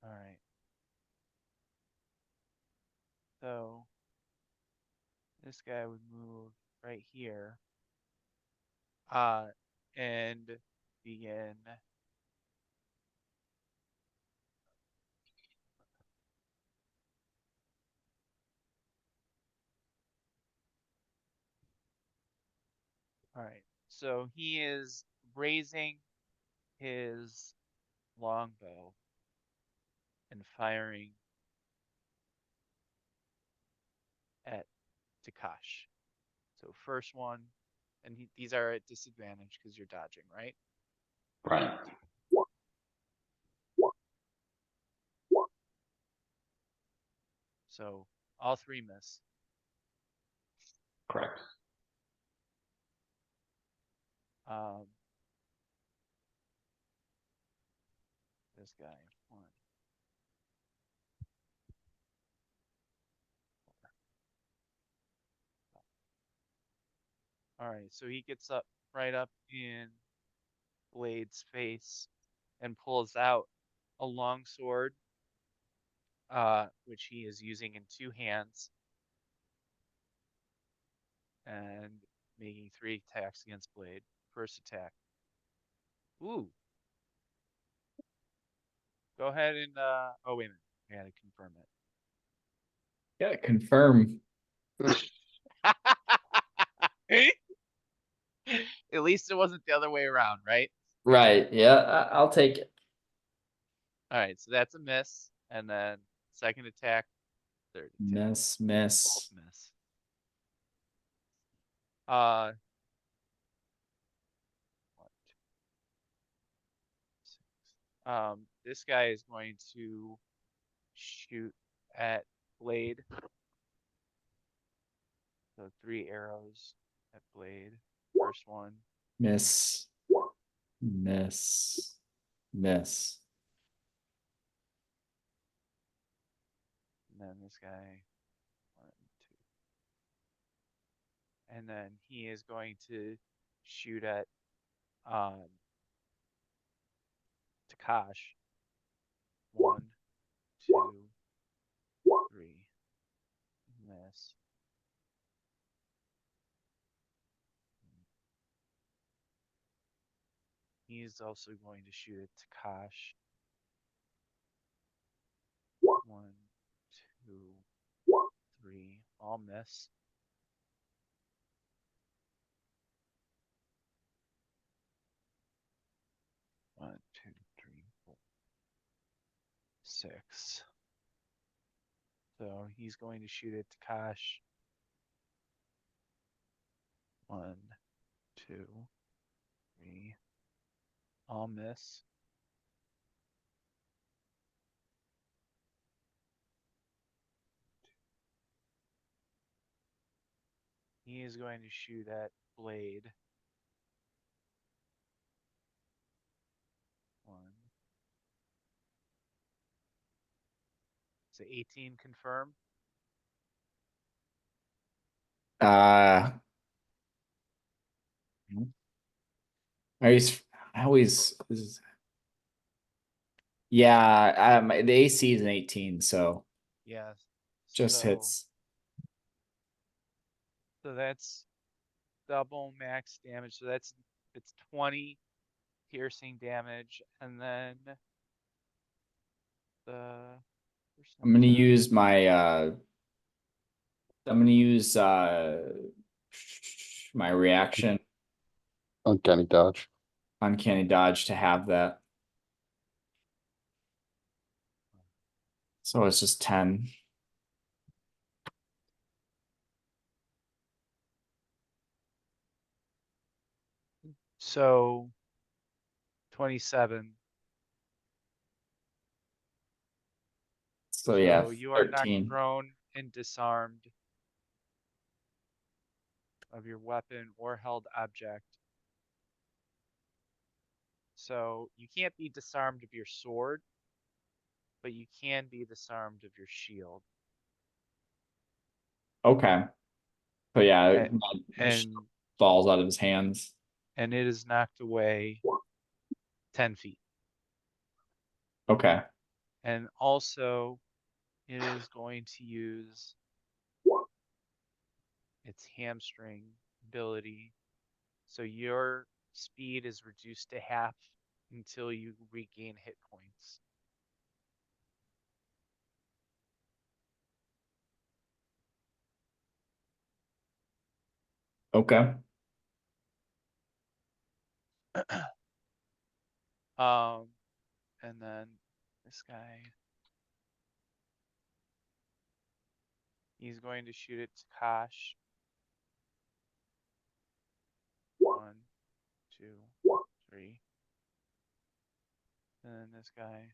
All right. So this guy would move right here. And begin. All right. So he is raising his longbow and firing at Takash. So first one, and these are at disadvantage because you're dodging, right? Right. So all three miss. Correct. Um, this guy, one. All right, so he gets up right up in Blade's face and pulls out a long sword, which he is using in two hands, and making 3 attacks against Blade. First attack. Ooh. Go ahead and oh wait a minute. I gotta confirm Yeah, confirm. it. At least it wasn't the other way around, right? Right. Yeah, I'll take it. All right, so that's a miss, and then second attack, third attack, Miss. both miss. Uh, 1, 2, 6. This guy is going to shoot at Blade. So 3 arrows at Blade. First one, Miss. Miss. Miss. and then this guy, 1, 2. And then he is going to shoot at Takash. 1, 2, 3. Miss. He's also going to shoot at Takash. 1, 2, I'll miss. One, two, three, four, 6. So he's going to shoot it to Kosh. 1, 2, 3. I'll miss. He is going to shoot at Blade. 1. Is it 18 confirm? Uh, I always, yeah, the AC is an 18, so Yeah. just So- hits. So that's double max damage. So it's 20 piercing damage, and then the I'm gonna percentile- use my I'm gonna use my reaction Uncanny dodge. uncanny dodge to have that. So it's just 10. So 27. So yeah, So you are knocked 13. prone and disarmed of your weapon or held object. So you can't be disarmed of your sword, but you can be disarmed of your shield. Okay. So yeah, And- my shield And falls out of his hands. and it is knocked away 10 feet. Okay. And also it is going to use its hamstring ability. So your speed is reduced to half until you regain hit points. Okay. And then this guy, he's going to shoot it to Kosh. 1, 2, 3. And then this guy,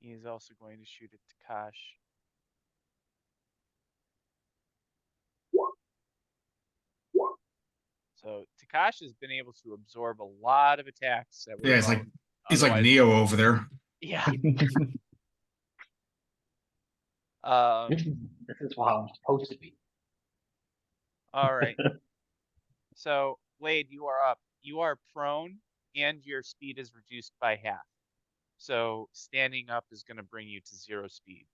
he is also going to shoot it to Kosh. So Takash has been able to absorb a lot of attacks that would Yeah, have he's like otherwise- Neo over there. Yeah. This is how I'm supposed to be. All right. So Blade, you are up. You are prone, and your speed is reduced by half. So standing up is going to bring you to 0 speed.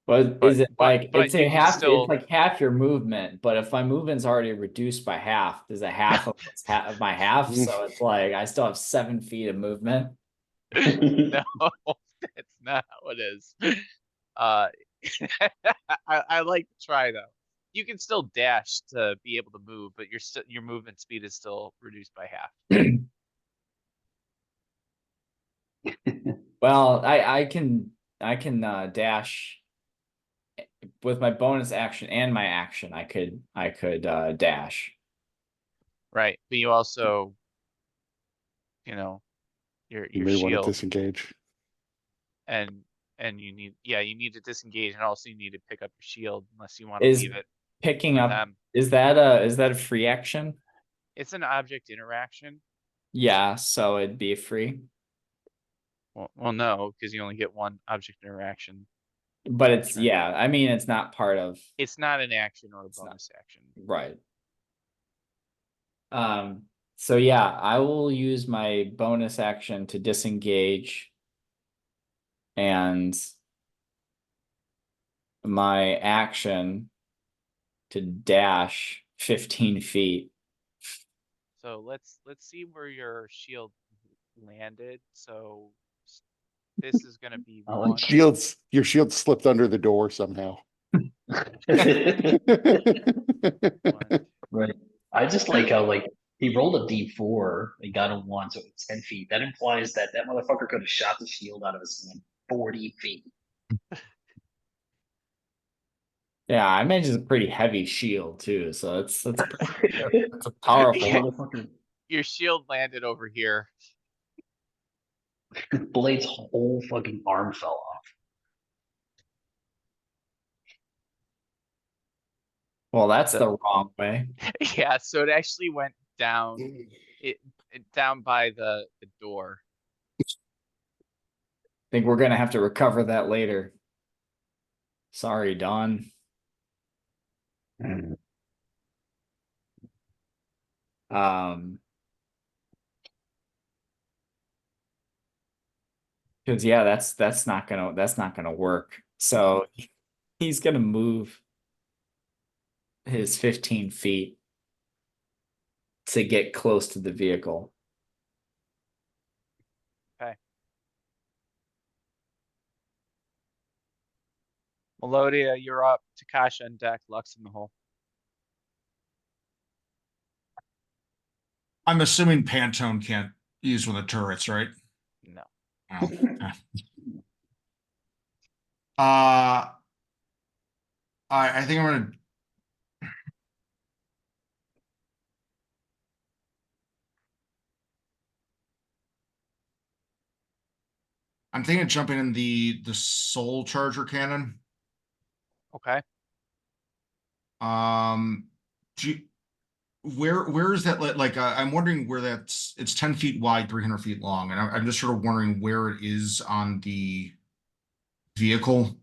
But But- is it but- like but it's you a can half? still- It's like half your movement. But if my movement's already reduced by half, there's a half of of my half. So it's like I still have 7 feet of movement. No, that's not how it is. I like to try though. You can still dash to be able to move, but your movement speed is still reduced by half. Well, I can dash with my bonus action and my action. I could dash. Right, but you also, your You may want to shield, disengage. and you need to disengage, and also you need to pick up your shield unless you want to Is leave it picking for up them. is that a free action? It's an object interaction. Yeah, so it'd be free. Well, no, because you only get one object interaction. But it's Sure. yeah, I mean it's not part of It's not an action or a It's not. bonus action. right. So yeah, I will use my bonus action to disengage and my action to dash 15 feet. So let's see where your shield landed. So This is gonna be Oh, one. Your shield slipped under the door somehow. One. Right. I just like how like he rolled a D4 and got a 1, so it's 10 feet. That implies that that motherfucker could have shot the shield out of his hand 40 feet. Yeah, I imagine it's a pretty heavy shield too, so it's a powerful. Yeah. Motherfucker, Your shield landed over here. Blade's whole fucking arm fell off. Well, that's the wrong way. Yeah, so it actually went down it down by the door. Think we're gonna have to recover that later. Sorry, Don. Because yeah, that's not gonna work. So he's gonna move his 15 feet to get close to the vehicle. Melodia, you're up. Takashi on deck. Lux in the hole. I'm assuming Pantone can't use one of the turrets, right? No. Oh, okay. I think I'm gonna. I'm thinking of jumping in the Soul Charger cannon. Okay. Do you, where is that like I'm wondering where it's 10 feet wide, 300 feet long, and I'm just sort of wondering where it is on the vehicle.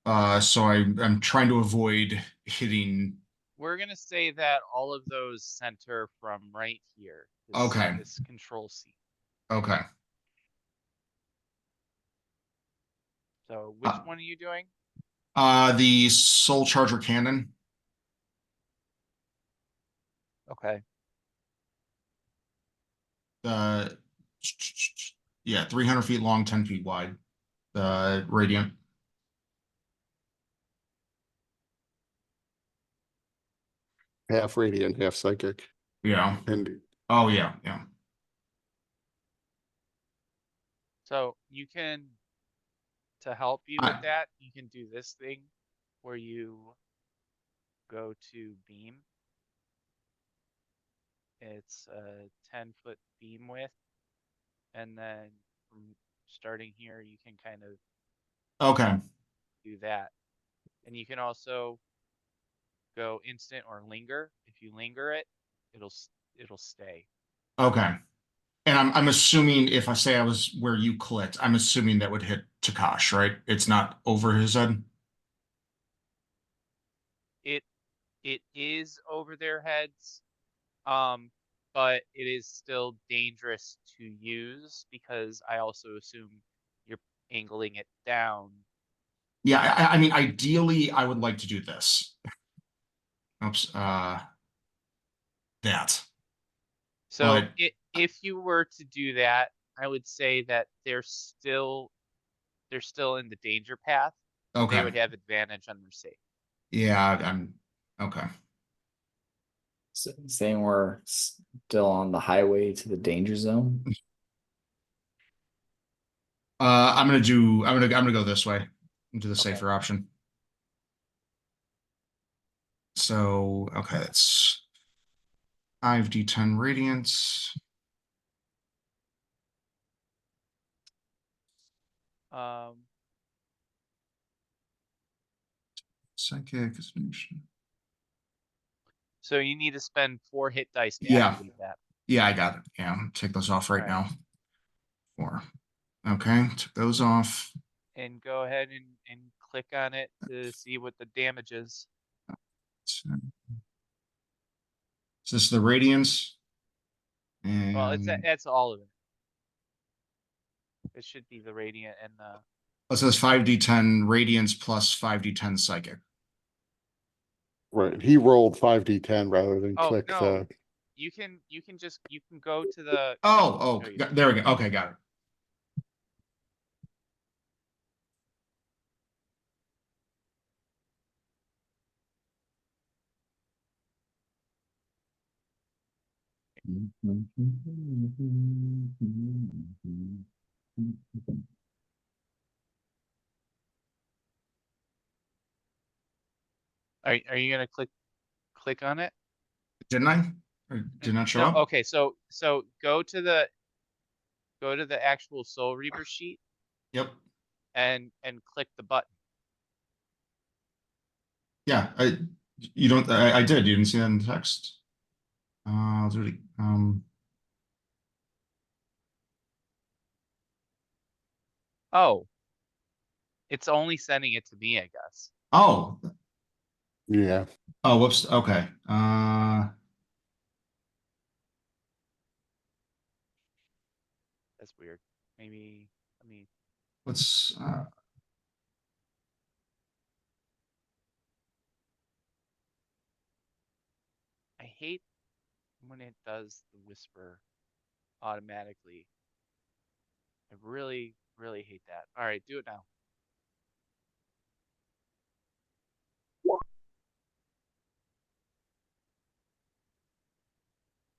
So I'm trying to avoid hitting. We're gonna say that all of those center from right here. Okay. This control seat. Okay. So which one are you doing? The Soul Charger cannon. Okay. Yeah, 300 feet long, 10 feet wide. Radiant. Half radiant, half psychic. Yeah. And Oh yeah, yeah. So you can, to help you with that, you can do this thing where you go to beam. It's a 10-foot beam width. And then from starting here, you can kind of Okay. do that. And you can also go instant or linger. If you linger it, it'll stay. Okay. And I'm assuming if I say I was where you clicked, I'm assuming that would hit Takash, right? It's not over his head. It is over their heads, but it is still dangerous to use because I also assume you're angling it down. Yeah, I mean, ideally, I would like to do this. Oops. That. So But if you were to do that, I would say that they're still in the danger path. So they okay. would have advantage on their save. Yeah, I'm okay. Saying we're still on the highway to the danger zone. I'm gonna go this way into the Okay. safer option. So okay, that's 5d10 radiance. Psychic. So you need to spend 4 hit dice to Yeah. activate that. Yeah, I got it. Yeah, take those off right now. 4. Okay, took those off. And go ahead and click on it to see what the damage is. Is this the radiance? And Well, that's all of it. It should be the radiant and the. it says 5d10 radiance plus 5d10 psychic. right, he rolled 5d10 rather than Oh, click no. the. You can go to the. Oh, show you. there we go. Okay, got it. Are you gonna click on it? Didn't I? Or did not show No, up? okay, so go to the actual Soul Reaper sheet Yep. and click the button. Yeah, you don't, I did. You didn't see that in the text? I'll do it. Oh, it's only sending it to me, I guess. Oh, Yeah. oh, whoops. Okay. That's weird. Maybe let me. Let's, I hate when it does the whisper automatically. I really, really hate that. All right, do it now.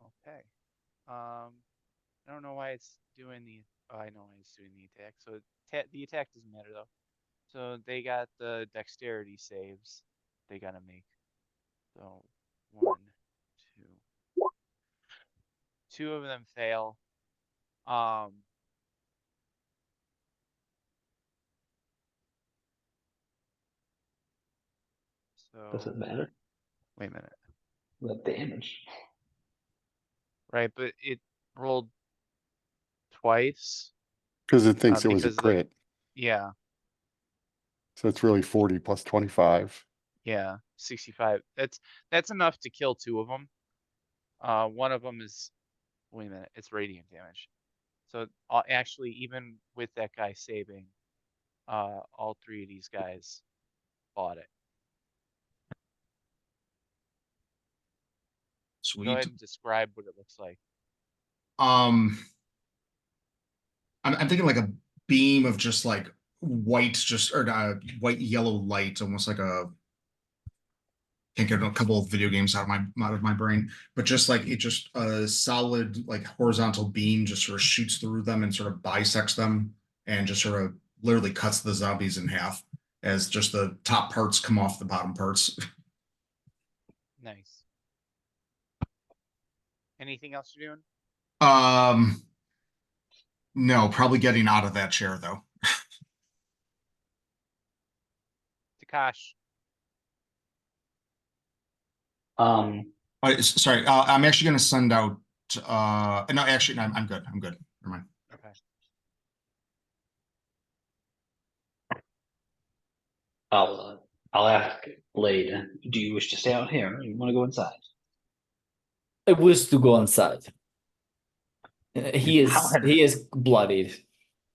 Okay. I don't know why it's doing the. Oh, I know why it's doing the attack. So the attack doesn't matter though. So they got the dexterity saves they gotta make. So one, two of them fail. Um, Does it so matter? wait a minute. The damage. Right, but it rolled twice. Because it thinks it was a Because the crit. yeah, So it's really 40 plus 25. yeah, 65. That's enough to kill two of them. One of them is wait a minute, it's radiant damage. So actually, even with that guy saving, all three of these guys fought it. Go sweet. ahead and describe what it looks like. Um, I'm thinking like a beam of just like white, just or white yellow light, almost like a can't get a couple of video games out of my brain, but just like it just a solid like horizontal beam just sort of shoots through them and sort of bisects them and just sort of literally cuts the zombies in half as just the top parts come off the bottom parts. Nice. Anything else you're doing? Um, no, probably getting out of that chair though. Takash. Sorry, I'm actually going to send out. No, actually, no, I'm good. I'm good. Never mind. Okay. I'll ask Blade. Do you wish to stay out here? Or you want to go inside? I wish to go inside. He How is bloodied.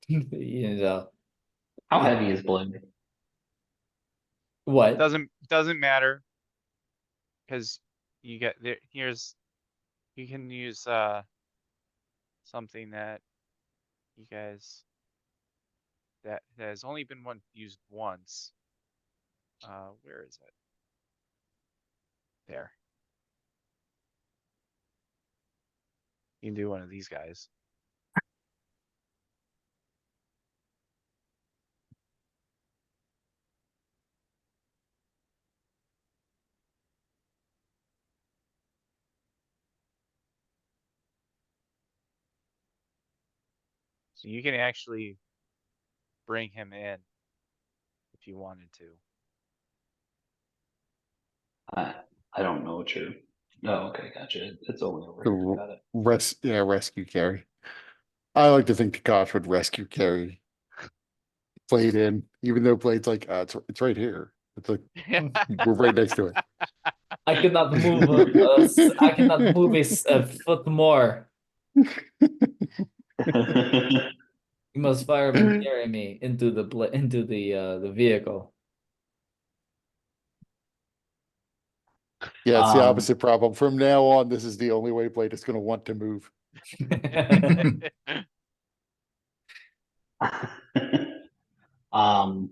You know How heavy is Blade? what? Doesn't matter because you get there. Here's you can use something that you guys that has only been used once. Where is it? There. You can do one of these guys. So you can actually bring him in if you wanted to. I don't know what you're. Oh, okay, gotcha. It's only over The here. Got it. rescue carry. I like to think Takash would rescue carry Blade in, even though Blade's like, it's right here. It's like we're right next to it. I cannot move. I cannot move a foot more. You must fireman carry me into the vehicle. Yeah, it's the Um, opposite problem. From now on, this is the only way Blade is going to want to move. um,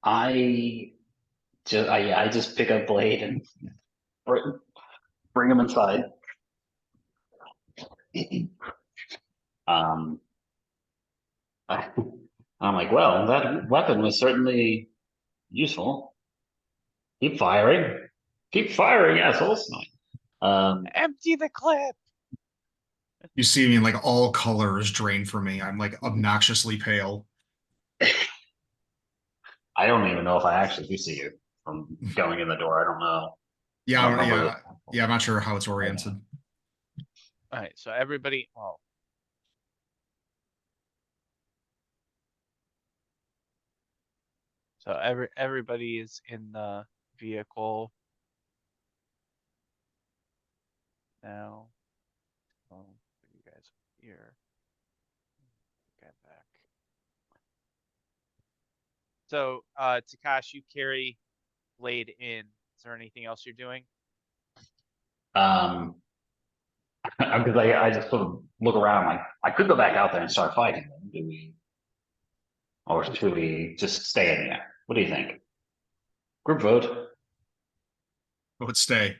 I just pick up Blade and bring him inside. Um, I'm like, well, that weapon was certainly useful. Keep firing. Keep firing, assholes. Empty the clip. You see me, and like all color is drained from me. I'm like obnoxiously pale. I don't even know if I actually do see you from going in the door. I don't know. Yeah, I don't remember yeah, yeah. I'm not sure how it's oriented. All right, so everybody, oh. So everybody is in the vehicle now. Put you guys here. Get back. So, Takash, you carry Blade in. Is there anything else you're doing? because I just sort of look around like I could go back out there and start fighting them. Do we, or should we just stay in here? What do you think? Group vote. But stay.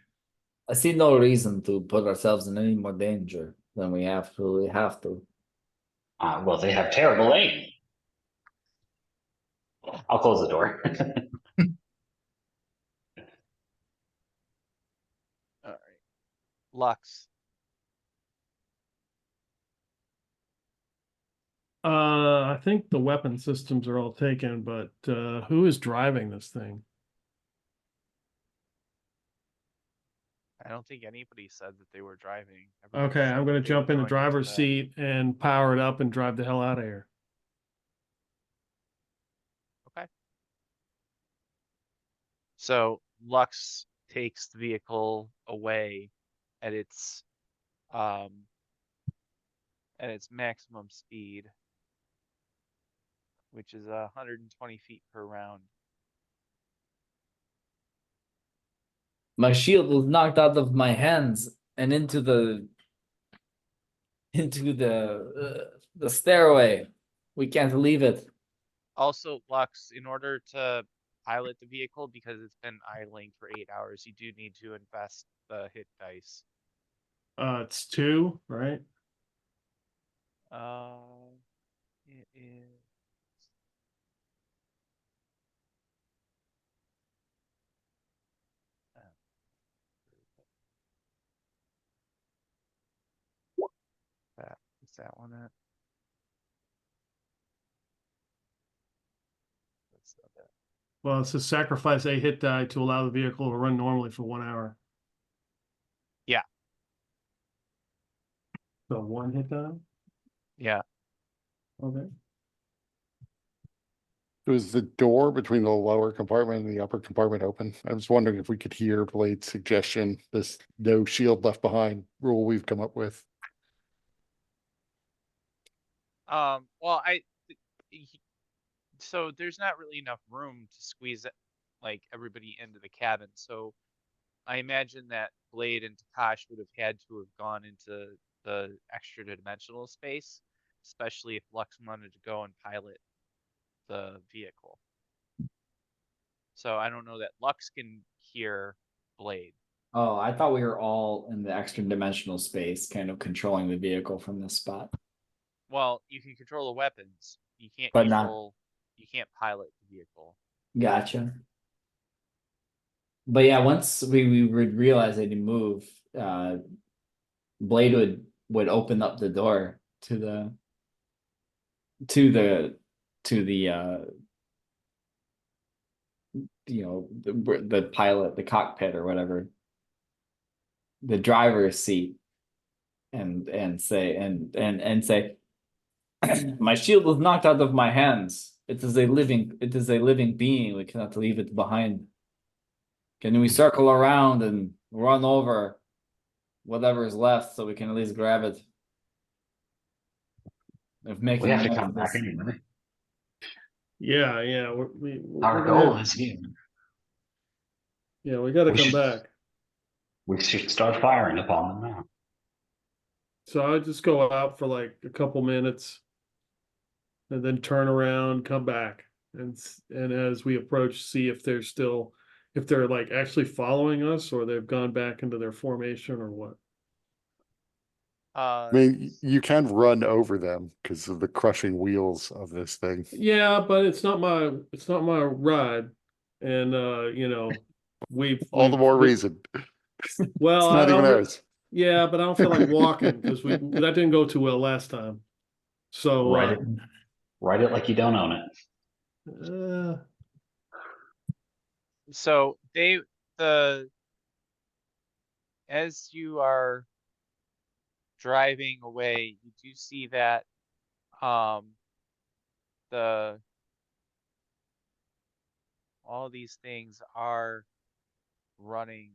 I see no reason to put ourselves in any more danger than we absolutely have to. Well, they have terrible aim. I'll close the door. All right. Lux. I think the weapon systems are all taken, but who is driving this thing? I don't think anybody said that they were driving. Everybody Okay, said I'm that gonna they were jump in the going driver's the- seat and power it up and drive the hell out of here. Okay. So Lux takes the vehicle away at its maximum speed, which is 120 feet per round. My shield was knocked out of my hands and into the stairway. We can't leave it. Also, Lux, in order to pilot the vehicle, because it's been idling for 8 hours, you do need to invest the hit dice. It's 2, right? It is. Is that one at? That's not that. Well, it says sacrifice a hit die to allow the vehicle to run normally for 1 hour. Yeah. So 1 hit die? Yeah. Okay. Was the door between the lower compartment and the upper compartment open? I was wondering if we could hear Blade's suggestion, this no shield left behind rule we've come up with. Well, so there's not really enough room to squeeze it, like everybody into the cabin. So I imagine that Blade and Takash would have had to have gone into the extra dimensional space, especially if Lux wanted to go and pilot the vehicle. So I don't know that Lux can hear Blade. Oh, I thought we were all in the extra dimensional space, kind of controlling the vehicle from this spot. Well, you can control the weapons. You can't But you can't pilot the vehicle. Gotcha. But yeah, once we would realize that he moved, Blade would open up the door to the the pilot, the cockpit or whatever, the driver's seat, and say my shield was knocked out of my hands. It is a living being. We cannot leave it behind. Can we circle around and run over whatever is left so we can at least grab it? If making We have to enough come of back this- anyway. Yeah. Our we're goal gonna- is here. Yeah, we got to We come should- back. We should start firing upon them now. So I'll just go out for like a couple minutes and then turn around, come back. And as we approach, see if they're like actually following us or they've gone back into their formation or what. I mean, you can run over them because of the crushing wheels of this thing. Yeah, but it's not my ride. And you know, All the more reason. well, It's not even ours. yeah, but I don't feel like walking because that didn't go too well last time. So Write it like you don't own it. So as you are driving away, you do see that the all these things are running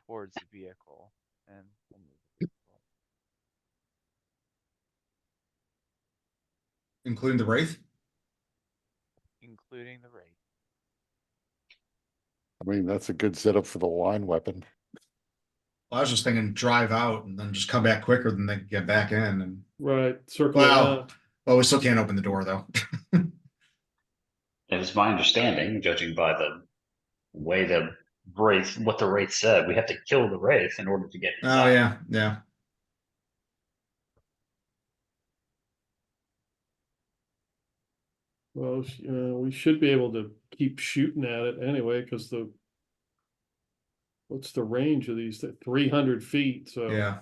towards the vehicle, and we'll move the vehicle. Including the Wraith? Including the Wraith. I mean, that's a good setup for the line weapon. Well, I was just thinking drive out and then just come back quicker than they get back in. And right, circle well, around. we still can't open the door though. It was my understanding, judging by the way the Wraith, what the Wraith said, we have to kill the Wraith in order to get Oh inside. yeah, yeah. Well, we should be able to keep shooting at it anyway, because what's the range of these? 300 feet, so Yeah.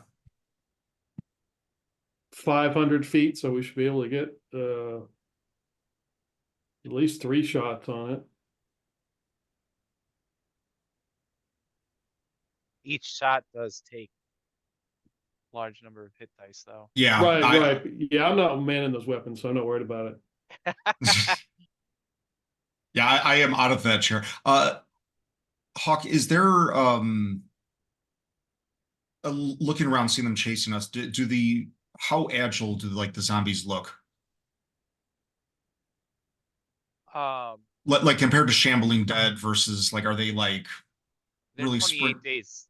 500 feet, so we should be able to get at least 3 shots on it. Each shot does take a large number of hit dice, though. Yeah. Right. Yeah, I'm not manning those weapons, so I'm not worried about it. Yeah, I am out of that chair. Hawk, is there looking around, seeing them chasing us, how agile do like the zombies look? Like compared to Shambling Dead versus like, are they like they're really 28 days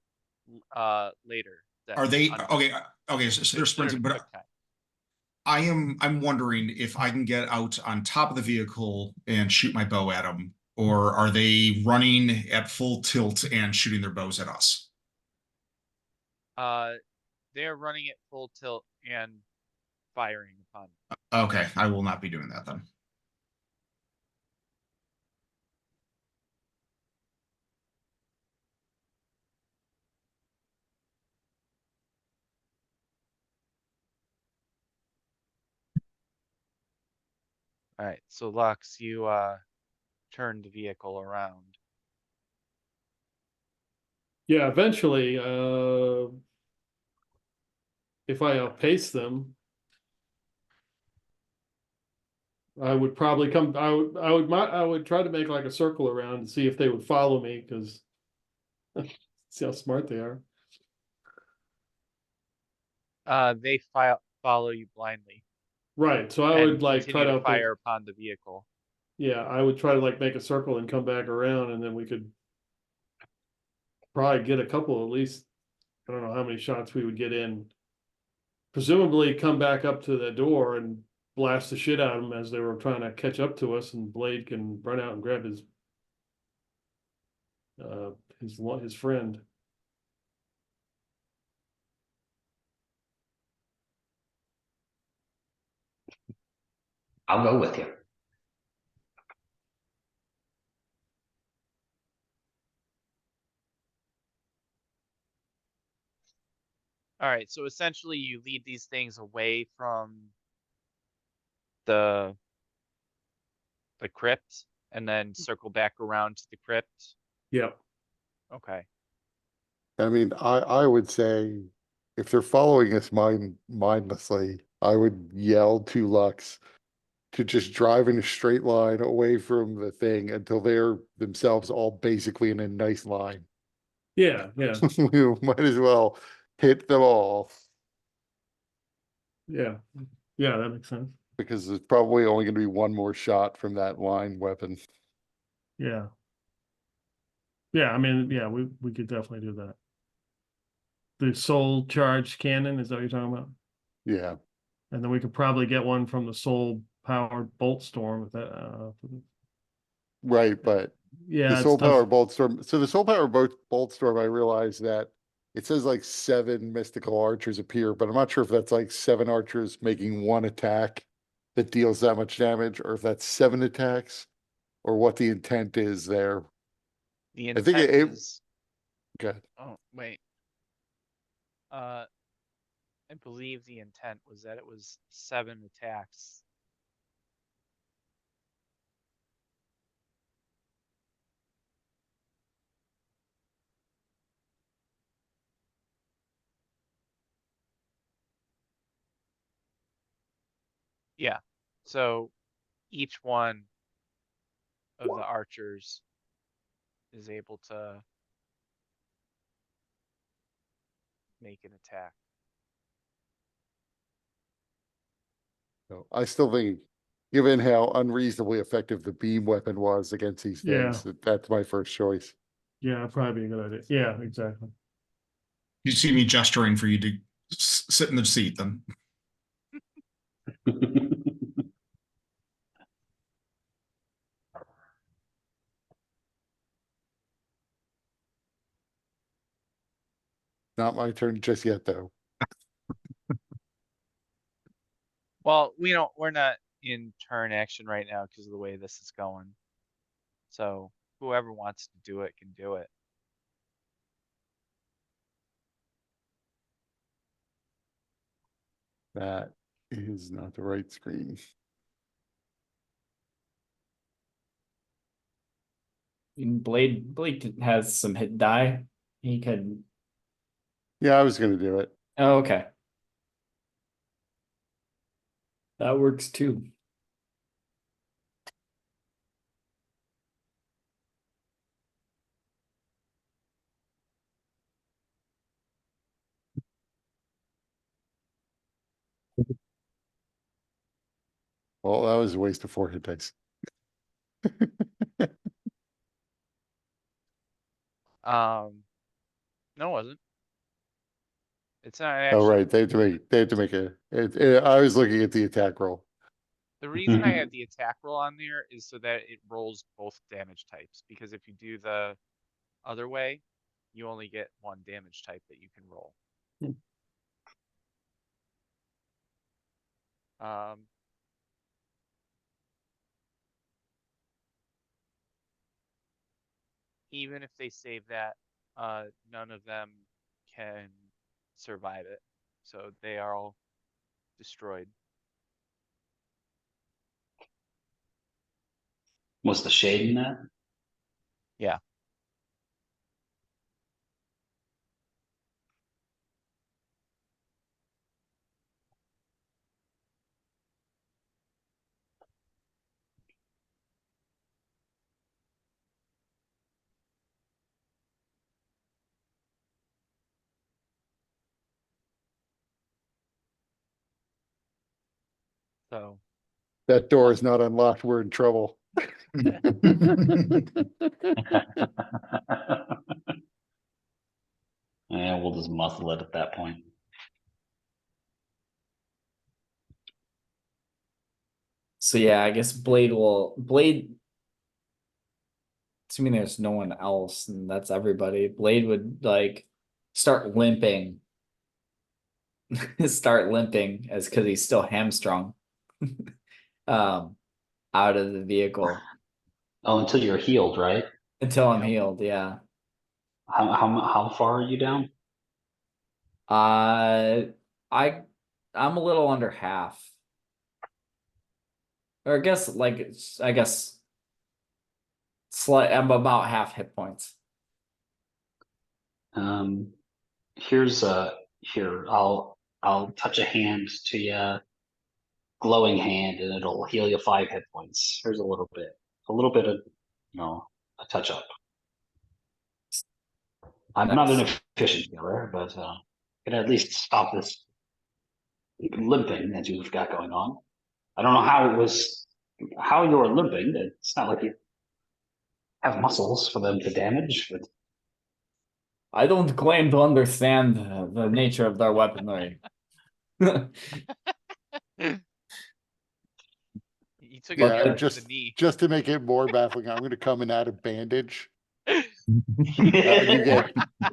later. Are they okay? So they're sprinting, but I'm wondering if I can get out on top of the vehicle and shoot my bow at them, or are they running at full tilt and shooting their bows at us? They're running at full tilt and firing upon. Okay, I will not be doing that then. All right, so Lux, you turn the vehicle around. Yeah, eventually, if I outpace them, I would probably come. I would try to make like a circle around and see if they would follow me, because see how smart they are. They follow you blindly. Right. So I would like try to fire upon the vehicle. Yeah, I would try to like make a circle and come back around, and then we could probably get a couple at least. I don't know how many shots we would get in. Presumably come back up to the door and blast the shit out of them as they were trying to catch up to us, and Blade can run out and grab his friend. I'll go with you. All right, so essentially you lead these things away from the crypt and then circle back around to the crypt. Yep. Okay. I mean, I would say if they're following us mindlessly, I would yell to Lux to just drive in a straight line away from the thing until they're themselves all basically in a nice line. Yeah. We might as well hit them all. Yeah, that makes sense. Because there's probably only going to be one more shot from that line weapon. Yeah. I mean, yeah, we could definitely do that. The soul charged cannon, is that what you're talking about? Yeah. And then we could probably get one from the soul powered bolt storm with that. Right, but yeah, the soul power bolt storm. So the soul power bolt storm, I realized that it says like 7 mystical archers appear, but I'm not sure if that's like 7 archers making 1 attack that deals that much damage, or if that's 7 attacks, or what the intent is there. The I think intent it- is, Good. oh, wait. I believe the intent was that it was 7 attacks. Yeah, so each one of the archers is able to make an attack. So I still think, given how unreasonably effective the beam weapon was against these things, that's my first choice. Yeah, probably a good idea. Yeah, exactly. You see me gesturing for you to sit in the seat then. Not my turn just yet, though. Well, we're not in turn action right now because of the way this is going. So whoever wants to do it can do it. That is not the right screen. Blade has some hit die. He could. Yeah, I was gonna do it. Oh, okay. That works too. Well, that was a waste of 4 hit dice. No, it wasn't. It's not Oh, actually. right, they have to make I was looking at the attack roll. The reason I had the attack roll on there is so that it rolls both damage types, because if you do the other way, you only get 1 damage type that you can roll. Even if they save that, none of them can survive it. So they are all destroyed. Was the shade in that? Yeah. So That door is not unlocked, we're in trouble. Yeah, we'll just muscle it at that point. So yeah, I guess Blade. Assuming there's no one else, and that's everybody. Blade would like start limping. Start limping as because he's still hamstrung. Out of the vehicle Oh, until you're healed, right? until I'm Yep. healed. Yeah. How far are you down? I'm a little under half. Or I guess slight. I'm about half hit points. Here's here, I'll touch a hand to you, glowing hand, and it'll heal you 5 hit points. Here's a little bit of, a touch up. I'm not an Nice. efficient healer, but can at least stop this limping that you've got going on. I don't know how you're limping. It's not like you have muscles for them to damage, but I don't claim to understand the nature of their weaponry. You took Yeah, a hit to the just knee. just to make it more baffling, I'm gonna come and add a bandage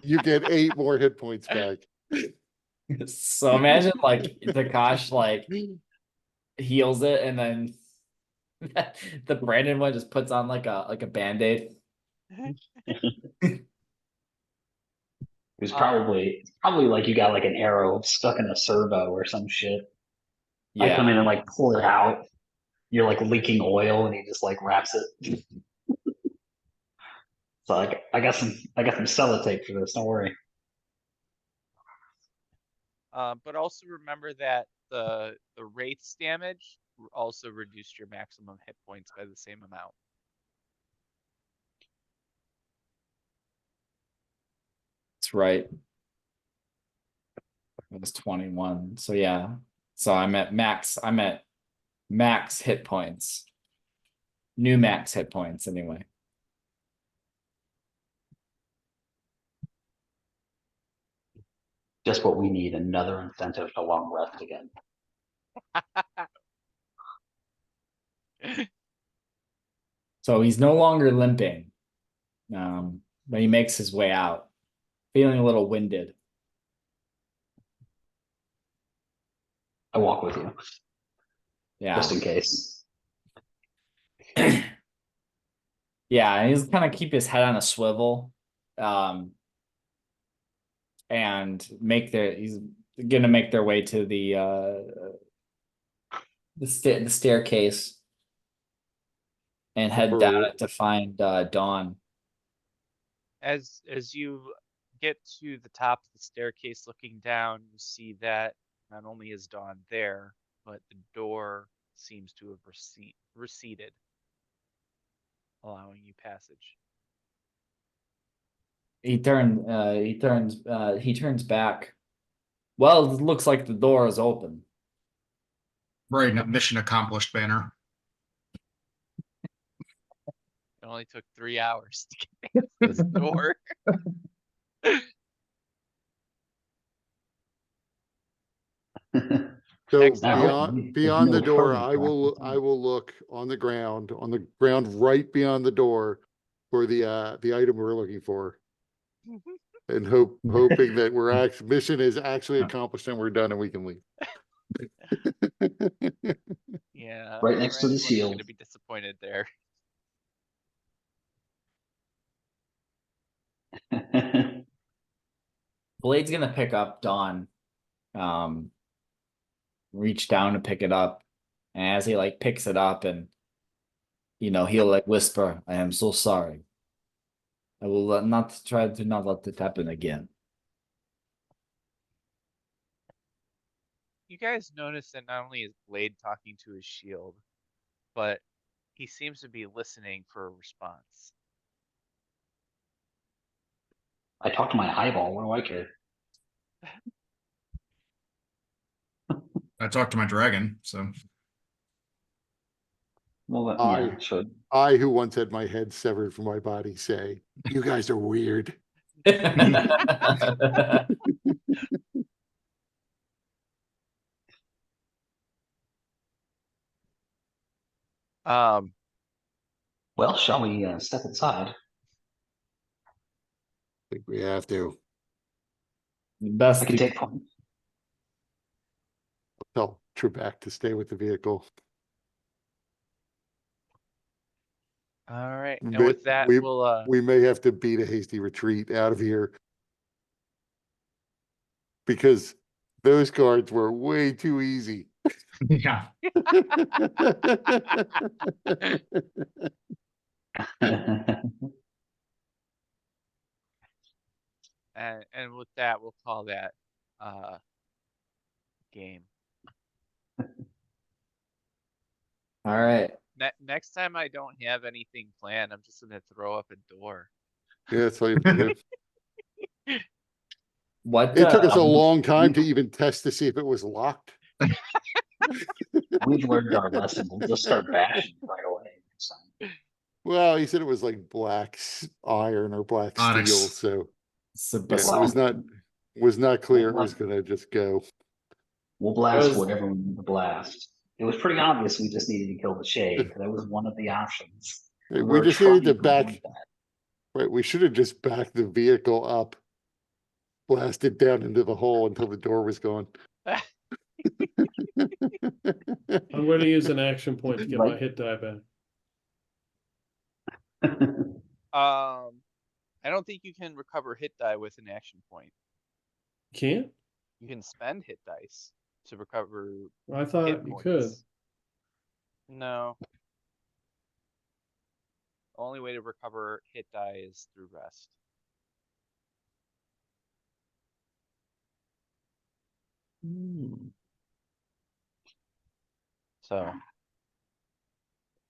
You get 8 more hit points back. So imagine like Takash like heals it and then the Brandon one just puts on like a band-aid. It's probably like you got like an arrow stuck in a servo or some shit. I come in and like pull it out. You're like leaking oil, and he just like wraps it. So like I got some sellotape for this. Don't worry. But also remember that the wraith's damage also reduced your maximum hit points by the same amount. That's right. It was 21. So yeah. So I'm at max hit points. New max hit points anyway. Just what we need, another incentive to long rest again. So he's no longer limping. But he makes his way out. Feeling a little winded. I walk with you, Yeah. just in case. Yeah, and he's kind of keep his head on a swivel. And he's gonna make their way to the staircase and head down it to find Dawn. As you get to the top of the staircase looking down, you see that not only is Dawn there, but the door seems to have receded, allowing you passage. He turns back. Well, it looks like the door is open. Right, mission accomplished banner. It only took 3 hours to get past this door. So Excellent. beyond the door, I will look on the ground right beyond the door for the item we're looking for. And hoping that mission is actually accomplished and we're done and we can leave. Yeah. Right next to the Randy's shield. gonna be disappointed there. Blade's gonna pick up Dawn. Reach down to pick it up. And as he like picks it up and he'll like whisper, "I am so sorry. I will not try to not let it happen again." You guys notice that not only is Blade talking to his shield, but he seems to be listening for a response. I talk to my eyeball. What do I care? I talked to my dragon, so Well, I should. I, who once had my head severed from my body, say, "You guys are weird." Well, shall we step inside? I think we have to. Best I can take point. Tell Trebek to stay with the vehicle. All right, and But with that, we'll we may have to beat a hasty retreat out of here. Because those cards were way too easy. yeah. and with that, we'll call that game. All right. Next time I don't have anything planned, I'm just gonna throw up a door. Yeah, that's all you have to do. What It took us a long time to even test to see if it was locked. We've learned our lesson. We'll just start bashing right away next time. Well, he said it was like black iron or black Onyx. steel, so yeah, it Well, was not clear it was gonna just go. We'll blast was- whatever we need to blast. It was pretty obvious we just needed to kill the shade. That was one of the options. We were just needed to trying back. avoid that. Right, we should have just backed the vehicle up. Blasted down into the hole until the door was gone. I'm gonna use an action point to get my Right. hit die back. I don't think you can recover hit die with an action point. Can't? You can spend hit dice to recover I hit thought you could. points. No. The only way to recover hit die is through rest. So